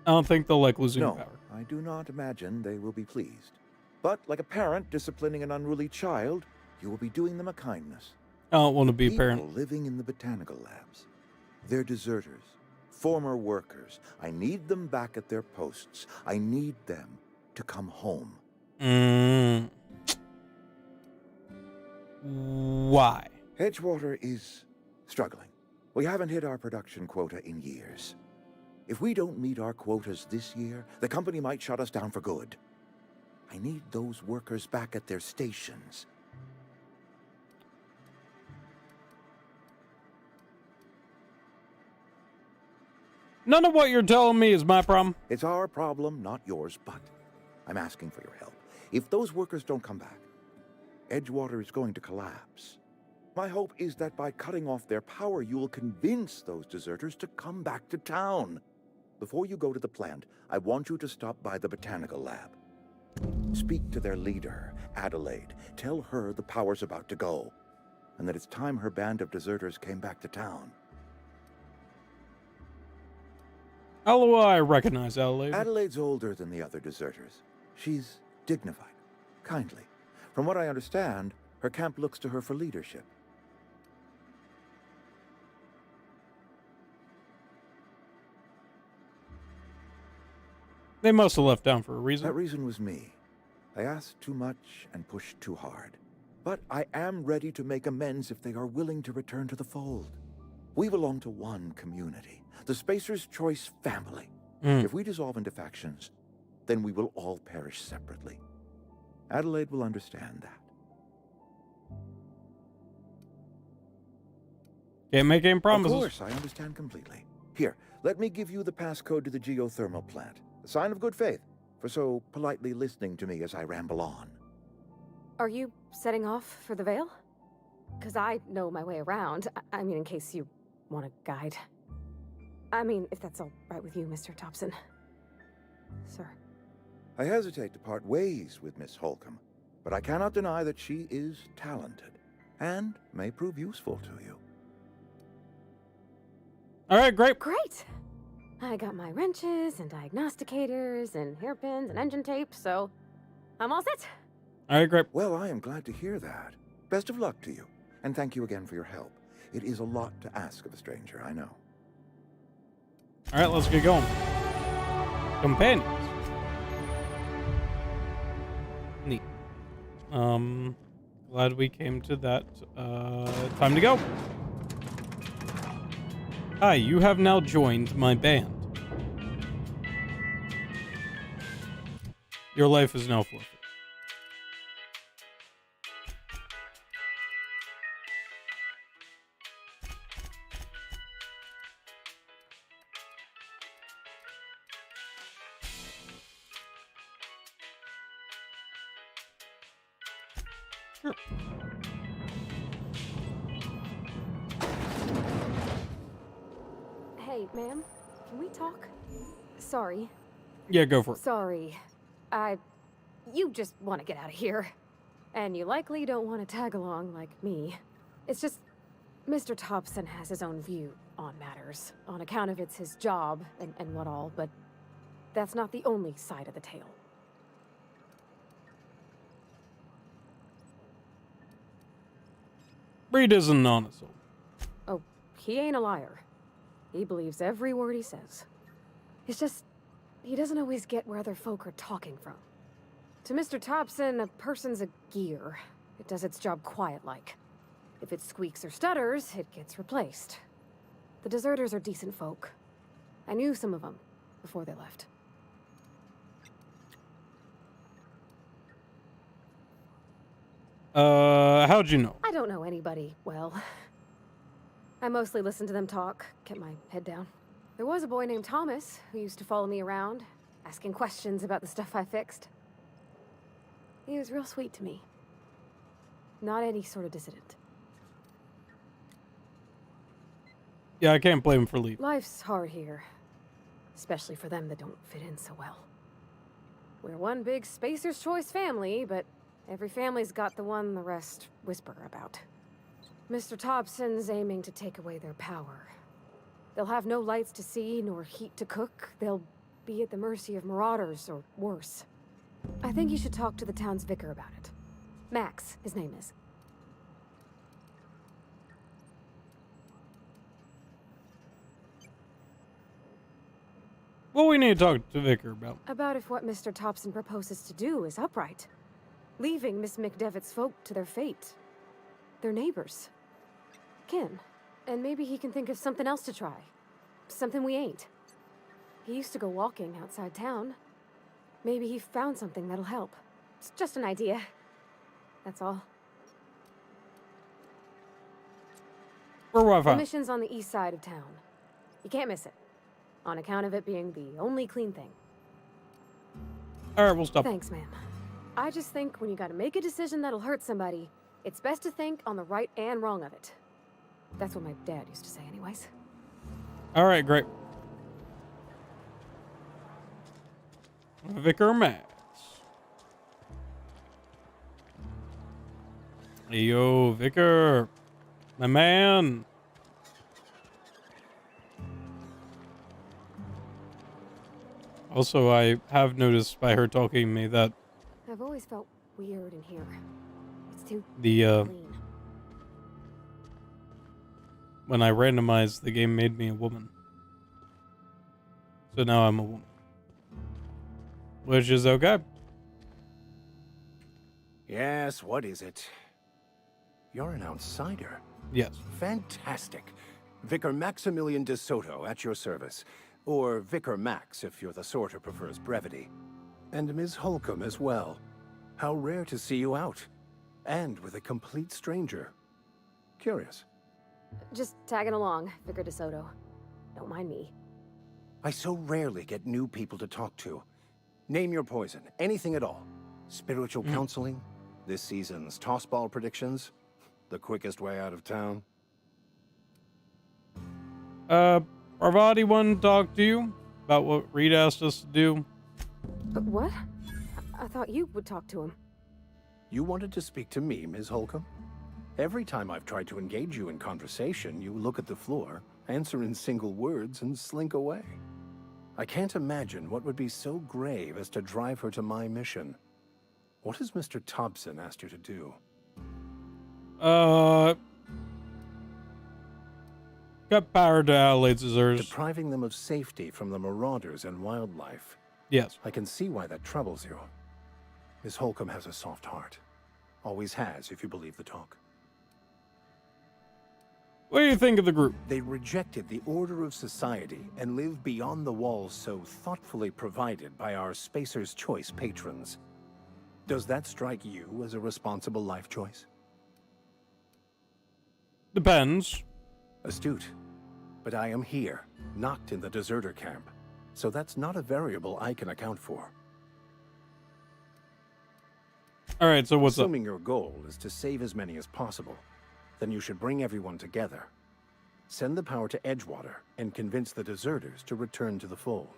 I don't think they'll like losing No, power. I do not imagine they will be pleased. But like a parent disciplining an unruly child, you will be doing them a kindness. I don't want to be a parent. People living in the botanical labs. They're deserters, former workers. I need them back at their posts. I need them to come home. Why? Edgewater is struggling. We haven't hit our production quota in years. If we don't meet our quotas this year, the company might shut us down for good. I need those workers back at their stations. None of what you're telling me is my problem. It's our problem, not yours, but I'm asking for your help. If those workers don't come back, Edgewater is going to collapse. My hope is that by cutting off their power, you will convince those deserters to come back to town. Before you go to the plant, I want you to stop by the botanical lab. Speak to their leader, Adelaide. Tell her the power's about to go, and that it's time her band of deserters came back to town. How do I recognize Adelaide? Adelaide's older than the other deserters. She's dignified, kindly. From what I understand, her camp looks to her for leadership. They must have left town for a reason. That reason was me. I asked too much and pushed too hard. But I am ready to make amends if they are willing to return to the fold. We belong to one community, the Spacer's Choice family. If we dissolve into factions, then we will all perish separately. Adelaide will understand that. Can't make any promises. Of course, I understand completely. Here, let me give you the passcode to the geothermal plant. A sign of good faith for so politely listening to me as I ramble on. Are you setting off for the Vale? Because I know my way around. I mean, in case you want a guide. I mean, if that's all right with you, Mr. Thompson. Sir. I hesitate to part ways with Miss Holcomb, but I cannot deny that she is talented and may prove useful to you. All right, great. Great. I got my wrenches and diagnosticators and hairpins and engine tape, so I'm all set. All right, great. Well, I am glad to hear that. Best of luck to you, and thank you again for your help. It is a lot to ask of a stranger, I know. All right, let's get going. Companions. Neat. Glad we came to that. Time to go. Hi, you have now joined my band. Your life is now forfeit. Sure. Hey, ma'am, can we talk? Sorry. Yeah, go for it. Sorry. You just want to get out of here. And you likely don't want to tag along like me. It's just, Mr. Thompson has his own view on matters, on account of it's his job and what all, but that's not the only side of the tale. Reed isn't an honest soul. Oh, he ain't a liar. He believes every word he says. It's just, he doesn't always get where other folk are talking from. To Mr. Thompson, a person's a gear. It does its job quiet-like. If it squeaks or stutters, it gets replaced. The deserters are decent folk. I knew some of them before they left. How'd you know? I don't know anybody well. I mostly listened to them talk, kept my head down. There was a boy named Thomas who used to follow me around, asking questions about the stuff I fixed. He was real sweet to me. Not any sort of dissident. Yeah, I can't blame him for leaving. Life's hard here. Especially for them that don't fit in so well. We're one big Spacer's Choice family, but every family's got the one the rest whisper about. Mr. Thompson's aiming to take away their power. They'll have no lights to see, nor heat to cook. They'll be at the mercy of marauders or worse. I think you should talk to the town's vicar about it. Max, his name is. What we need to talk to Vicar about? About if what Mr. Thompson proposes to do is upright. Leaving Miss McDevitt's folk to their fate. They're neighbors. Kin. And maybe he can think of something else to try. Something we ain't. He used to go walking outside town. Maybe he found something that'll help. It's just an idea. That's all. Where Wi-Fi? The mission's on the east side of town. You can't miss it. On account of it being the only clean thing. Alright, we'll stop. Thanks, ma'am. I just think when you gotta make a decision that'll hurt somebody, it's best to think on the right and wrong of it. That's what my dad used to say anyways. Alright, great. Vicar Max. Hey, yo, Vicar. My man. Also, I have noticed by her talking to me that I've always felt weird in here. It's too clean. When I randomized, the game made me a woman. So now I'm a woman. Which is okay. Yes, what is it? You're an outsider. Yes. Fantastic. Vicar Maximilian de Soto at your service. Or Vicar Max, if you're the sort who prefers brevity. And Ms. Holcomb as well. How rare to see you out. And with a complete stranger. Curious. Just tagging along, Vicar de Soto. Don't mind me. I so rarely get new people to talk to. Name your poison, anything at all. Spiritual counseling, this season's tossball predictions, the quickest way out of town. Parvati wanted to talk to you about what Reed asked us to do. What? I thought you would talk to him. You wanted to speak to me, Ms. Holcomb? Every time I've tried to engage you in conversation, you look at the floor, answer in single words, and slink away. I can't imagine what would be so grave as to drive her to my mission. What has Mr. Thompson asked you to do? Got power to Adelaide's deserters. Depriving them of safety from the marauders and wildlife. Yes. I can see why that troubles you. Miss Holcomb has a soft heart. Always has, if you believe the talk. What do you think of the group? They rejected the order of society and live beyond the walls so thoughtfully provided by our Spacer's Choice patrons. Does that strike you as a responsible life choice? Depends. Astute. But I am here, not in the deserter camp. So that's not a variable I can account for. Alright, so what's up? Assuming your goal is to save as many as possible, then you should bring everyone together. Send the power to Edgewater and convince the deserters to return to the fold.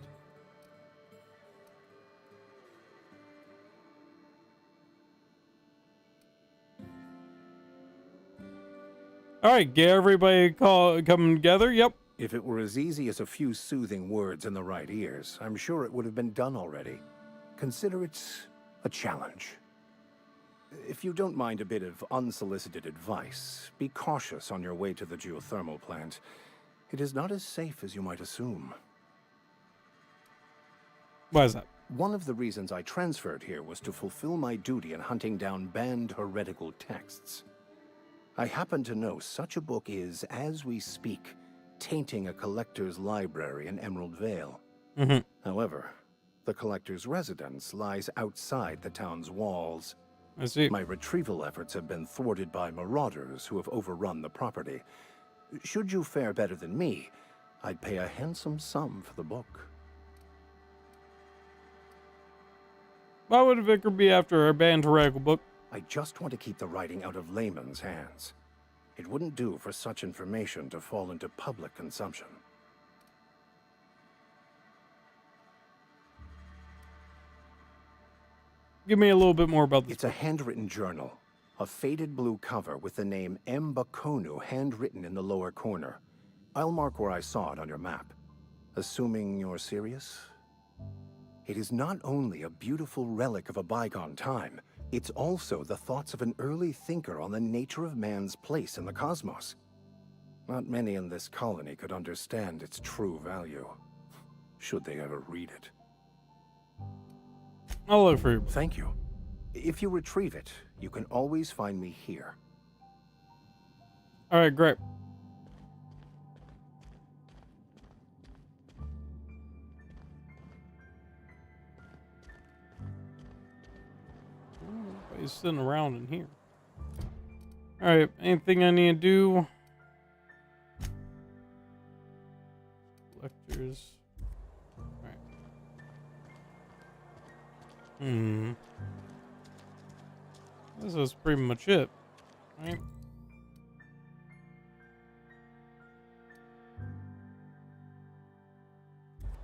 Alright, get everybody coming together, yep. If it were as easy as a few soothing words in the right ears, I'm sure it would have been done already. Consider it a challenge. If you don't mind a bit of unsolicited advice, be cautious on your way to the geothermal plant. It is not as safe as you might assume. Why is that? One of the reasons I transferred here was to fulfill my duty in hunting down banned heretical texts. I happen to know such a book is, as we speak, tainting a collector's library in Emerald Vale. However, the collector's residence lies outside the town's walls. I see. My retrieval efforts have been thwarted by marauders who have overrun the property. Should you fare better than me, I'd pay a handsome sum for the book. Why would a vicar be after a banned heretical book? I just want to keep the writing out of layman's hands. It wouldn't do for such information to fall into public consumption. Give me a little bit more about this. It's a handwritten journal. A faded blue cover with the name M. Bakonu handwritten in the lower corner. I'll mark where I saw it on your map. Assuming you're serious? It is not only a beautiful relic of a bygone time, it's also the thoughts of an early thinker on the nature of man's place in the cosmos. Not many in this colony could understand its true value, should they ever read it. I'll look for you. Thank you. If you retrieve it, you can always find me here. All right, great. He's sitting around in here. All right, anything I need to do? Collectors. All right. This is pretty much it, right?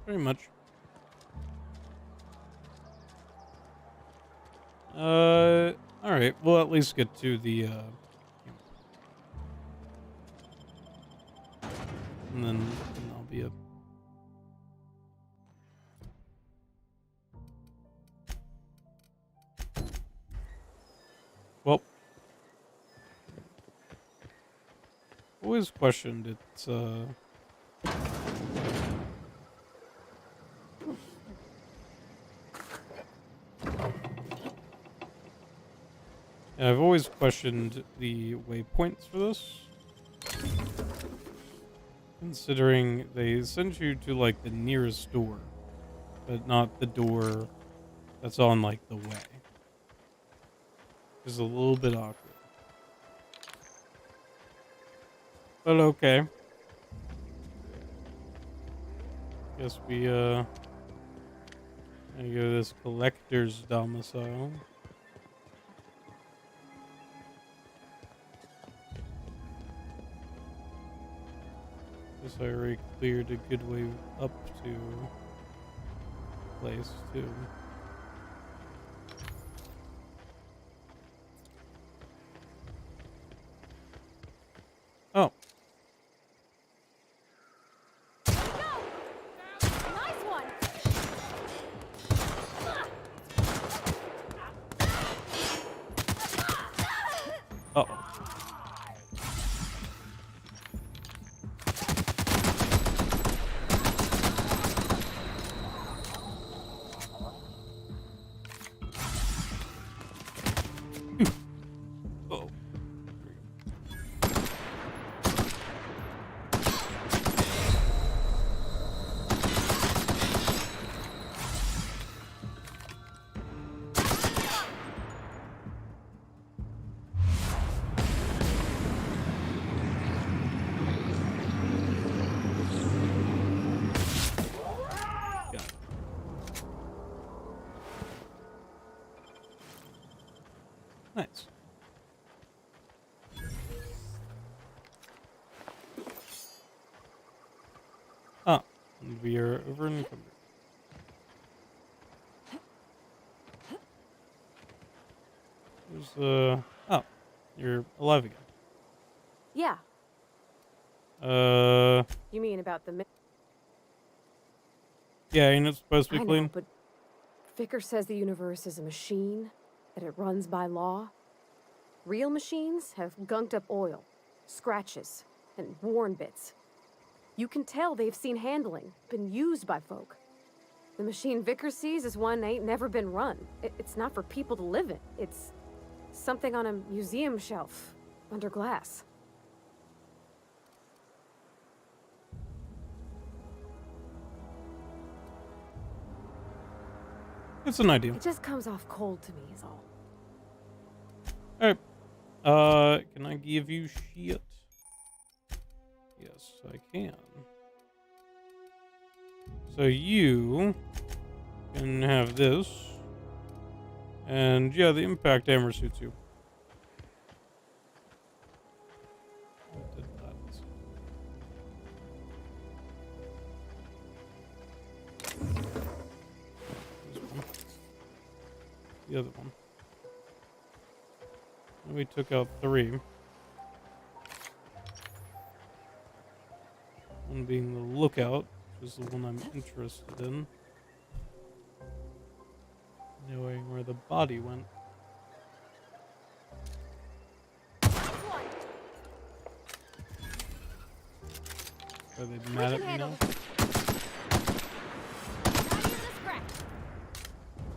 Pretty much. All right. We'll at least get to the, and then I'll be up. Well, always questioned it's, I've always questioned the waypoints for this, considering they send you to like the nearest door, but not the door that's on like the way. It's a little bit awkward, but okay. Guess we gonna go to this collector's domicile. I already cleared a good way up to place too. Oh. Nice one. Uh-oh. Nice. Ah, we are over encumbered. There's oh, you're alive again. Yeah. You mean about the? Yeah, ain't it supposed to be I clean? know, but Vicker says the universe is a machine, that it runs by law. Real machines have gunked up oil, scratches, and worn bits. You can tell they've seen handling, been used by folk. The machine Vicker sees is one ain't never been run. It's not for people to live in. It's something on a museum shelf, under glass. It's an idea. It just comes off cold to me, is all. Alright. Can I give you shit? Yes, I can. So you can have this. And yeah, the impact hammer suits you. Did that. The other one. And we took out 3. One being the lookout, which is the one I'm interested in. knowing where the body went. Are they mad at me now?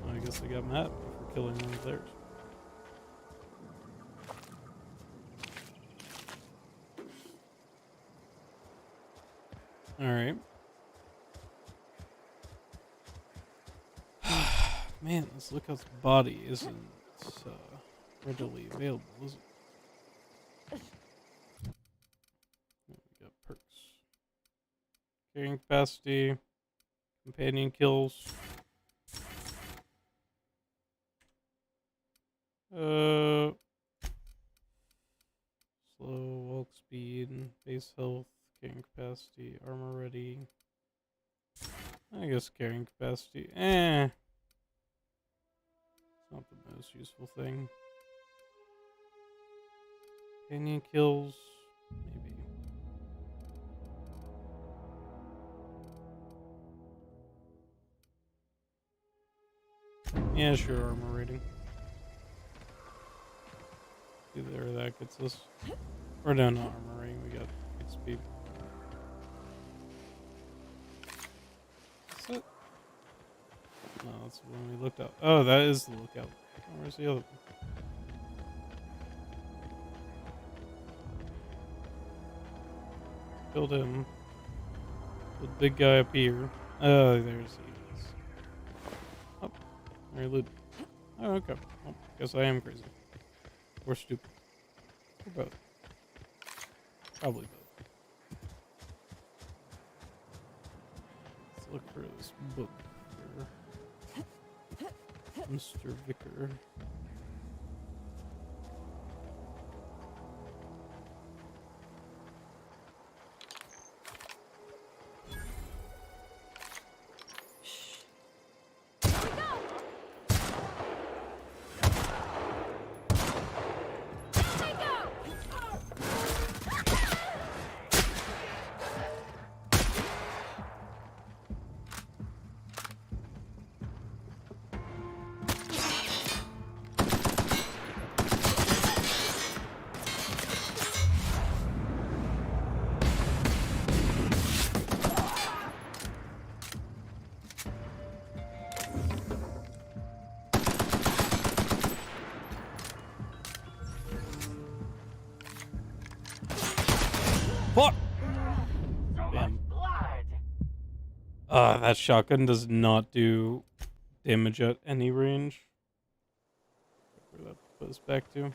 I guess they got mad at me for killing one of theirs. Alright. Man, this Lookout's body isn't readily available, is it? We got perks. Carrying capacity. Companion kills. Slow walk speed, base health, carrying capacity, armor ready. I guess carrying capacity. It's not the most useful thing. Companion kills, maybe. Yeah, sure, armor rating. Either that gets us. Or no, not armor rating, we got XP. That's it. No, that's the one we looked at. Oh, that is the Lookout. Oh, where's the other one? Killed him. The big guy up here. Oh, there's he is. Oh, there he lived. Oh, okay. Well, guess I am crazy. Or stupid. Or both. Probably both. Let's look for this book here. Mr. Vicar. Fuck! Damn. That shotgun does not do damage at any range. Where that put us back to?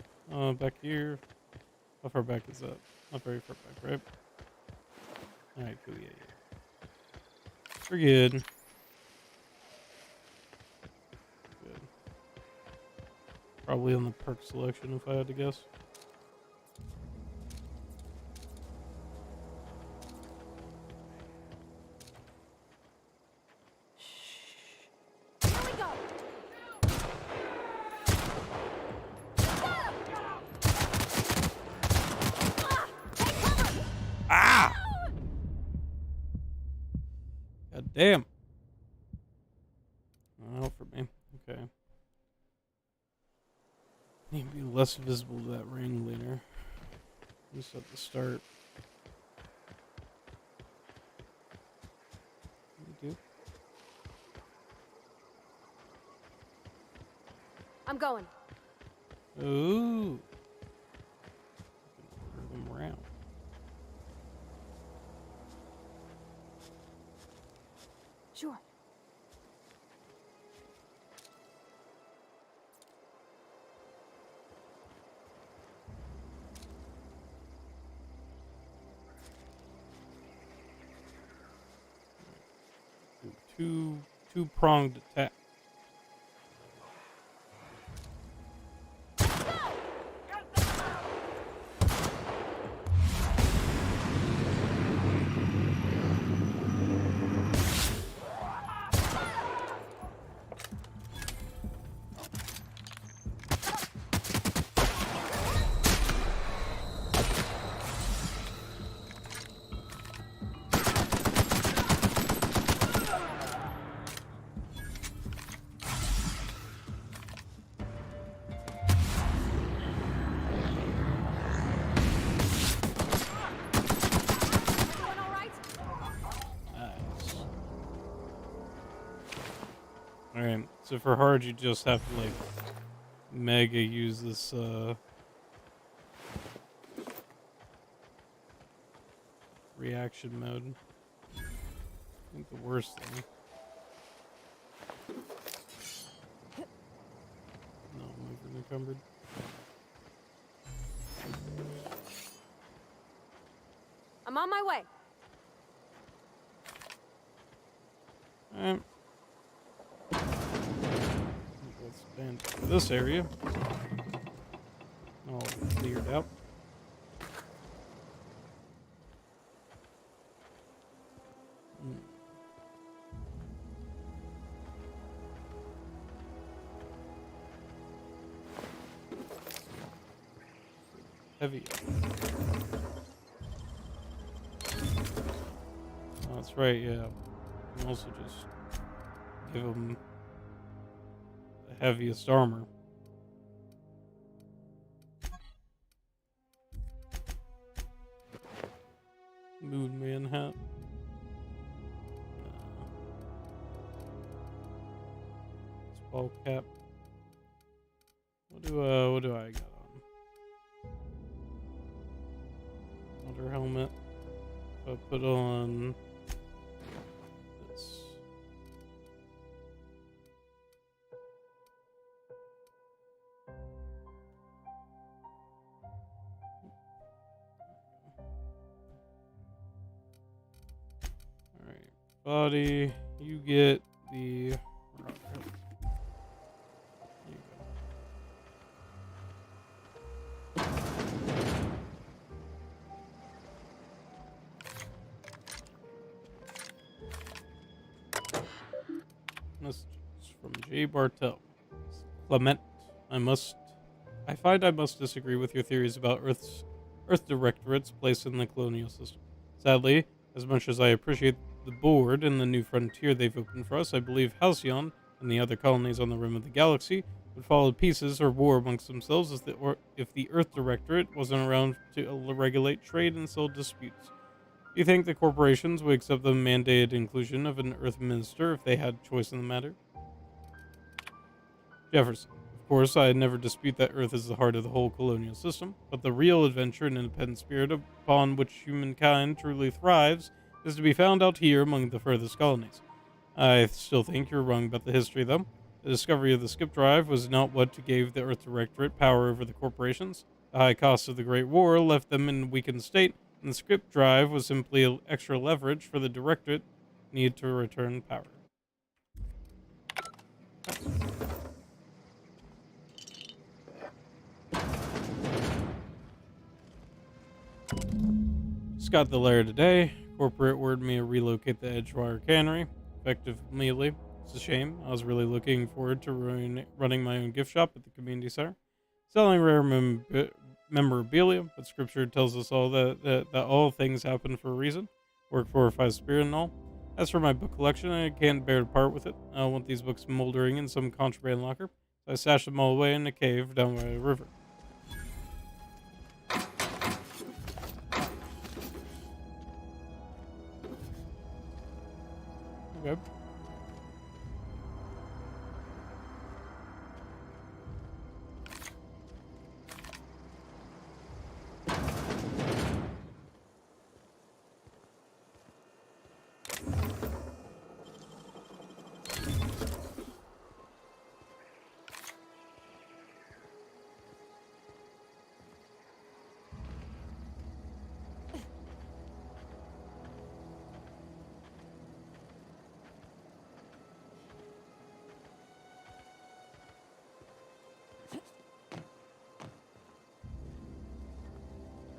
Back here. How far back is that? Not very far back, right? Alright, cool, yeah. We're good. Good. Probably on the perk selection if I had to guess. God damn. Oh, for me. Okay. Need to be less visible to that ringleader. Just at the start. What do you do? I'm going. Ooh. Order them around. Sure. Two-pronged attack. So for hard, you just have to like mega use this reaction mode. I think the worst thing. No, moving encumbered. I'm on my way. Alright. Let's expand to this area. All cleared out. Heavy. Oh, that's right, yeah. You can also just give them the heaviest armor. Moon Man hat. Ball cap. What do I got on? Water helmet. I'll put on this. Alright. Body, you get the messages from J. Bartel. Clement, I find I must disagree with your theories about Earth Directorate's place in the colonial system. Sadly, as much as I appreciate the board and the new frontier they've opened for us, I believe Halcyon and the other colonies on the rim of the galaxy would fall to pieces or war amongst themselves if the Earth Directorate wasn't around to regulate trade and settle disputes. Do you think the corporations would accept the mandated inclusion of an Earth Minister if they had choice in the matter? Jefferson. Of course, I never dispute that Earth is the heart of the whole colonial system, but the real adventure and independent spirit upon which humankind truly thrives is to be found out here among the furthest colonies. I still think you're wrong about the history, though. The discovery of the skip drive was not what gave the Earth Directorate power over the corporations. The high cost of the Great War left them in a weakened state, and the skip drive was simply extra leverage for the Directorate need to return power. Just got the letter today. Corporate ordered me to relocate the Edgewater Cannery, effective immediately. It's a shame. I was really looking forward to running my own gift shop at the community center, selling rare memorabilia, but scripture tells us all that all things happen for a reason. Work glorifies spirit and all. As for my book collection, I can't bear to part with it. I don't want these books moldering in some contraband locker, so I stashed them all away in a cave down by the river. Okay.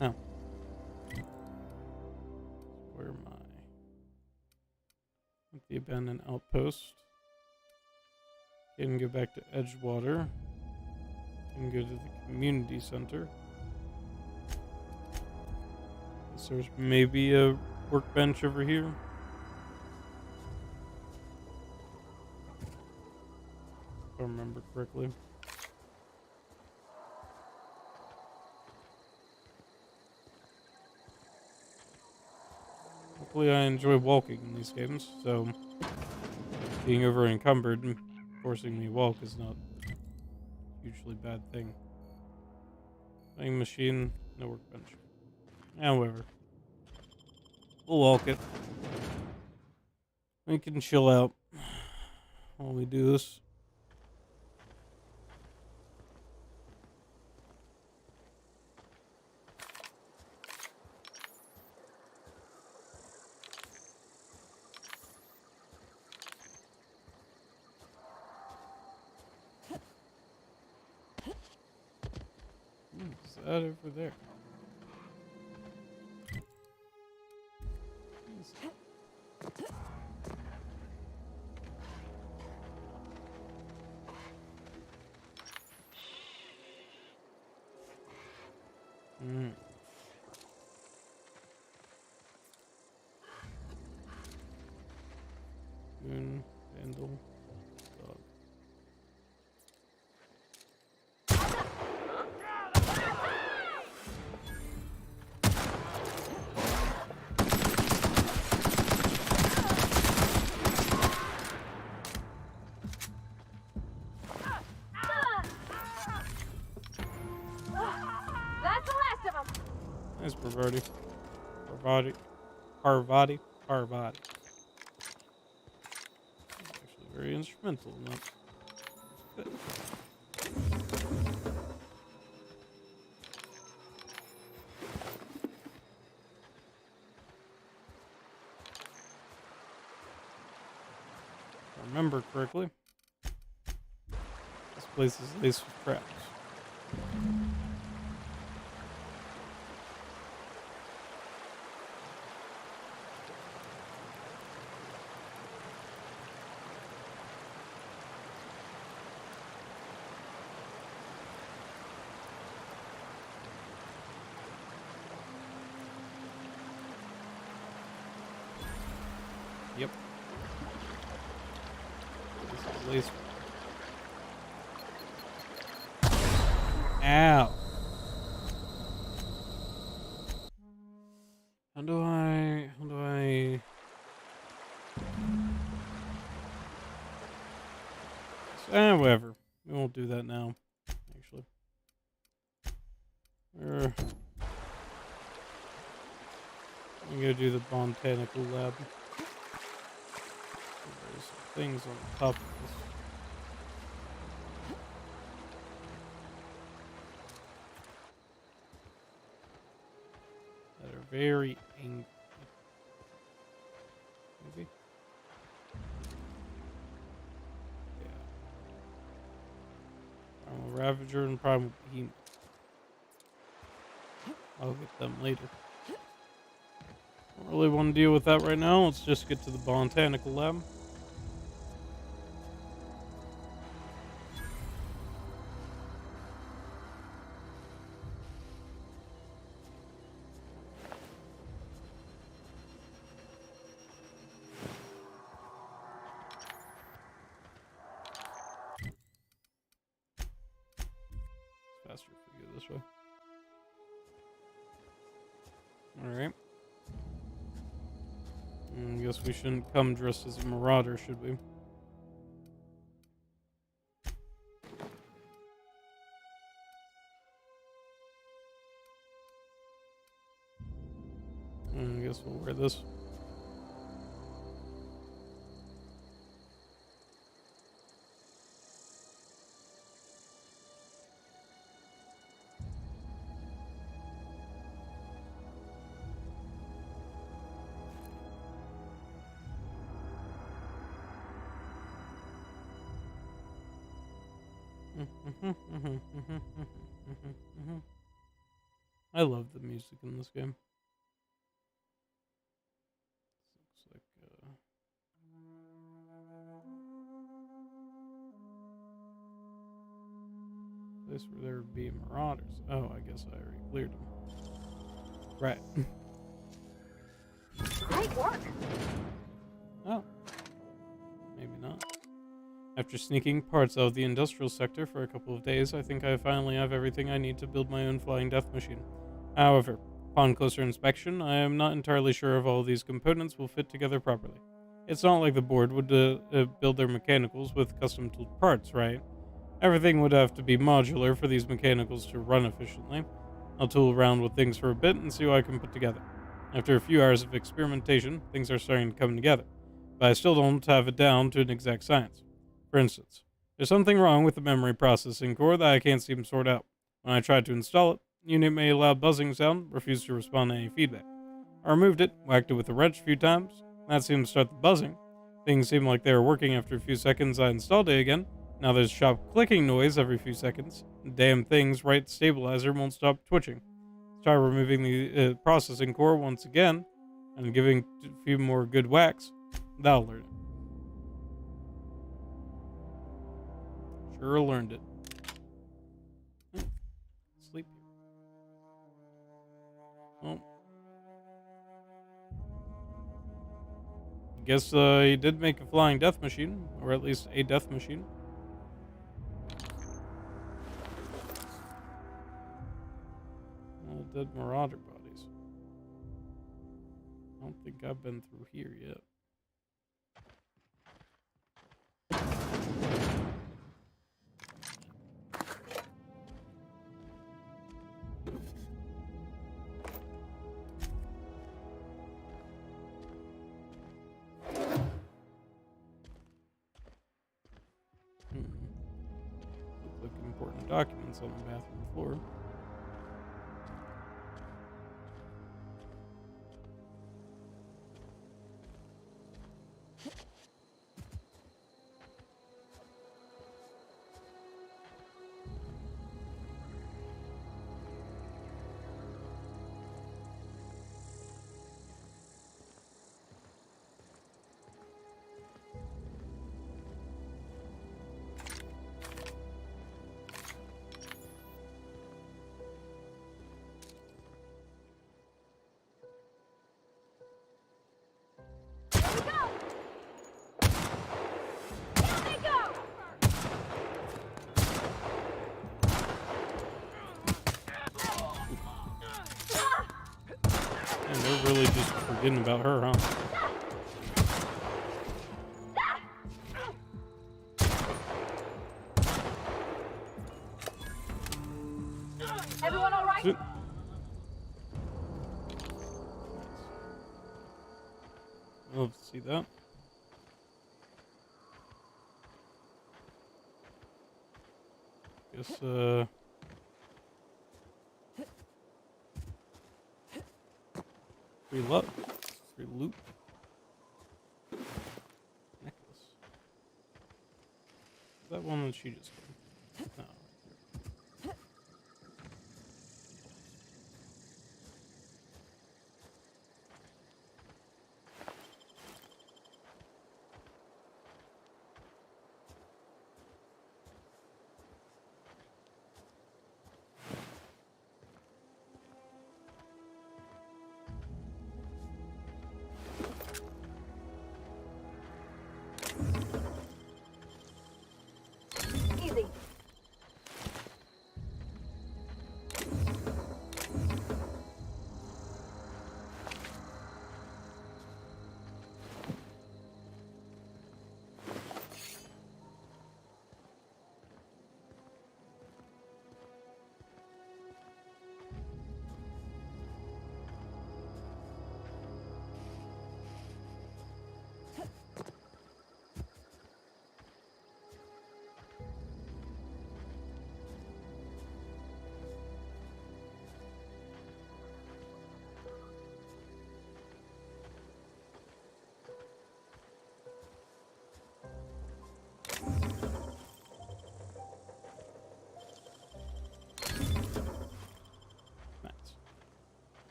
Now, where am I? At the abandoned outpost. Can go back to Edgewater. Can go to the community center. Guess there's maybe a workbench over here. If I remember correctly. Hopefully I enjoy walking in these games, so being over encumbered forcing me to walk is not a hugely bad thing. Playing machine, no workbench. However, we'll walk it. We can chill out while we do this. What's that over there? Moon, vandal, dog. That's the last of them. Nice, Parvati. Parvati. Parvati. Parvati. Actually very instrumental in that. Good. If I remember correctly, this place is laced with traps. Yep. This is laced. Ow. How do I however, we won't do that now, actually. I'm gonna do the botanical lab. There's some things on top of this. That are very angry. Maybe? Yeah. Primal Ravager and Primal Behemoth. I'll get them later. Don't really want to deal with that right now. Let's just get to the botanical lab. It's faster if we go this way. Alright. I guess we shouldn't come dressed as a marauder, should we? I guess we'll wear this. I love the music in this game. Looks like place where there would be marauders. Oh, I guess I already cleared them. Right. Great work. Oh. Maybe not. After sneaking parts out of the industrial sector for a couple of days, I think I finally have everything I need to build my own flying death machine. However, upon closer inspection, I am not entirely sure if all of these components will fit together properly. It's not like the board would build their mechanicals with custom-tooled parts, right? Everything would have to be modular for these mechanicals to run efficiently. I'll tool around with things for a bit and see what I can put together. After a few hours of experimentation, things are starting to come together, but I still don't have it down to an exact science. For instance, there's something wrong with the memory processing core that I can't seem to sort out. When I tried to install it, the unit made a loud buzzing sound, refused to respond to any feedback. I removed it, whacked it with a wrench a few times. That seemed to start the buzzing. Things seemed like they were working after a few seconds. I installed it again. Now there's a sharp clicking noise every few seconds. The damn thing's right stabilizer won't stop twitching. Try removing the processing core once again and giving a few more good whacks. That'll learn it. Sure learned it. Sleep here. Oh. Guess he did make a flying death machine, or at least a death machine. All dead marauder bodies. I don't think I've been through here yet. Look like important documents on the bathroom floor. And they're really just forgetting about her, huh? Everyone all right? Love to see that. Guess, free luck. Free loot. Necklace. Is that one that she just gave? No. Easy.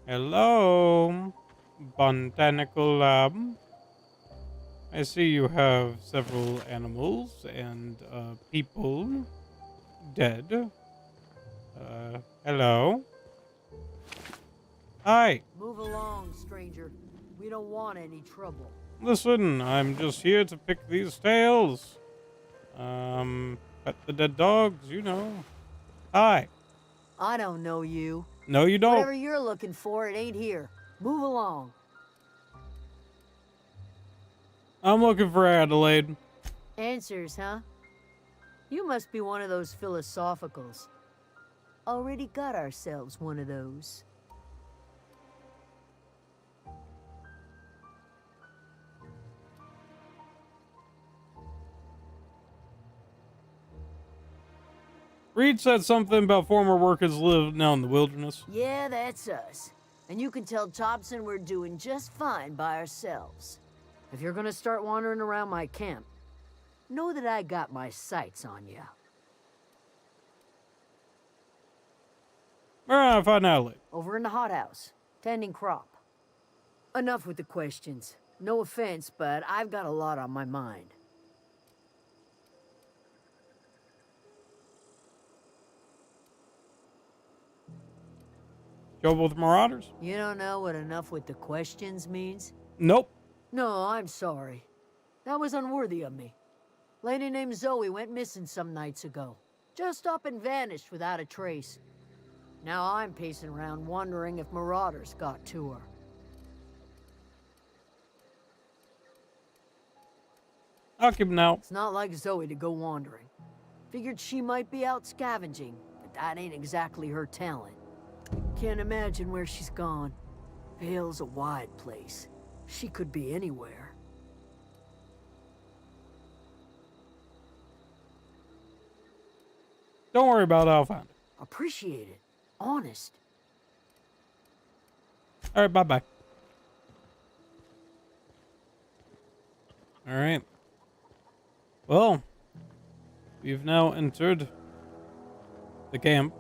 Hello, Botanical Lab. I see you have several animals and people dead. Hello. Hi. Move along, stranger. We don't want any trouble. Listen, I'm just here to pick these tails. Pet the dead dogs, you know. Hi. I don't know you. No, you don't. Whatever you're looking for, it ain't here. Move along. I'm looking for Adelaide. Answers, huh? You must be one of those philosophicals. Already got ourselves one of those. Reed said something about former workers live now in the wilderness. Yeah, that's us. And you can tell Thompson we're doing just fine by ourselves. If you're gonna start wandering around my camp, know that I got my sights on you. Where am I find Adelaide? Over in the hothouse, tending crop. Enough with the questions. No offense, but I've got a lot on my mind. Trouble with Marauders? You don't know what enough with the questions means? Nope. No, I'm sorry. That was unworthy of me. Lady named Zoe went missing some nights ago. Just up and vanished without a trace. Now I'm pacing around wondering if Marauders got to her. I'll keep an eye out. It's not like Zoe to go wandering. Figured she might be out scavenging, but that ain't exactly her talent. Can't imagine where she's gone. Vale's a wide place. She could be anywhere. Don't worry about it, I'll find it. Appreciate it. Honest. Alright, bye-bye. Alright. Well, we've now entered the camp.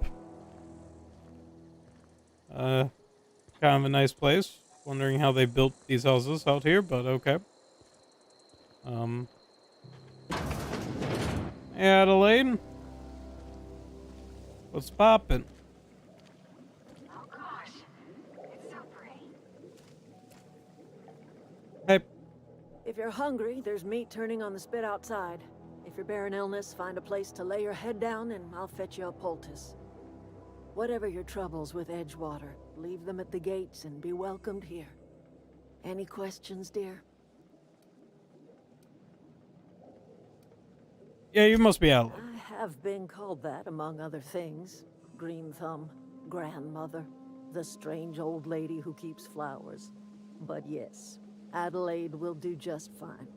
Kind of a nice place. Wondering how they built these houses out here, but okay. Adelaide? What's poppin'? Oh gosh, it's so pretty. Hey. If you're hungry, there's meat turning on the spit outside. If you're bearing illness, find a place to lay your head down and I'll fetch you a poultice. Whatever your troubles with Edgewater, leave them at the gates and be welcomed here. Any questions, dear? Yeah, you must be Adelaide. I have been called that, among other things. Green Thumb, grandmother, the strange old lady who keeps flowers. But yes, Adelaide will do just fine.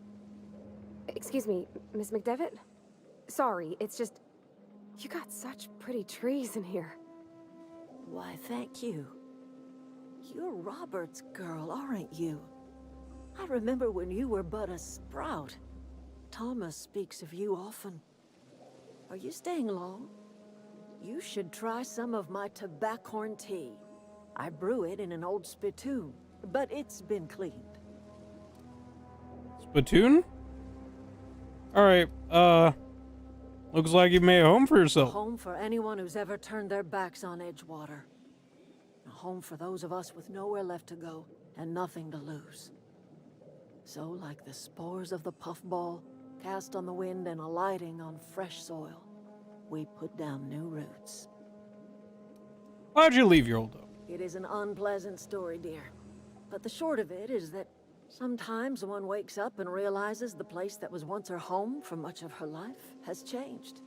Excuse me, Miss McDevitt? Sorry, it's just... You got such pretty trees in here. Why, thank you. You're Robert's girl, aren't you? I remember when you were but a sprout. Thomas speaks of you often. Are you staying long? You should try some of my tobaccorn tea. I brew it in an old spittoon, but it's been cleaned. Spittoon? Alright, looks like you made a home for yourself. A home for anyone who's ever turned their backs on Edgewater. A home for those of us with nowhere left to go and nothing to lose. So, like the spores of the puffball, cast on the wind and alighting on fresh soil, we put down new roots. Why'd you leave your old home? It is an unpleasant story, dear. But the short of it is that sometimes one wakes up and realizes the place that was once her home for much of her life has changed.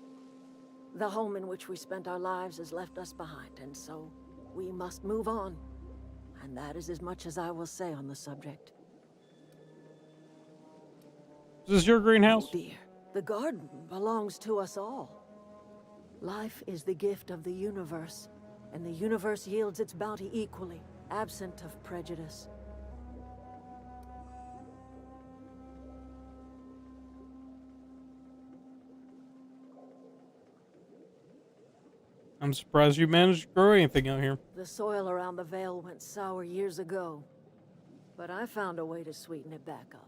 The home in which we spent our lives has left us behind, and so we must move on. And that is as much as I will say on the subject. Is this your greenhouse? Oh dear, the garden belongs to us all. Life is the gift of the universe, and the universe yields its bounty equally, absent of prejudice. I'm surprised you managed to grow anything out here. The soil around the Vale went sour years ago, but I found a way to sweeten it back up.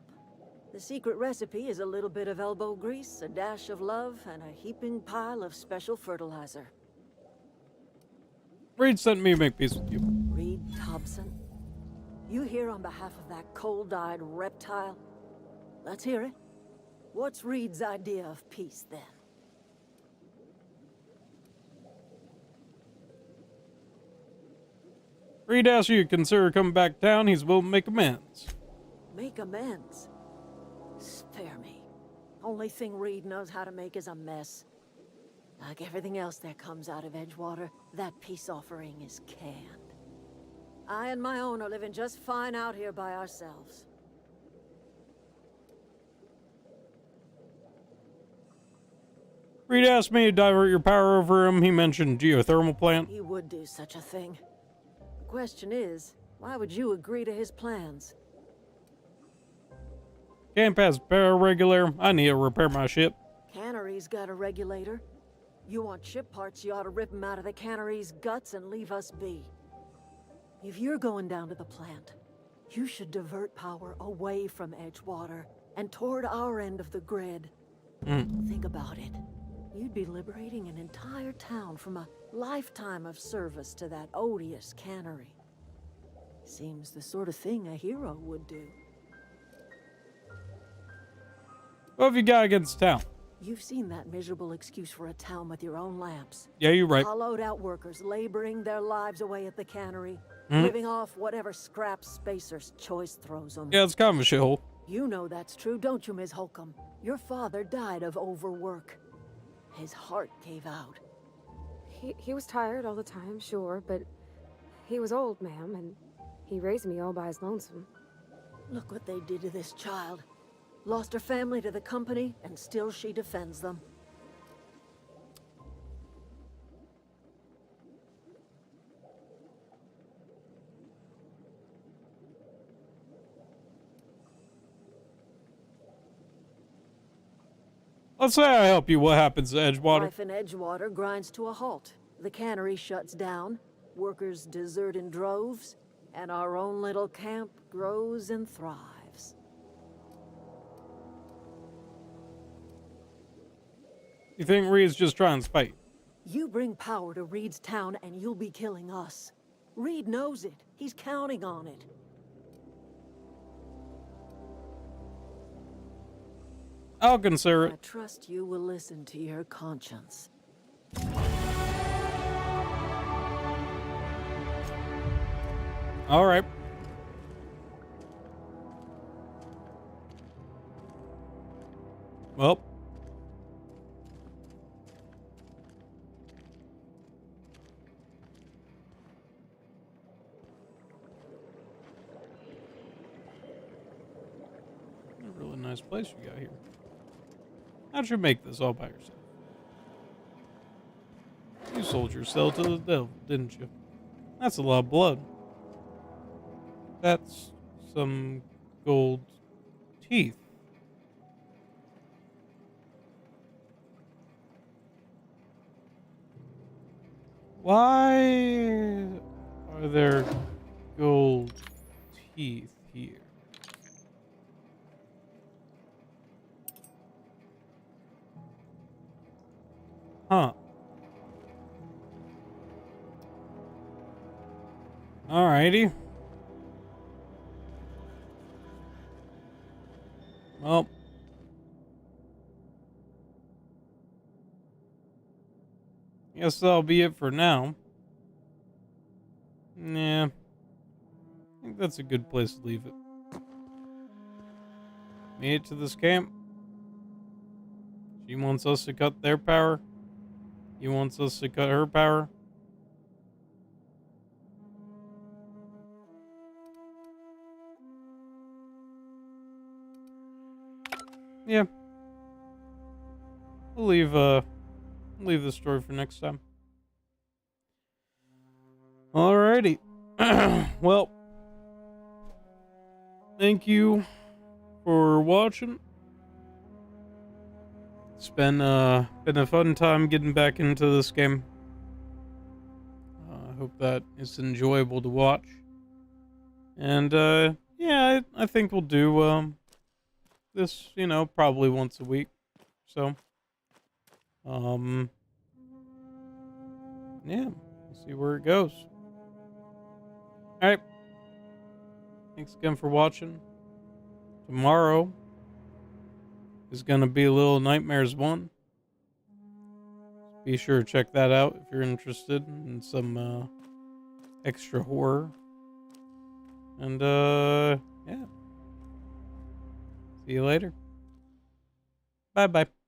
The secret recipe is a little bit of elbow grease, a dash of love, and a heaping pile of special fertilizer. Reed sent me to make peace with you. Reed Thompson? You here on behalf of that cold-eyed reptile? Let's hear it. What's Reed's idea of peace, then? Reed asked you to consider coming back down. He's willing to make amends. Make amends? Only thing Reed knows how to make is a mess. Like everything else that comes out of Edgewater, that peace offering is canned. I and my own are living just fine out here by ourselves. Reed asked me to divert your power over him. He mentioned geothermal plant. He would do such a thing. The question is, why would you agree to his plans? Can't pass power regulator. I need to repair my ship. Cannery's got a regulator. You want ship parts, you ought to rip them out of the cannery's guts and leave us be. If you're going down to the plant, you should divert power away from Edgewater and toward our end of the grid. Think about it. You'd be liberating an entire town from a lifetime of service to that odious cannery. Seems the sort of thing a hero would do. What have you got against town? You've seen that miserable excuse for a town with your own lamps. Yeah, you're right. Hollowed out workers laboring their lives away at the cannery, living off whatever scrap Spacer's choice throws them. Yeah, it's kind of a shithole. You know that's true, don't you, Ms. Holcomb? Your father died of overwork. His heart gave out. He was tired all the time, sure, but he was old, ma'am, and he raised me all by his lonesome. Look what they did to this child. Lost her family to the company, and still she defends them. Let's say I help you. What happens at Edgewater? Life in Edgewater grinds to a halt. The cannery shuts down, workers desert in droves, and our own little camp grows and thrives. You think Reed's just trying to spite? You bring power to Reed's town and you'll be killing us. Reed knows it. He's counting on it. I'll consider it. I trust you will listen to your conscience. All right. Well. A really nice place you got here. How'd you make this all by yourself? You sold yourself to the devil, didn't you? That's a lot of blood. That's some gold teeth. Why are there gold teeth here? Huh. Alrighty. Well. Guess that'll be it for now. Yeah. I think that's a good place to leave it. Made it to this camp. She wants us to cut their power. He wants us to cut her power. Yeah. We'll leave the story for next time. Alrighty. Well, thank you for watching. It's been a fun time getting back into this game. I hope that it's enjoyable to watch. And yeah, I think we'll do this, probably once a week. So yeah, we'll see where it goes. Alright. Thanks again for watching. Tomorrow is going to be a little Nightmares 1. Be sure to check that out if you're interested in some extra horror. And yeah. See you later. Bye-bye.